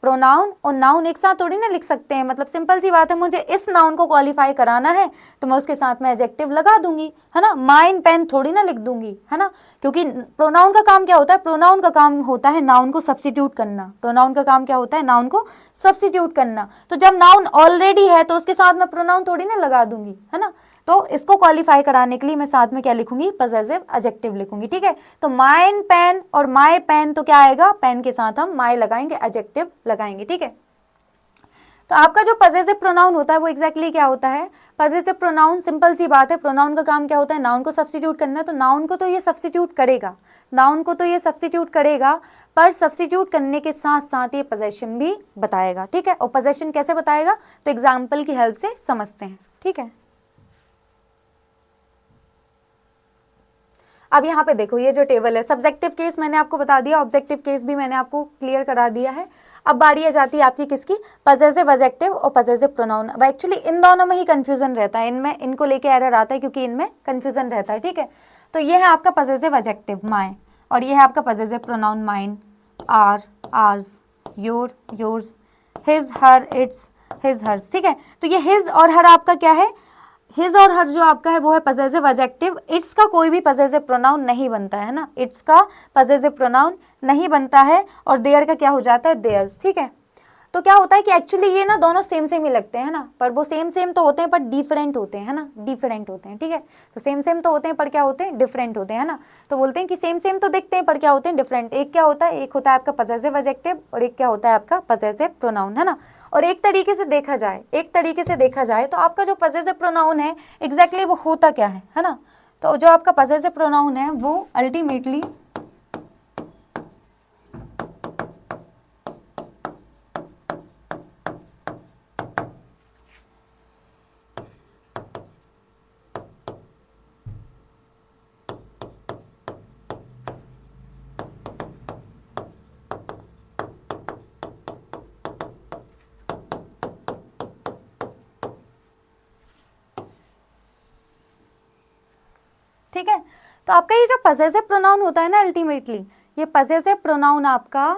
प्रोनाउन और नाउन एक साथ थोड़ी ना लिख सकते हैं, मतलब सिंपल सी बात है, मुझे इस नाउन को क्वालिफाई कराना है तो मैं उसके साथ में एडजेक्टिव लगा दूंगी, है ना। माइन पेन थोड़ी ना लिख दूंगी, है ना, क्योंकि प्रोनाउन का काम क्या होता है, प्रोनाउन का काम होता है नाउन को सब्स्टिट्यूट करना। प्रोनाउन का काम क्या होता है, नाउन को सब्स्टिट्यूट करना। तो जब नाउन ऑलरेडी है तो उसके साथ में प्रोनाउन थोड़ी ना लगा दूंगी, है ना। तो इसको क्वालिफाई कराने के लिए मैं साथ में क्या लिखूंगी, पजेसिव एडजेक्टिव लिखूंगी, ठीक है। तो माइन पेन और माय पेन, तो क्या आएगा, पेन के साथ हम माय लगाएंगे, एडजेक्टिव लगाएंगे, ठीक है। तो आपका जो पजेसिव प्रोनाउन होता है वो एग्जैक्टली क्या होता है, पजेसिव प्रोनाउन सिंपल सी बात है, प्रोनाउन का काम क्या होता है, नाउन को सब्स्टिट्यूट करना है। तो नाउन को तो ये सब्स्टिट्यूट करेगा, नाउन को तो ये सब्स्टिट्यूट करेगा, पर सब्स्टिट्यूट करने के साथ साथ ये पोजेशन भी बताएगा, ठीक है। और पोजेशन कैसे बताएगा, तो एग्जाम्पल की हेल्प से समझते हैं, ठीक है। अब यहाँ पे देखो, ये जो टेबल है, सब्जेक्टिव केस मैंने आपको बता दिया, ऑब्जेक्टिव केस भी मैंने आपको क्लियर करा दिया है। अब बारी आ जाती है आपकी किसकी, पजेसिव एडजेक्टिव और पजेसिव प्रोनाउन। अब एक्चुअली इन दोनों में ही कंफ्यूजन रहता है, इनमें इनको लेके एरर आता है क्योंकि इनमें कंफ्यूजन रहता है, ठीक है। तो ये है आपका पजेसिव एडजेक्टिव माय, और ये है आपका possessive pronoun mine, our, ours, your, yours, his, her, its, his, hers, ठीक है। तो ये हिज और हर आपका क्या है, हिज और हर जो आपका है वो है पजेसिव एडजेक्टिव। इट्स का कोई भी पजेसिव प्रोनाउन नहीं बनता है ना, इट्स का पजेसिव प्रोनाउन नहीं बनता है, और देयर का क्या हो जाता है, देयर्स, ठीक है। तो क्या होता है कि एक्चुअली ये ना दोनों सेम सेम ही लगते हैं ना, पर वो सेम सेम तो होते हैं पर डिफरेंट होते हैं, है ना, डिफरेंट होते हैं, ठीक है। तो सेम सेम तो होते हैं पर क्या होते हैं, डिफरेंट होते हैं, है ना। तो बोलते हैं कि सेम सेम तो दिखते हैं पर क्या होते हैं, डिफरेंट। एक क्या होता है, एक होता है आपका पजेसिव एडजेक्टिव और एक क्या होता है आपका पजेसिव प्रोनाउन, है ना। और एक तरीके से देखा जाए, एक तरीके से देखा जाए तो आपका जो पजेसिव प्रोनाउन है एग्जैक्टली वो होता क्या है ना। तो जो आपका पजेसिव प्रोनाउन है वो अल्टीमेटली ठीक है। तो आपका ये जो पजेसिव प्रोनाउन होता है ना, अल्टीमेटली ये पजेसिव प्रोनाउन आपका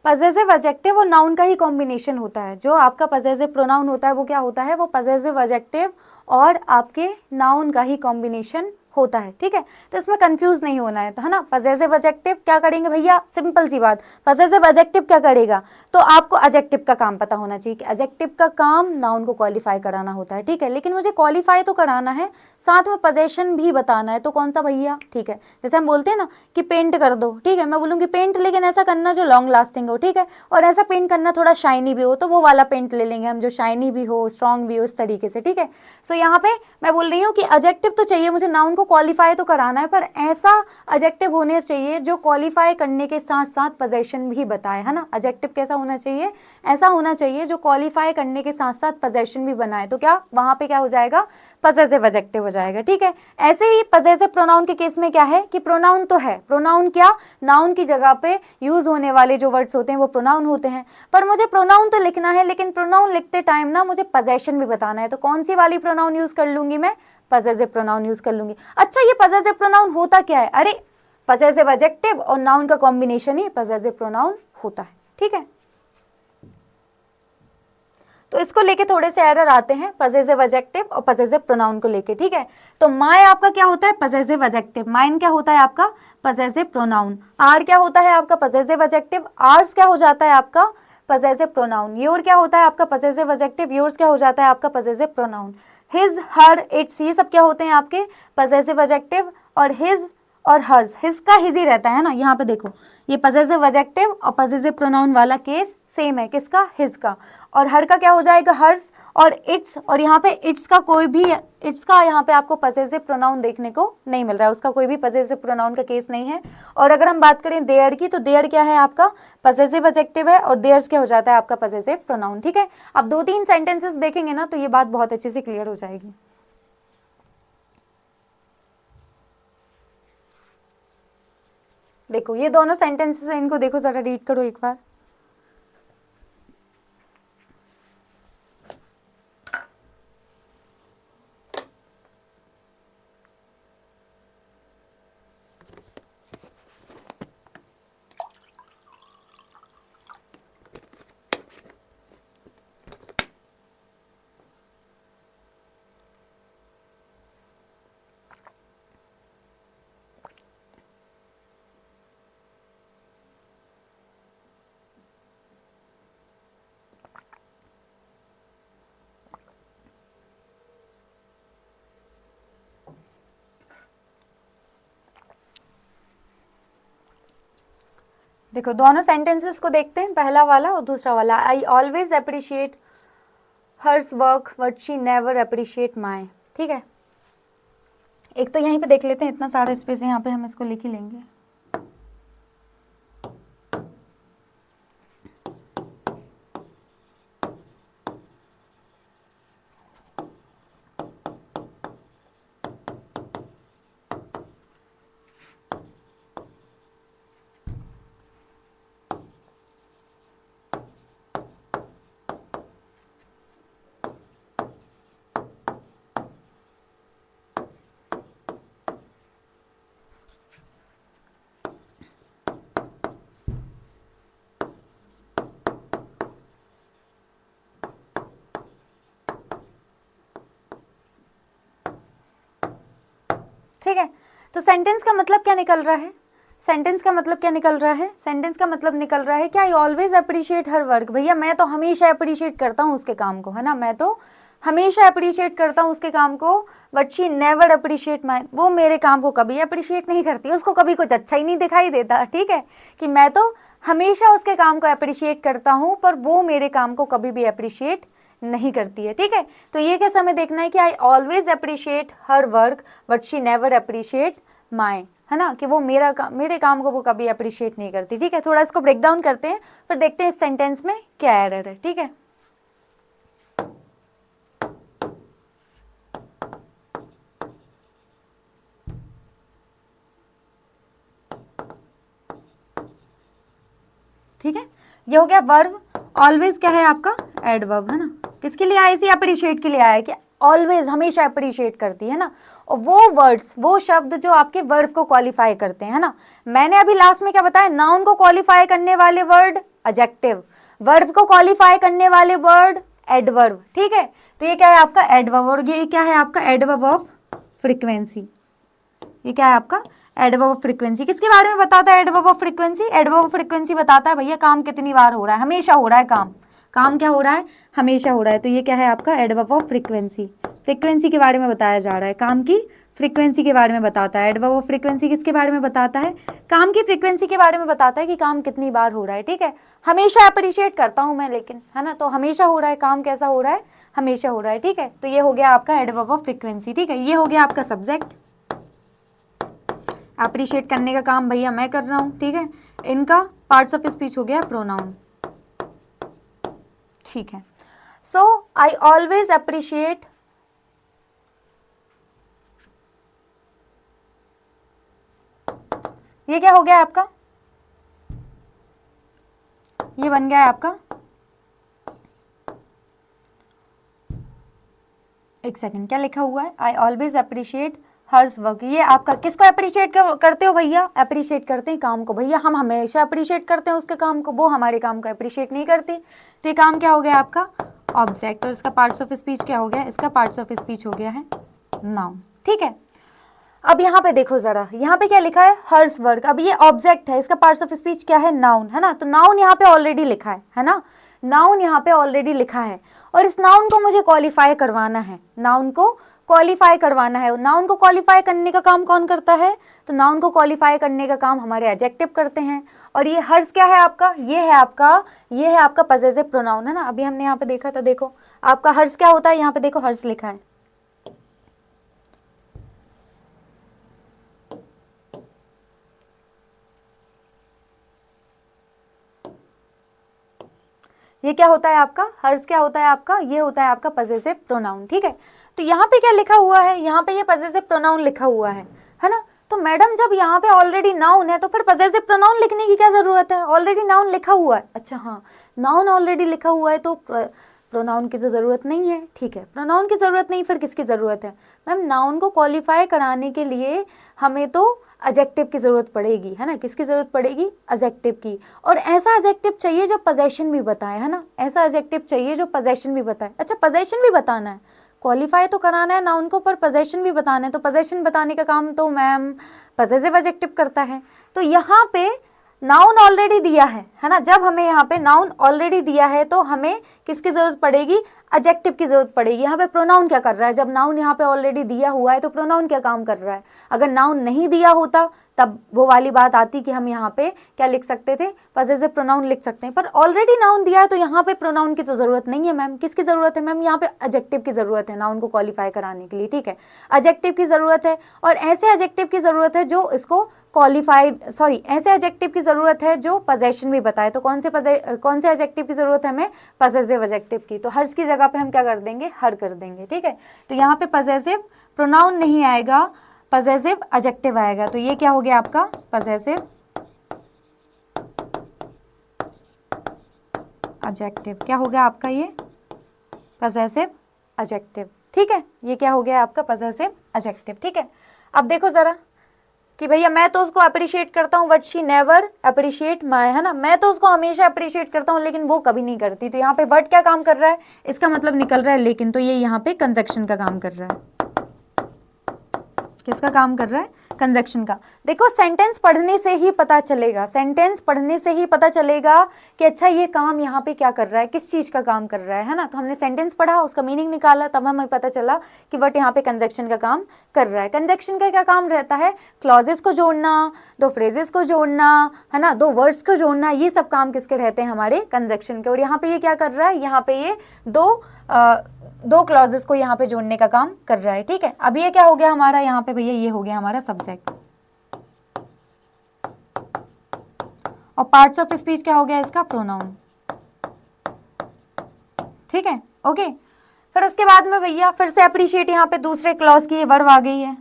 पजेसिव एडजेक्टिव और नाउन का ही कॉम्बिनेशन होता है। जो आपका पजेसिव प्रोनाउन होता है वो क्या होता है, वो पजेसिव एडजेक्टिव और आपके नाउन का ही कॉम्बिनेशन होता है, ठीक है। तो इसमें कंफ्यूज नहीं होना है, तो है ना। पजेसिव एडजेक्टिव क्या करेंगे भैया, सिंपल सी बात, पजेसिव एडजेक्टिव क्या करेगा, तो आपको एडजेक्टिव का काम पता होना चाहिए कि एडजेक्टिव का काम नाउन को क्वालिफाई कराना होता है, ठीक है। लेकिन मुझे क्वालिफाई तो कराना है, साथ में पोजेशन भी बताना है, तो कौन सा भैया, ठीक है। जैसे हम बोलते हैं ना कि पेंट कर दो, ठीक है, मैं बोलूँगी पेंट, लेकिन ऐसा करना जो लॉन्ग लास्टिंग हो, ठीक है। और ऐसा पेंट करना थोड़ा शाइनी भी हो, तो वो वाला पेंट ले लेंगे हम जो शाइनी भी हो, स्ट्रॉन्ग भी हो, इस तरीके से, ठीक है। सो यहाँ पे मैं बोल रही हूँ कि एडजेक्टिव तो चाहिए मुझे, नाउन को क्वालिफाई तो कराना है, पर ऐसा एडजेक्टिव होने चाहिए जो क्वालिफाई करने के साथ साथ पोजेशन भी बताए, है ना। एडजेक्टिव कैसा होना चाहिए, ऐसा होना चाहिए जो क्वालिफाई करने के साथ साथ पोजेशन भी बनाए, तो क्या वहां पे क्या हो जाएगा, पजेसिव एडजेक्टिव हो जाएगा, ठीक है। ऐसे ही पजेसिव प्रोनाउन के केस में क्या है कि प्रोनाउन तो है, प्रोनाउन क्या, नाउन की जगह पे यूज होने वाले जो वर्ड्स होते हैं वो प्रोनाउन होते हैं, पर मुझे प्रोनाउन तो लिखना है, लेकिन प्रोनाउन लिखते टाइम ना मुझे पोजेशन भी बताना है। तो कौन सी वाली प्रोनाउन यूज कर लूंगी मैं, पजेसिव प्रोनाउन यूज कर लूंगी। अच्छा, ये पजेसिव प्रोनाउन होता क्या है, अरे पजेसिव एडजेक्टिव और नाउन का कॉम्बिनेशन ही पजेसिव प्रोनाउन होता है, ठीक है। तो इसको लेके थोड़े से एरर आते हैं, पजेसिव एडजेक्टिव और पजेसिव प्रोनाउन को लेके, ठीक है। तो माय आपका क्या होता है, पजेसिव एडजेक्टिव, माइन क्या होता है आपका पजेसिव प्रोनाउन, आर क्या होता है आपका पजेसिव एडजेक्टिव, आर्स क्या हो जाता है आपका पजेसिव प्रोनाउन, योर क्या होता है आपका पजेसिव एडजेक्टिव, योर्स क्या हो जाता है आपका possessive pronoun, his, her, it's, ये सब क्या होते हैं आपके पजेसिव एडजेक्टिव, और हिज और हर्स, हिज का हिज ही रहता है ना। यहाँ पे देखो, ये पजेसिव एडजेक्टिव और पजेसिव प्रोनाउन वाला केस सेम है, किसका, हिज का, और हर का क्या हो जाएगा हर्स, और इट्स, और यहाँ पे इट्स का कोई भी, इट्स का यहाँ पे आपको पजेसिव प्रोनाउन देखने को नहीं मिल रहा है, उसका कोई भी पजेसिव प्रोनाउन का केस नहीं है। और अगर हम बात करें देयर की, तो देयर क्या है आपका पजेसिव एडजेक्टिव है, और देयर्स क्या हो जाता है आपका पजेसिव प्रोनाउन, ठीक है। अब 2-3 सेंटेंसेस देखेंगे ना तो ये बात बहुत अच्छे से क्लियर हो जाएगी। देखो ये दोनों सेंटेंसेस हैं, इनको देखो जरा, रीड करो एक बार। देखो दोनों सेंटेंसेस को देखते हैं, पहला वाला और दूसरा वाला। I always appreciate hers work but she never appreciate my. ठीक है, एक तो यहीं पे देख लेते हैं, इतना सारा स्पेस है यहाँ पे, हम इसको लिख ही लेंगे। ठीक है, तो सेंटेंस का मतलब क्या निकल रहा है? सेंटेंस का मतलब क्या निकल रहा है? सेंटेंस का मतलब निकल रहा है कि आई ऑलवेज अप्रिशिएट हर वर्क। भैया मैं तो हमेशा अप्रिशिएट करता हूँ उसके काम को, है ना, मैं तो हमेशा अप्रिशिएट करता हूँ उसके काम को, बट शी नेवर अप्रिशिएट माई। वो मेरे काम को कभी अप्रिशिएट नहीं करती, उसको कभी कुछ अच्छा ही नहीं दिखाई देता। ठीक है, कि मैं तो हमेशा उसके काम को अप्रिशिएट करता हूँ पर वो मेरे काम को कभी भी अप्रिशिएट नहीं करती है। ठीक है, तो ये कैसे हमें देखना है कि आई always appreciate her work but she never appreciate माई, है ना, कि वो मेरे काम को वो कभी अप्रिशिएट नहीं करती। ठीक है, थोड़ा इसको ब्रेक डाउन करते हैं, फिर देखते हैं इस सेंटेंस में क्या एरर है। ठीक है, ठीक है, ये हो गया वर्ब। ऑलवेज क्या है आपका? एडवर्ब, है ना, किसके लिए आया? इसी अप्रिशिएट के लिए आया कि ऑलवेज हमेशा अप्रिशिएट करती है ना, और वो वर्ड्स, वो शब्द जो आपके वर्ब को क्वालिफाई करते हैं, है ना। मैंने अभी लास्ट में क्या बताया? नाउन को क्वालिफाई करने वाले वर्ड एडजेक्टिव, वर्ब को क्वालिफाई करने वाले वर्ड एडवर्ब। ठीक है, तो ये क्या है आपका? एडवर्ब, और ये क्या है आपका? Adverb of frequency. ये क्या है आपका? Adverb of frequency. किसके बारे में बताता है adverb of frequency? Adverb of frequency बताता है भैया काम कितनी बार हो रहा है, हमेशा हो रहा है काम। काम क्या हो रहा है? हमेशा हो रहा है। तो ये क्या है आपका? Adverb of frequency. फ्रीक्वेंसी के बारे में बताया जा रहा है, काम की फ्रीक्वेंसी के बारे में बताता है। एडवर्ब ऑफ फ्रीक्वेंसी किसके बारे में बताता है? काम की फ्रीक्वेंसी के बारे में बताता है कि काम कितनी बार हो रहा है। ठीक है, हमेशा अप्रिशिएट करता हूँ मैं, लेकिन, है ना, तो हमेशा हो रहा है काम, कैसा हो रहा है? हमेशा हो रहा है। ठीक है, तो ये हो गया आपका एडवर्ब ऑफ फ्रीक्वेंसी। ठीक है, ये हो गया आपका सब्जेक्ट। अप्रिशिएट करने का काम भैया मैं कर रहा हूँ। ठीक है, इनका पार्ट्स ऑफ स्पीच हो गया प्रोनाउन। ठीक है, सो आई ऑलवेज अप्रिशिएट ये क्या हो गया आपका? ये बन गया है आपका, एक सेकंड, क्या लिखा हुआ है? I always appreciate hers work. ये आपका किसको अप्रिशिएट करते हो भैया? अप्रिशिएट करते हैं काम को। भैया हम हमेशा अप्रिशिएट करते हैं उसके काम को, वो हमारे काम को अप्रिशिएट नहीं करती। तो ये काम क्या हो गया आपका? ऑब्जेक्ट, और इसका पार्ट्स ऑफ स्पीच क्या हो गया? इसका पार्ट्स ऑफ स्पीच हो गया है नाउन। ठीक है, अब यहाँ पे देखो जरा, यहाँ पे क्या लिखा है? Hers work. अब ये ऑब्जेक्ट है, इसका पार्ट्स ऑफ स्पीच क्या है? नाउन, है ना, तो नाउन यहाँ पे ऑलरेडी लिखा है ना, नाउन यहाँ पे ऑलरेडी लिखा है, और इस नाउन को मुझे क्वालिफाई करवाना है, नाउन को क्वालिफाई करवाना है। नाउन को क्वालिफाई करने का काम कौन करता है? तो नाउन को क्वालिफाई करने का काम हमारे एडजेक्टिव करते हैं। और ये हर्स क्या है आपका? ये है आपका पजेसिव प्रोनाउन, है ना, अभी हमने यहाँ पे देखा था। देखो आपका हर्स क्या होता है, यहाँ पे देखो हर्स लिखा है। ये क्या होता है आपका? हर्स क्या होता है आपका? ये होता है आपका पजेसिव प्रोनाउन। ठीक है, तो यहाँ पे क्या लिखा हुआ है? यहाँ पे ये पजेसिव प्रोनाउन लिखा हुआ है ना, तो मैडम जब यहाँ पे ऑलरेडी नाउन है तो फिर पजेसिव प्रोनाउन लिखने की क्या जरूरत है? ऑलरेडी नाउन लिखा हुआ है। अच्छा हाँ, नाउन ऑलरेडी लिखा हुआ है तो प्रोनाउन की तो ज़रूरत नहीं है। ठीक है, प्रोनाउन की ज़रूरत नहीं, फिर किसकी ज़रूरत है? मैम नाउन को क्वालिफाई कराने के लिए हमें तो एडजेक्टिव की ज़रूरत पड़ेगी, है ना, किसकी ज़रूरत पड़ेगी? एडजेक्टिव की। और ऐसा एडजेक्टिव चाहिए जो पोजेशन भी बताए, है ना, ऐसा एडजेक्टिव चाहिए जो पोजेशन भी बताए। अच्छा पोजेशन भी बताना है, क्वालिफाई तो कराना है नाउन को, पर पोजेशन भी बताना है, तो पोजेशन बताने का काम तो मैम पजेसिव एडजेक्टिव करता है। तो यहाँ पे नाउन ऑलरेडी दिया है ना, जब हमें यहाँ पे नाउन ऑलरेडी दिया है तो हमें किसकी जरूरत पड़ेगी? एडजेक्टिव की जरूरत पड़ेगी। यहाँ पे प्रोनाउन क्या कर रहा है? जब नाउन यहाँ पे ऑलरेडी दिया हुआ है तो प्रोनाउन क्या काम कर रहा है? अगर नाउन नहीं दिया होता तब वो वाली बात आती कि हम यहाँ पे क्या लिख सकते थे, पजेसिव प्रोनाउन लिख सकते हैं। पर ऑलरेडी नाउन दिया है तो यहाँ पे प्रोनाउन की तो ज़रूरत नहीं है मैम। किसकी ज़रूरत है मैम? यहाँ पे एडजेक्टिव की ज़रूरत है नाउन को क्वालिफाई कराने के लिए, ठीक है, एडजेक्टिव की ज़रूरत है। और ऐसे एडजेक्टिव की ज़रूरत है जो इसको क्वालिफाइड, सॉरी, ऐसे एडजेक्टिव की ज़रूरत है जो पोजेशन भी बताए। तो कौन से एडजेक्टिव की ज़रूरत है हमें? पजेसिव एडजेक्टिव की। तो हर्स की जगह पे हम क्या कर देंगे? हर कर देंगे, ठीक है। तो यहाँ पे पजेसिव प्रोनाउन नहीं आएगा, पजेसिव एडजेक्टिव आएगा। तो ये क्या हो गया आपका? Possessive adjective. क्या हो गया आपका? ये पजेसिव एडजेक्टिव, ठीक है। ये क्या हो गया आपका? पजेसिव एडजेक्टिव, ठीक है। अब देखो जरा कि भैया मैं तो उसको अप्रिशिएट करता हूँ बट शी नेवर अप्रिशिएट माई, है ना, मैं तो उसको हमेशा अप्रिशिएट करता हूँ लेकिन वो कभी नहीं करती। तो यहाँ पे वर्ड क्या काम कर रहा है? इसका मतलब निकल रहा है लेकिन। तो ये यहाँ पे कंजक्शन का काम कर रहा है। किसका काम कर रहा है? कंजक्शन का। देखो सेंटेंस पढ़ने से ही पता चलेगा, सेंटेंस पढ़ने से ही पता चलेगा कि अच्छा ये काम यहाँ पे क्या कर रहा है, किस चीज़ का काम कर रहा है ना। तो हमने सेंटेंस पढ़ा, उसका मीनिंग निकाला, तब हमें पता चला कि बट यहाँ पे कंजक्शन का काम कर रहा है। कंजक्शन का क्या काम रहता है? क्लॉजेस को जोड़ना, दो फ्रेजेस को जोड़ना, है ना, दो वर्ड्स को जोड़ना, ये सब काम किसके रहते हैं? हमारे कंजक्शन के। और यहाँ पे ये क्या कर रहा है? यहाँ पे ये दो क्लॉजेस को यहाँ पे जोड़ने का काम कर रहा है, ठीक है। अब ये क्या हो गया हमारा? यहाँ पे भैया ये हो गया हमारा सब्जेक्ट। और पार्ट्स ऑफ स्पीच क्या हो गया इसका? प्रोनाउन, ठीक है, ओके। फिर उसके बाद में भैया फिर से अप्रिशिएट, यहाँ पे दूसरे क्लॉज की वर्ब आ गई है।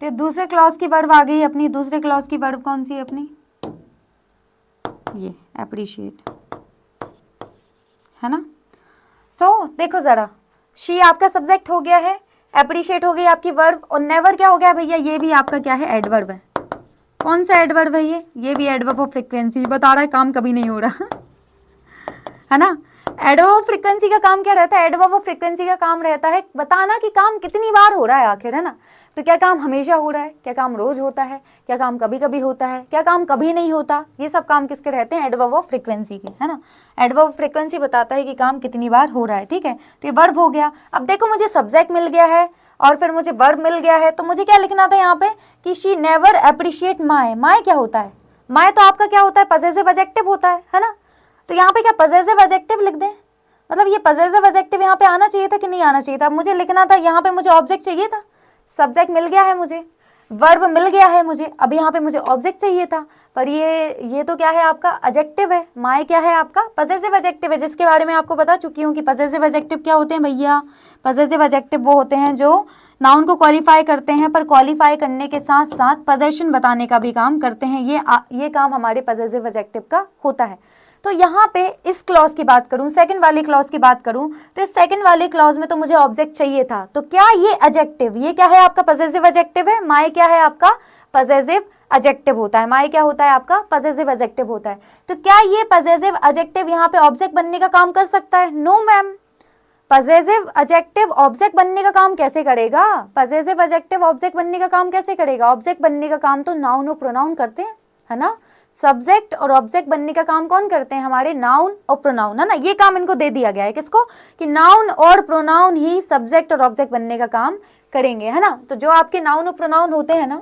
तो दूसरे क्लॉज की वर्ब आ गई अपनी। दूसरे क्लॉज की वर्ब कौन सी है अपनी? ये अप्रिशिएट, है ना। सो देखो जरा, शी आपका सब्जेक्ट हो गया है, अप्रिशिएट हो गई आपकी वर्ब, और नेवर क्या हो गया भैया? ये भी आपका क्या है? एडवर्ब है। कौन सा एडवर्ब है ये भी एडवर्ब ऑफ फ्रीक्वेंसी। बता रहा है काम कभी नहीं हो रहा है ना। एडवर्ब ऑफ फ्रीक्वेंसी का काम क्या रहता है? एडवर्ब ऑफ फ्रीक्वेंसी का काम रहता है बताना कि काम कितनी बार हो रहा है आखिर, है ना। तो क्या काम हमेशा हो रहा है? क्या काम रोज होता है? क्या काम कभी कभी होता है? क्या काम कभी नहीं होता? ये सब काम किसके रहते हैं? एडवर्ब ऑफ फ्रीक्वेंसी के, है ना। एडवर्ब ऑफ फ्रीक्वेंसी बताता है कि काम कितनी बार हो रहा है, ठीक है। तो ये वर्ब हो गया। अब देखो मुझे सब्जेक्ट मिल गया है और फिर मुझे वर्ब मिल गया है, तो मुझे क्या लिखना था यहाँ पे कि शी नेवर अप्रिशिएट माई। माई क्या होता है? माई तो आपका क्या होता है? पजेसिव एडजेक्टिव होता है ना। तो यहाँ पे क्या पजेसिव एडजेक्टिव लिख दें? मतलब ये पजेसिव एडजेक्टिव यहाँ पे आना चाहिए था कि नहीं आना चाहिए था? मुझे लिखना था यहाँ पे, मुझे ऑब्जेक्ट चाहिए था, सब्जेक्ट मिल गया है मुझे, वर्ब मिल गया है मुझे, अब यहाँ पे मुझे ऑब्जेक्ट चाहिए था। पर ये तो क्या है आपका? एडजेक्टिव है। माय क्या है आपका? पजेसिव एडजेक्टिव है, जिसके बारे में आपको बता चुकी हूँ कि पजेसिव एडजेक्टिव क्या होते हैं भैया? पजेसिव एडजेक्टिव वो होते हैं जो नाउन को क्वालिफाई करते हैं, पर क्वालिफाई करने के साथ साथ पोजेशन बताने का भी काम करते हैं। ये काम हमारे पजेसिव एडजेक्टिव का होता है। तो यहाँ पे इस क्लॉज की बात करूँ, सेकंड वाली क्लॉज की बात करूँ, तो इस सेकंड वाले क्लॉज में तो मुझे ऑब्जेक्ट चाहिए था। तो क्या ये एडजेक्टिव, ये क्या है आपका? पजेसिव एडजेक्टिव है। माय क्या है आपका? पजेसिव एडजेक्टिव होता है। माय क्या होता है आपका? पजेसिव एडजेक्टिव होता है। तो क्या ये पजेसिव एडजेक्टिव यहाँ पे ऑब्जेक्ट बनने का काम कर सकता है? No ma'am. Possessive adjective object बनने का काम कैसे करेगा? पजेसिव एडजेक्टिव ऑब्जेक्ट बनने का काम कैसे करेगा? ऑब्जेक्ट बनने का काम तो नाउन और प्रोनाउन करते हैं, है ना। सब्जेक्ट और ऑब्जेक्ट बनने का काम कौन करते हैं? हमारे नाउन और प्रोनाउन, है ना। ये काम इनको दे दिया गया है, किसको? कि नाउन और प्रोनाउन ही सब्जेक्ट और ऑब्जेक्ट बनने का काम करेंगे, है ना। तो जो आपके नाउन और प्रोनाउन होते हैं ना,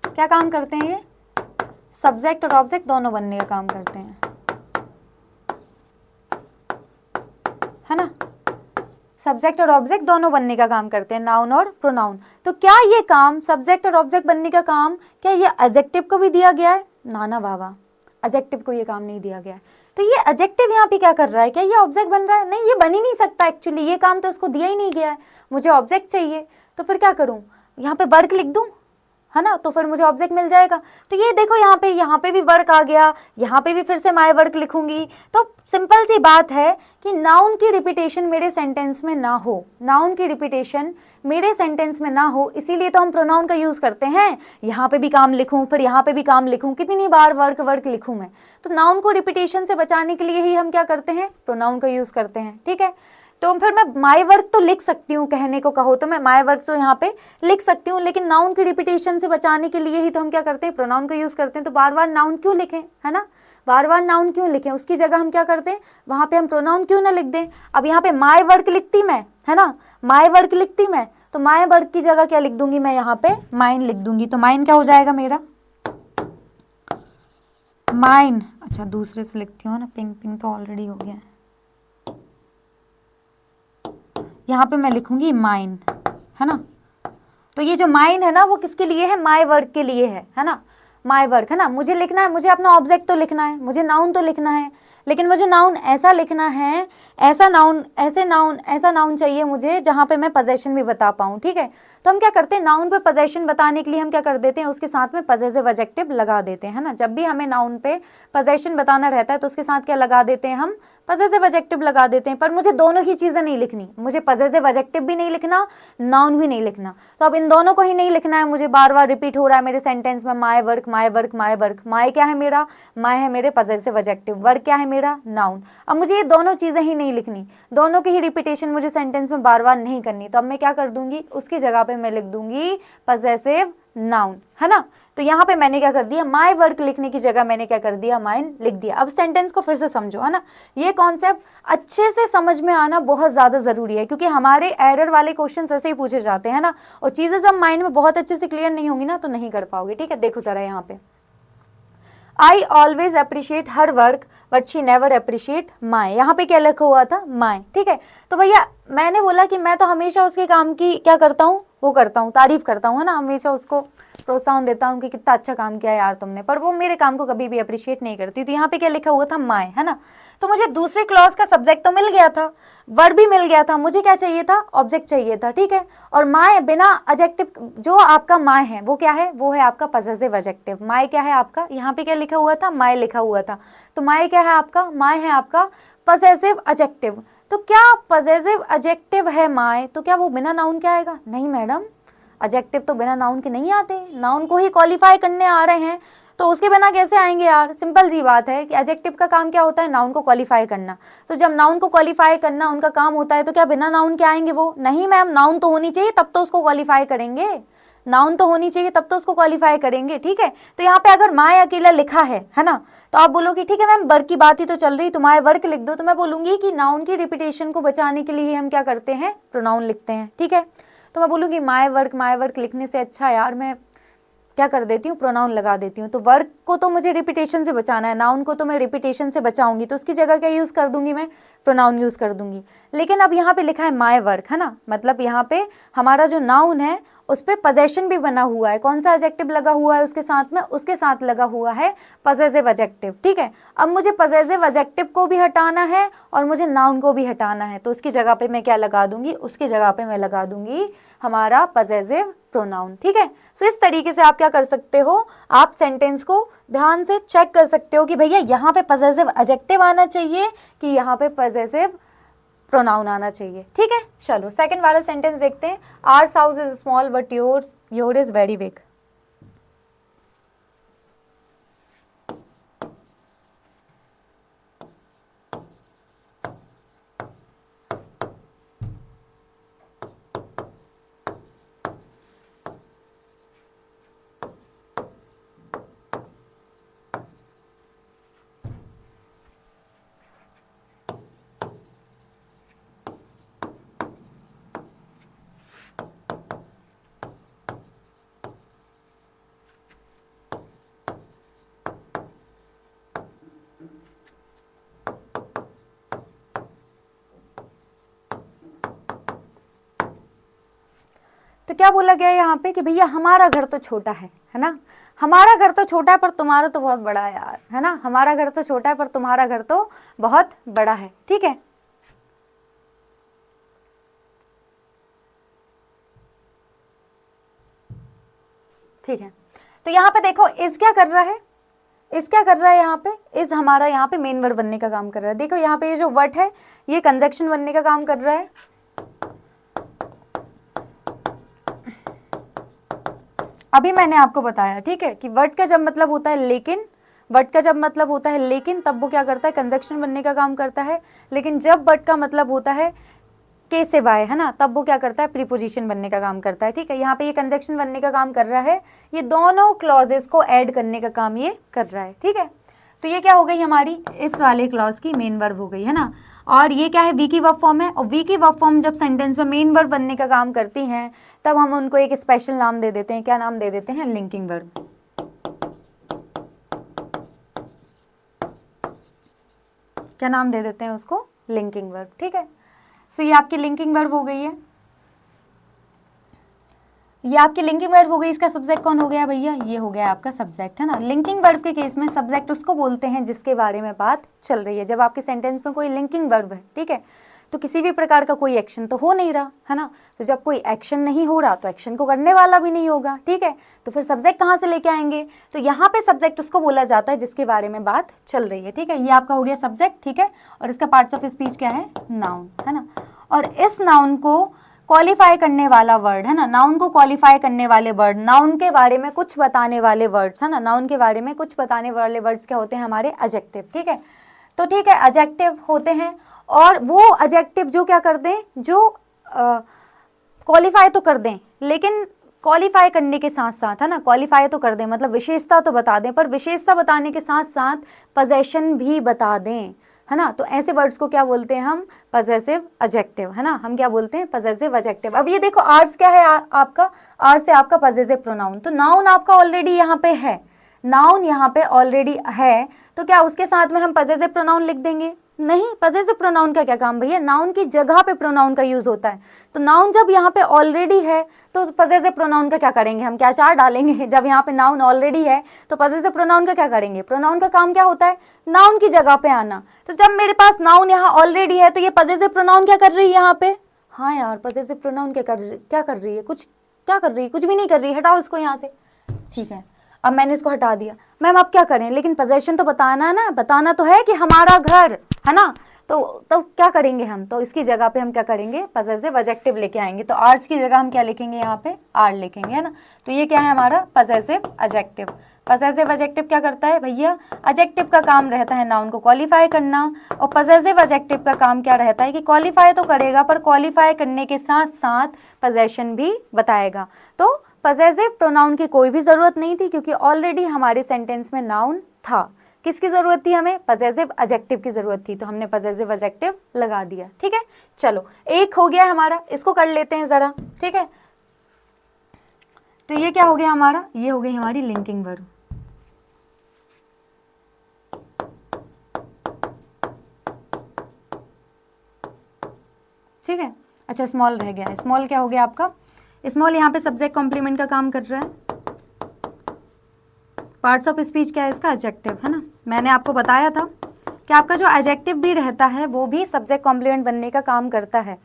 क्या काम करते हैं? ये सब्जेक्ट और ऑब्जेक्ट दोनों बनने का काम करते हैं, है ना। सब्जेक्ट और ऑब्जेक्ट दोनों बनने का काम करते हैं, नाउन और प्रोनाउन। तो क्या ये काम सब्जेक्ट और ऑब्जेक्ट बनने का काम क्या ये एडजेक्टिव को भी दिया गया है? ना बाबा, एडजेक्टिव को ये काम नहीं दिया गया है। तो ये एडजेक्टिव यहाँ पे क्या कर रहा है? क्या ये ऑब्जेक्ट बन रहा है? नहीं, ये बन ही नहीं सकता एक्चुअली, ये काम तो इसको दिया ही नहीं गया है। मुझे ऑब्जेक्ट चाहिए, तो फिर क्या करूँ? यहाँ पे वर्क लिख दूँ, है ना, तो फिर मुझे ऑब्जेक्ट मिल जाएगा। तो ये देखो यहाँ पे भी वर्क आ गया, यहाँ पे भी फिर से माई वर्क लिखूंगी। तो सिंपल सी बात है कि नाउन की रिपीटेशन मेरे सेंटेंस में ना हो, नाउन की रिपीटेशन मेरे सेंटेंस में ना हो, इसीलिए तो हम प्रोनाउन का यूज करते हैं। यहाँ पे भी काम लिखूं, फिर यहाँ पे भी काम लिखूं, कितनी बार वर्क वर्क लिखूं मैं। तो नाउन को रिपीटेशन से बचाने के लिए ही हम क्या करते हैं, प्रोनाउन का यूज करते हैं। ठीक है, तो फिर मैं माई वर्क तो लिख सकती हूँ, कहने को कहो तो मैं माई वर्क तो यहाँ पे लिख सकती हूँ, लेकिन नाउन की रिपीटेशन से बचाने के लिए ही तो हम क्या करते हैं, प्रोनाउन का यूज करते हैं। तो बार बार नाउन क्यों लिखें, है ना, बार बार नाउन क्यों लिखें, उसकी जगह हम क्या करते हैं, वहां पे हम प्रोनाउन क्यों ना लिख दें। अब यहाँ पे माई वर्क लिखती मैं, है ना, माई वर्क लिखती मैं, तो माई वर्क की जगह क्या लिख दूंगी मैं, यहाँ पे माइन लिख दूंगी। तो माइन क्या हो जाएगा मेरा, माइन। अच्छा दूसरे से लिखती हूँ ना, पिंक पिंक तो ऑलरेडी हो गया है, यहाँ पे मैं लिखूंगी माइन, है ना। तो ये जो माइन है ना, वो किसके लिए है, माई वर्क के लिए है ना, माई वर्क, है ना। मुझे लिखना है, मुझे अपना ऑब्जेक्ट तो लिखना है, मुझे नाउन तो लिखना है, लेकिन मुझे नाउन ऐसा लिखना है, ऐसा नाउन चाहिए मुझे जहाँ पे मैं पोजेशन भी बता पाऊँ। ठीक है, तो हम क्या करते हैं, नाउन पे पोजेशन बताने के लिए हम क्या कर देते हैं, उसके साथ में पजेसिव एडजेक्टिव लगा देते हैं, है ना। जब भी हमें नाउन पे पोजेशन बताना रहता है तो उसके साथ क्या लगा देते हैं, हम पजेसिव एडजेक्टिव लगा देते हैं। पर मुझे दोनों ही चीज़ें नहीं लिखनी, मुझे पजेसिव एडजेक्टिव भी नहीं लिखना, नाउन भी नहीं लिखना। तो अब इन दोनों को ही नहीं लिखना है मुझे, बार बार रिपीट हो रहा है मेरे सेंटेंस में, my work my work my work. My क्या है मेरा, माई है मेरे पजेसिव एडजेक्टिव, वर्क क्या है मेरा, नाउन। अब मुझे ये दोनों चीज़ें ही नहीं लिखनी, दोनों की ही रिपीटेशन मुझे सेंटेंस में बार बार नहीं करनी। तो अब मैं क्या कर दूंगी, उसकी जगह पे मैं लिख दूंगी पजेसिव नाउन, है ना। तो यहाँ पे मैंने क्या कर दिया, माई वर्क लिखने की जगह मैंने क्या कर दिया, माइन लिख दिया। अब सेंटेंस को फिर से समझो, है ना। ये कॉन्सेप्ट अच्छे से समझ में आना बहुत ज़्यादा ज़रूरी है, क्योंकि हमारे एरर वाले क्वेश्चन ऐसे ही पूछे जाते हैं ना, और चीज़ें जब माइंड में बहुत अच्छे से क्लियर नहीं होंगी ना तो नहीं कर पाओगे। ठीक है, देखो ज़रा यहाँ पे, आई always appreciate her work but she never appreciate माई। यहाँ पे क्या लिखा हुआ था, माई। ठीक है, तो भैया मैंने बोला कि मैं तो हमेशा उसके काम की क्या करता हूँ, वो करता हूँ, तारीफ करता हूँ, है ना, हमेशा उसको प्रोत्साहन देता हूँ कि कितना अच्छा काम किया यार तुमने, पर वो मेरे काम को कभी भी अप्रिशिएट नहीं करती। तो यहाँ पे क्या लिखा हुआ था, माई, है ना। तो मुझे दूसरे क्लॉज का सब्जेक्ट तो मिल गया था, वर्ब भी मिल गया था, मुझे क्या चाहिए था, ऑब्जेक्ट चाहिए था। ठीक है, और माई बिना एडजेक्टिव, जो आपका माई है वो क्या है, वो है आपका पजेसिव एडजेक्टिव। माई क्या है आपका, यहाँ पे क्या लिखा हुआ था, माई लिखा हुआ था, तो माई क्या है आपका, माई है आपका पजेसिव एडजेक्टिव। तो क्या पजेसिव एडजेक्टिव है माई, तो क्या वो बिना नाउन के आएगा, नहीं मैडम, एडजेक्टिव तो बिना नाउन के नहीं आते, नाउन को ही क्वालिफाई करने आ रहे हैं, तो उसके बिना कैसे आएंगे यार। सिंपल सी बात है कि एडजेक्टिव का काम क्या होता है, नाउन को क्वालिफाई करना। तो जब नाउन को क्वालिफाई करना उनका काम होता है, तो क्या बिना नाउन के आएंगे वो, नहीं मैम, नाउन तो होनी चाहिए तब तो उसको क्वालिफाई करेंगे, नाउन तो होनी चाहिए तब तो उसको क्वालिफाई करेंगे। ठीक है, तो यहाँ पे अगर माई अकेला लिखा है ना, तो आप बोलोगे ठीक है मैम वर्क की बात ही तो चल रही, तुम्हारे वर्क लिख दो। तो मैं बोलूंगी कि नाउन की रिपीटेशन को बचाने के लिए हम क्या करते हैं, प्रोनाउन लिखते हैं। ठीक है, तो मैं बोलूँगी माई वर्क लिखने से अच्छा यार मैं क्या कर देती हूँ, प्रोनाउन लगा देती हूँ। तो वर्क को तो मुझे रिपीटेशन से बचाना है, नाउन को तो मैं रिपीटेशन से बचाऊंगी, तो उसकी जगह क्या यूज़ कर दूंगी, मैं प्रोनाउन यूज़ कर दूंगी। लेकिन अब यहाँ पे लिखा है माई वर्क, है ना, मतलब यहाँ पे हमारा जो नाउन है उस पर पजेशन भी बना हुआ है, कौन सा एडजेक्टिव लगा हुआ है उसके साथ में, उसके साथ लगा हुआ है पजेसिव एडजेक्टिव। ठीक है, अब मुझे पजेसिव एडजेक्टिव को भी हटाना है और मुझे नाउन को भी हटाना है, तो उसकी जगह पे मैं क्या लगा दूंगी, उसकी जगह पे मैं लगा दूंगी हमारा पजेसिव प्रोनाउन। ठीक है, सो इस तरीके से आप क्या कर सकते हो, आप सेंटेंस को ध्यान से चेक कर सकते हो कि भैया यहाँ पे पजेसिव एडजेक्टिव आना चाहिए कि यहाँ पे पजेसिव प्रोनाउन आना चाहिए। ठीक है, चलो सेकंड वाला सेंटेंस देखते हैं, hours house is small but your is very big. तो क्या बोला गया यहाँ पे कि भैया हमारा घर तो छोटा है ना, हमारा घर तो छोटा है पर तुम्हारा तो बहुत बड़ा है यार, है ना, हमारा घर तो छोटा है पर तुम्हारा घर तो बहुत बड़ा है। ठीक है, ठीक है, तो यहाँ पे देखो इस क्या कर रहा है, इस क्या कर रहा है, यहाँ पे इस हमारा यहाँ पे मेन वर्ब बनने का काम कर रहा है। देखो यहाँ पे ये जो वट है ये कंजक्शन बनने का काम कर रहा है। अभी मैंने आपको बताया, ठीक है, कि वट का जब मतलब होता है लेकिन, वट का जब मतलब होता है लेकिन, तब वो क्या करता है, कंजक्शन बनने का काम करता है। लेकिन जब वट का मतलब होता है के से वाय, है ना, तब वो क्या करता है, प्रीपोजिशन बनने का काम करता है। ठीक है, यहाँ पे ये कंजक्शन बनने का काम कर रहा है, ये दोनों क्लॉजेस को ऐड करने का काम ये कर रहा है। ठीक है, तो ये क्या हो गई हमारी इस वाले क्लॉज की मेन वर्ब हो गई, है ना। और ये क्या है, वी की वर्ब फॉर्म है, और वी की वर्ब फॉर्म जब सेंटेंस में मेन वर्ब बनने का काम करती हैं तब हम उनको एक स्पेशल नाम दे देते हैं। क्या नाम दे देते हैं, लिंकिंग वर्ब। क्या नाम दे देते हैं उसको, लिंकिंग वर्ब। ठीक है, सो ये आपकी लिंकिंग वर्ब हो गई है, ये आपकी लिंकिंग वर्ब हो गई। इसका सब्जेक्ट कौन हो गया भैया, ये हो गया आपका सब्जेक्ट, है ना। लिंकिंग वर्ब के केस में सब्जेक्ट उसको बोलते हैं जिसके बारे में बात चल रही है। जब आपके सेंटेंस में कोई लिंकिंग वर्ब है, ठीक है, तो किसी भी प्रकार का कोई एक्शन तो हो नहीं रहा, है ना। तो जब कोई एक्शन नहीं हो रहा तो एक्शन को करने वाला भी नहीं होगा, ठीक है, तो फिर सब्जेक्ट कहाँ से लेके आएंगे, तो यहाँ पे सब्जेक्ट उसको बोला जाता है जिसके बारे में बात चल रही है। ठीक है, ये आपका हो गया सब्जेक्ट, ठीक है, और इसका पार्ट्स ऑफ स्पीच क्या है, नाउन, है ना। और इस नाउन को क्वालिफाई करने वाला वर्ड, है ना, नाउन को क्वालिफाई करने वाले वर्ड, नाउन के बारे में कुछ बताने वाले वर्ड्स, है ना, नाउन के बारे में कुछ बताने वाले वर्ड्स क्या होते हैं, हमारे एडजेक्टिव। ठीक है, तो ठीक है, एडजेक्टिव होते हैं, और वो एडजेक्टिव जो क्या कर दें, जो क्वालिफाई तो कर दें, लेकिन क्वालिफाई करने के साथ साथ, है ना, क्वालिफाई तो कर दें मतलब विशेषता तो बता दें, पर विशेषता बताने के साथ साथ पोजेशन भी बता दें, है ना। तो ऐसे वर्ड्स को क्या बोलते हैं हम, पजेसिव एडजेक्टिव, है ना, हम क्या बोलते हैं, पजेसिव एडजेक्टिव। अब ये देखो आर्स क्या है आपका, आर्स से आपका पजेसिव प्रोनाउन, तो नाउन आपका ऑलरेडी यहाँ पे है, नाउन यहाँ पे ऑलरेडी है, तो क्या उसके साथ में हम पजेसिव प्रोनाउन लिख देंगे, नहीं। पजेसिव प्रोनाउन का क्या काम भैया, नाउन की जगह पे प्रोनाउन का यूज होता है, तो नाउन जब यहाँ पे ऑलरेडी है तो पजेसिव प्रोनाउन का क्या करेंगे, हम क्या चार डालेंगे, जब यहाँ पे नाउन ऑलरेडी है तो पजेसिव प्रोनाउन का क्या करेंगे, प्रोनाउन का काम क्या होता है, नाउन की जगह पे आना। तो जब मेरे पास नाउन यहाँ ऑलरेडी है तो ये पजेसिव प्रोनाउन क्या कर रही है यहाँ पे, हाँ यार पजेसिव प्रोनाउन क्या कर रही है, कुछ क्या कर रही है, कुछ भी नहीं कर रही है, हटाओ इसको यहाँ से। ठीक है, अब मैंने इसको हटा दिया, मैम अब क्या करें, लेकिन पोजेशन तो बताना है ना, बताना तो है कि हमारा घर, है ना, तो क्या करेंगे हम, तो इसकी जगह पे हम क्या करेंगे, पजेसिव एडजेक्टिव लेके आएंगे। तो आर्स की जगह हम क्या लिखेंगे, यहाँ पे आर लिखेंगे, है ना। तो ये क्या है हमारा पजेसिव एडजेक्टिव। पजेसिव एडजेक्टिव क्या करता है भैया, एडजेक्टिव का काम रहता है नाउन को क्वालिफाई करना, और पजेसिव एडजेक्टिव का काम क्या रहता है कि क्वालिफाई तो करेगा, पर क्वालिफाई करने के साथ साथ पोजेशन भी बताएगा। तो पजेसिव प्रोनाउन की कोई भी ज़रूरत नहीं थी, क्योंकि ऑलरेडी हमारे सेंटेंस में नाउन था। किसकी ज़रूरत थी, हमें पजेसिव एडजेक्टिव की ज़रूरत थी, तो हमने पजेसिव एडजेक्टिव लगा दिया। ठीक है, चलो एक हो गया हमारा, इसको कर लेते हैं ज़रा। ठीक है, तो ये क्या हो गया हमारा, ये हो गई हमारी लिंकिंग वर्ब। ठीक है, अच्छा स्मॉल रह गया, स्मॉल क्या हो गया आपका, स्मॉल यहाँ पे सब्जेक्ट कॉम्प्लीमेंट का काम कर रहा है। पार्ट्स ऑफ स्पीच क्या है इसका, एडजेक्टिव, है ना। मैंने आपको बताया था कि आपका जो एडजेक्टिव भी रहता है वो भी सब्जेक्ट कॉम्प्लीमेंट बनने का काम करता है,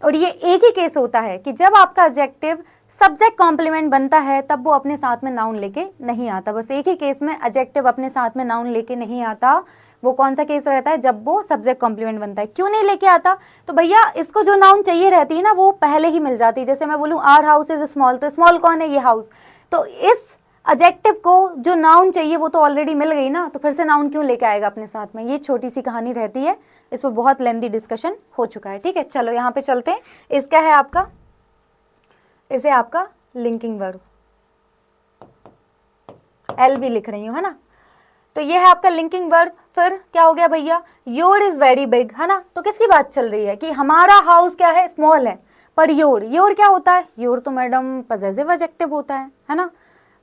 और ये एक ही केस होता है कि जब आपका एडजेक्टिव सब्जेक्ट कॉम्प्लीमेंट बनता है तब वो अपने साथ में नाउन लेके नहीं आता। बस एक ही केस में एडजेक्टिव अपने साथ में नाउन लेके नहीं आता, वो कौन सा केस रहता है, जब वो सब्जेक्ट कॉम्प्लीमेंट बनता है। क्यों नहीं लेके आता, तो भैया इसको जो नाउन चाहिए रहती है ना वो पहले ही मिल जाती है। जैसे मैं बोलूँ आर हाउस इज स्मॉल, तो स्मॉल कौन है, ये हाउस, तो इस एडजेक्टिव को जो नाउन चाहिए वो तो ऑलरेडी मिल गई ना, तो फिर से नाउन क्यों लेके आएगा अपने साथ में। ये छोटी सी कहानी रहती है, इस पर बहुत लेंदी डिस्कशन हो चुका है। ठीक है, चलो यहाँ पे चलते हैं। इसका है आपका, इसे आपका लिंकिंग वर्ब, एल भी लिख रही हूँ, है ना। तो ये है आपका लिंकिंग वर्ब। फिर क्या हो गया भैया, योर इज वेरी बिग, है ना। तो किसकी बात चल रही है कि हमारा हाउस क्या है, स्मॉल है, पर योर क्या होता है, योर तो मैडम पजेसिव एडजेक्टिव होता है ना।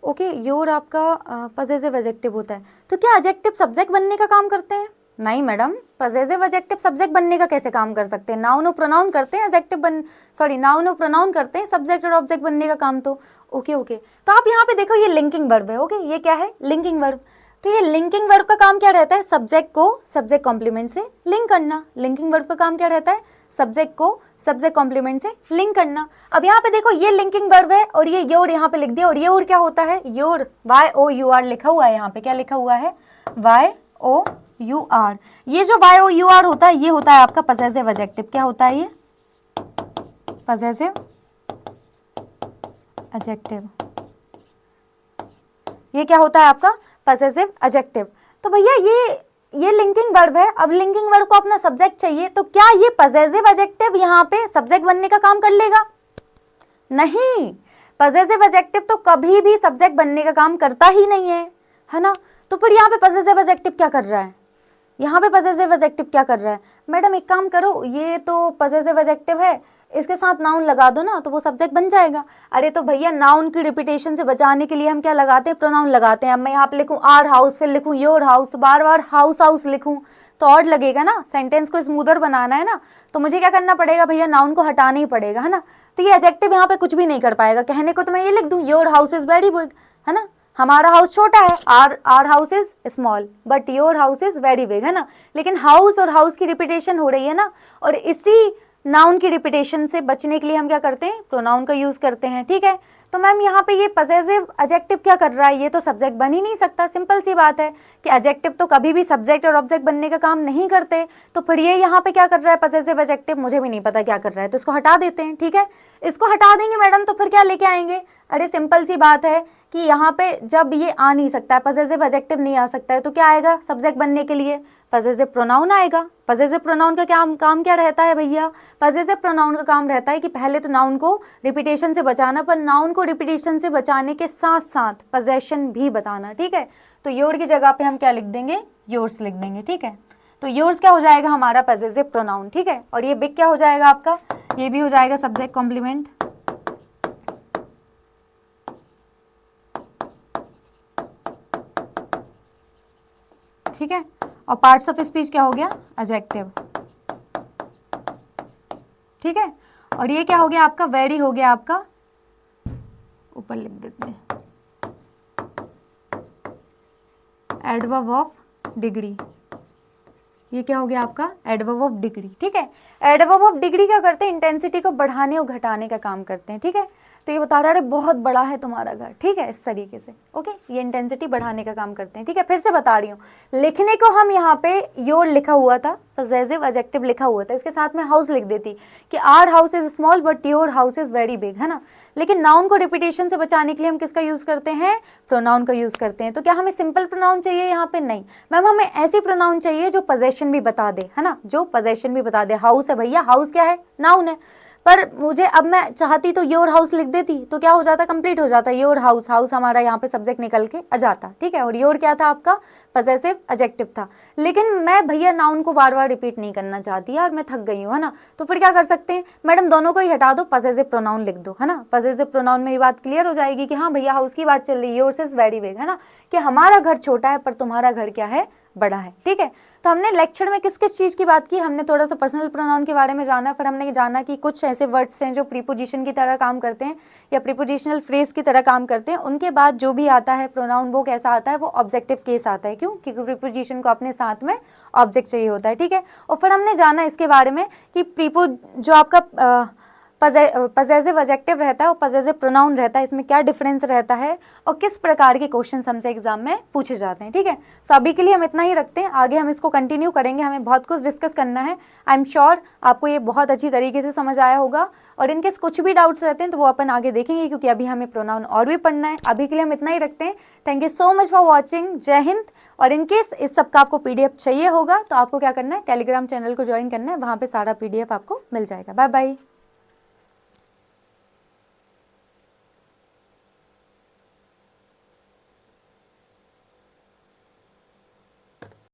ओके, योर आपका पजेसिव एडजेक्टिव होता है। तो क्या एडजेक्टिव सब्जेक्ट बनने का काम करते हैं, नहीं मैडम, पजेसिव एडजेक्टिव सब्जेक्ट बनने का कैसे काम कर सकते हैं, नाउन और प्रोनाउन करते हैं, नाउन और प्रोनाउन करते हैं, सब्जेक्ट और ऑब्जेक्ट बनने का काम तो। ओके, तो आप यहाँ पे देखो ये लिंकिंग वर्ब है। ओके, ये क्या है, लिंकिंग वर्ब। तो ये लिंकिंग वर्ब का काम क्या रहता है, सब्जेक्ट को सब्जेक्ट कॉम्प्लीमेंट से लिंक करना। लिंकिंग वर्ब का काम क्या रहता है, सब्जेक्ट को सब्जेक्ट कॉम्प्लीमेंट से लिंक करना। अब यहाँ पे देखो ये लिंकिंग वर्ब है और ये योर यहाँ पे लिख दिया, और योर क्या होता है, योर YOUR लिखा हुआ है, यहाँ पे क्या लिखा हुआ है, YOUR। ये जो YOUR होता है ये होता है आपका पजेसिव एडजेक्टिव। क्या होता है ये, पजेसिव एडजेक्टिव। ये क्या होता है आपका, पजेसिव एडजेक्टिव। तो भैया ये लिंकिंग वर्ब है। अब लिंकिंग वर्ब को अपना सब्जेक्ट चाहिए, तो क्या ये पजेसिव एडजेक्टिव यहाँ पे सब्जेक्ट बनने का काम कर लेगा, नहीं। पजेसिव एडजेक्टिव तो कभी भी सब्जेक्ट बनने का काम करता ही नहीं है ना। तो फिर यहाँ पे पजेसिव एडजेक्टिव क्या कर रहा है, यहाँ पे पजेसिव एडजेक्टिव क्या कर रहा है, मैडम एक काम करो, ये तो पजेसिव एडजेक्टिव है, इसके साथ नाउन लगा दो ना, तो वो सब्जेक्ट बन जाएगा। अरे तो भैया नाउन की रिपीटेशन से बचाने के लिए हम क्या लगाते हैं, प्रोनाउन लगाते हैं। अब मैं यहाँ पे लिखूँ आर हाउस, फिर लिखूँ your house, bar bar house house लिखूँ तो ऑड लगेगा ना, सेंटेंस को स्मूदर बनाना है ना, तो मुझे क्या करना पड़ेगा भैया, नाउन को हटाना ही पड़ेगा, है ना। तो ये एडजेक्टिव यहाँ पे कुछ भी नहीं कर पाएगा। कहने को तो मैं ये लिख दूँ your house is very big, है ना, हमारा हाउस छोटा है, our house is small but your house is very big, है ना। लेकिन हाउस और हाउस की रिपीटेशन हो रही है ना, और इसी नाउन की रिपीटेशन से बचने के लिए हम क्या करते हैं, प्रोनाउन का यूज करते हैं, ठीक है। तो मैम यहाँ पे ये पजेसिव एडजेक्टिव क्या कर रहा है, ये तो सब्जेक्ट बन ही नहीं सकता। सिंपल सी बात है कि एडजेक्टिव तो कभी भी सब्जेक्ट और ऑब्जेक्ट बनने का काम नहीं करते, तो फिर ये यहाँ पे क्या कर रहा है, पजेसिव एडजेक्टिव, मुझे भी नहीं पता क्या कर रहा है, तो इसको हटा देते हैं, ठीक है। इसको हटा देंगे मैडम, तो फिर क्या लेके आएंगे, अरे सिंपल सी बात है कि यहाँ पे जब ये आ नहीं सकता है, पजेसिव एडजेक्टिव नहीं आ सकता है, तो क्या आएगा सब्जेक्ट बनने के लिए, पजेसिव प्रोनाउन आएगा। पजेसिव प्रोनाउन का काम क्या रहता है भैया, पजेसिव प्रोनाउन का काम रहता है कि पहले तो नाउन को रिपीटेशन से बचाना, पर नाउन को रिपीटेशन से बचाने के साथ साथ पोजेशन भी बताना, ठीक है। तो योर की जगह पे हम क्या लिख देंगे, योर्स लिख देंगे, ठीक है। तो योर्स क्या हो जाएगा, हमारा पजेसिव प्रोनाउन, ठीक है। और ये बिग क्या हो जाएगा आपका, ये भी हो जाएगा सब्जेक्ट कॉम्प्लीमेंट, ठीक है। और पार्ट्स ऑफ स्पीच क्या हो गया, एडजेक्टिव, ठीक है। और ये क्या हो गया आपका, वेरी हो गया आपका, ऊपर लिख देते हैं एडवर्ब ऑफ डिग्री, ये क्या हो गया आपका, एडवर्ब ऑफ डिग्री, ठीक है। एडवर्ब ऑफ डिग्री क्या करते हैं, इंटेंसिटी को बढ़ाने और घटाने का काम करते हैं, ठीक है। तो ये बता रहा है बहुत बड़ा है तुम्हारा घर, ठीक है, इस तरीके से, ओके। ये इंटेंसिटी बढ़ाने का काम करते हैं, ठीक है। फिर से बता रही हूँ, लिखने को हम यहाँ पे योर लिखा हुआ था, पजेसिव एडजेक्टिव लिखा हुआ था, इसके साथ में हाउस लिख देती कि our house is small but your house is very big, है ना। लेकिन नाउन को रिपीटेशन से बचाने के लिए हम किसका यूज करते हैं, प्रोनाउन का यूज करते हैं। तो क्या हमें सिंपल प्रोनाउन चाहिए यहाँ पे, नहीं मैम, हमें ऐसी प्रोनाउन चाहिए जो पोजेशन भी बता दे, है ना, जो पोजेशन भी बता दे। हाउस है भैया, हाउस क्या है, नाउन है, पर मुझे अब मैं चाहती तो योर हाउस लिख देती, तो क्या हो जाता, कंप्लीट हो जाता, योर हाउस, हाउस हमारा यहाँ पे सब्जेक्ट निकल के आ जाता, ठीक है। और योर क्या था आपका, पजेसिव एडजेक्टिव था। लेकिन मैं भैया नाउन को बार बार रिपीट नहीं करना चाहती यार, मैं थक गई हूँ, है ना। तो फिर क्या कर सकते हैं मैडम, दोनों को ही हटा दो, पजेसिव प्रोनाउन लिख दो, है ना। पजेसिव प्रोनाउन में ये बात क्लियर हो जाएगी कि हाँ भैया हाउस की बात चल रही है, योर्स इज वेरी बिग, है ना, कि हमारा घर छोटा है पर तुम्हारा घर क्या है, बड़ा है, ठीक है। तो हमने लेक्चर में किस किस चीज़ की बात की, हमने थोड़ा सा पर्सनल प्रोनाउन के बारे में जाना, फिर हमने जाना कि कुछ ऐसे वर्ड्स हैं जो प्रीपोजिशन की तरह काम करते हैं या प्रीपोजिशनल फ्रेज की तरह काम करते हैं। उनके बाद जो भी आता है प्रोनाउन वो कैसा आता है, वो ऑब्जेक्टिव केस आता है। क्यों, क्योंकि प्रीपोजिशन को अपने साथ में ऑब्जेक्ट चाहिए होता है, ठीक है। और फिर हमने जाना इसके बारे में कि प्रीपो जो आपका पजेसिव एडजेक्टिव रहता है और पजेसिव प्रोनाउन रहता है, इसमें क्या डिफरेंस रहता है और किस प्रकार के क्वेश्चन हमसे एग्जाम में पूछे जाते हैं, ठीक है। तो अभी के लिए हम इतना ही रखते हैं, आगे हम इसको कंटिन्यू करेंगे, हमें बहुत कुछ डिस्कस करना है। आई एम श्योर आपको ये बहुत अच्छी तरीके से समझ आया होगा, और इनके कुछ भी डाउट्स रहते हैं तो वो अपन आगे देखेंगे, क्योंकि अभी हमें प्रोनाउन और भी पढ़ना है। अभी के लिए हम इतना ही रखते हैं। Thank you so much for watching, जय हिंद। और इनकेस इस सब का आपको PDF चाहिए होगा तो आपको क्या करना है, टेलीग्राम चैनल को ज्वाइन करना है, वहाँ पे सारा PDF आपको मिल जाएगा। Bye bye.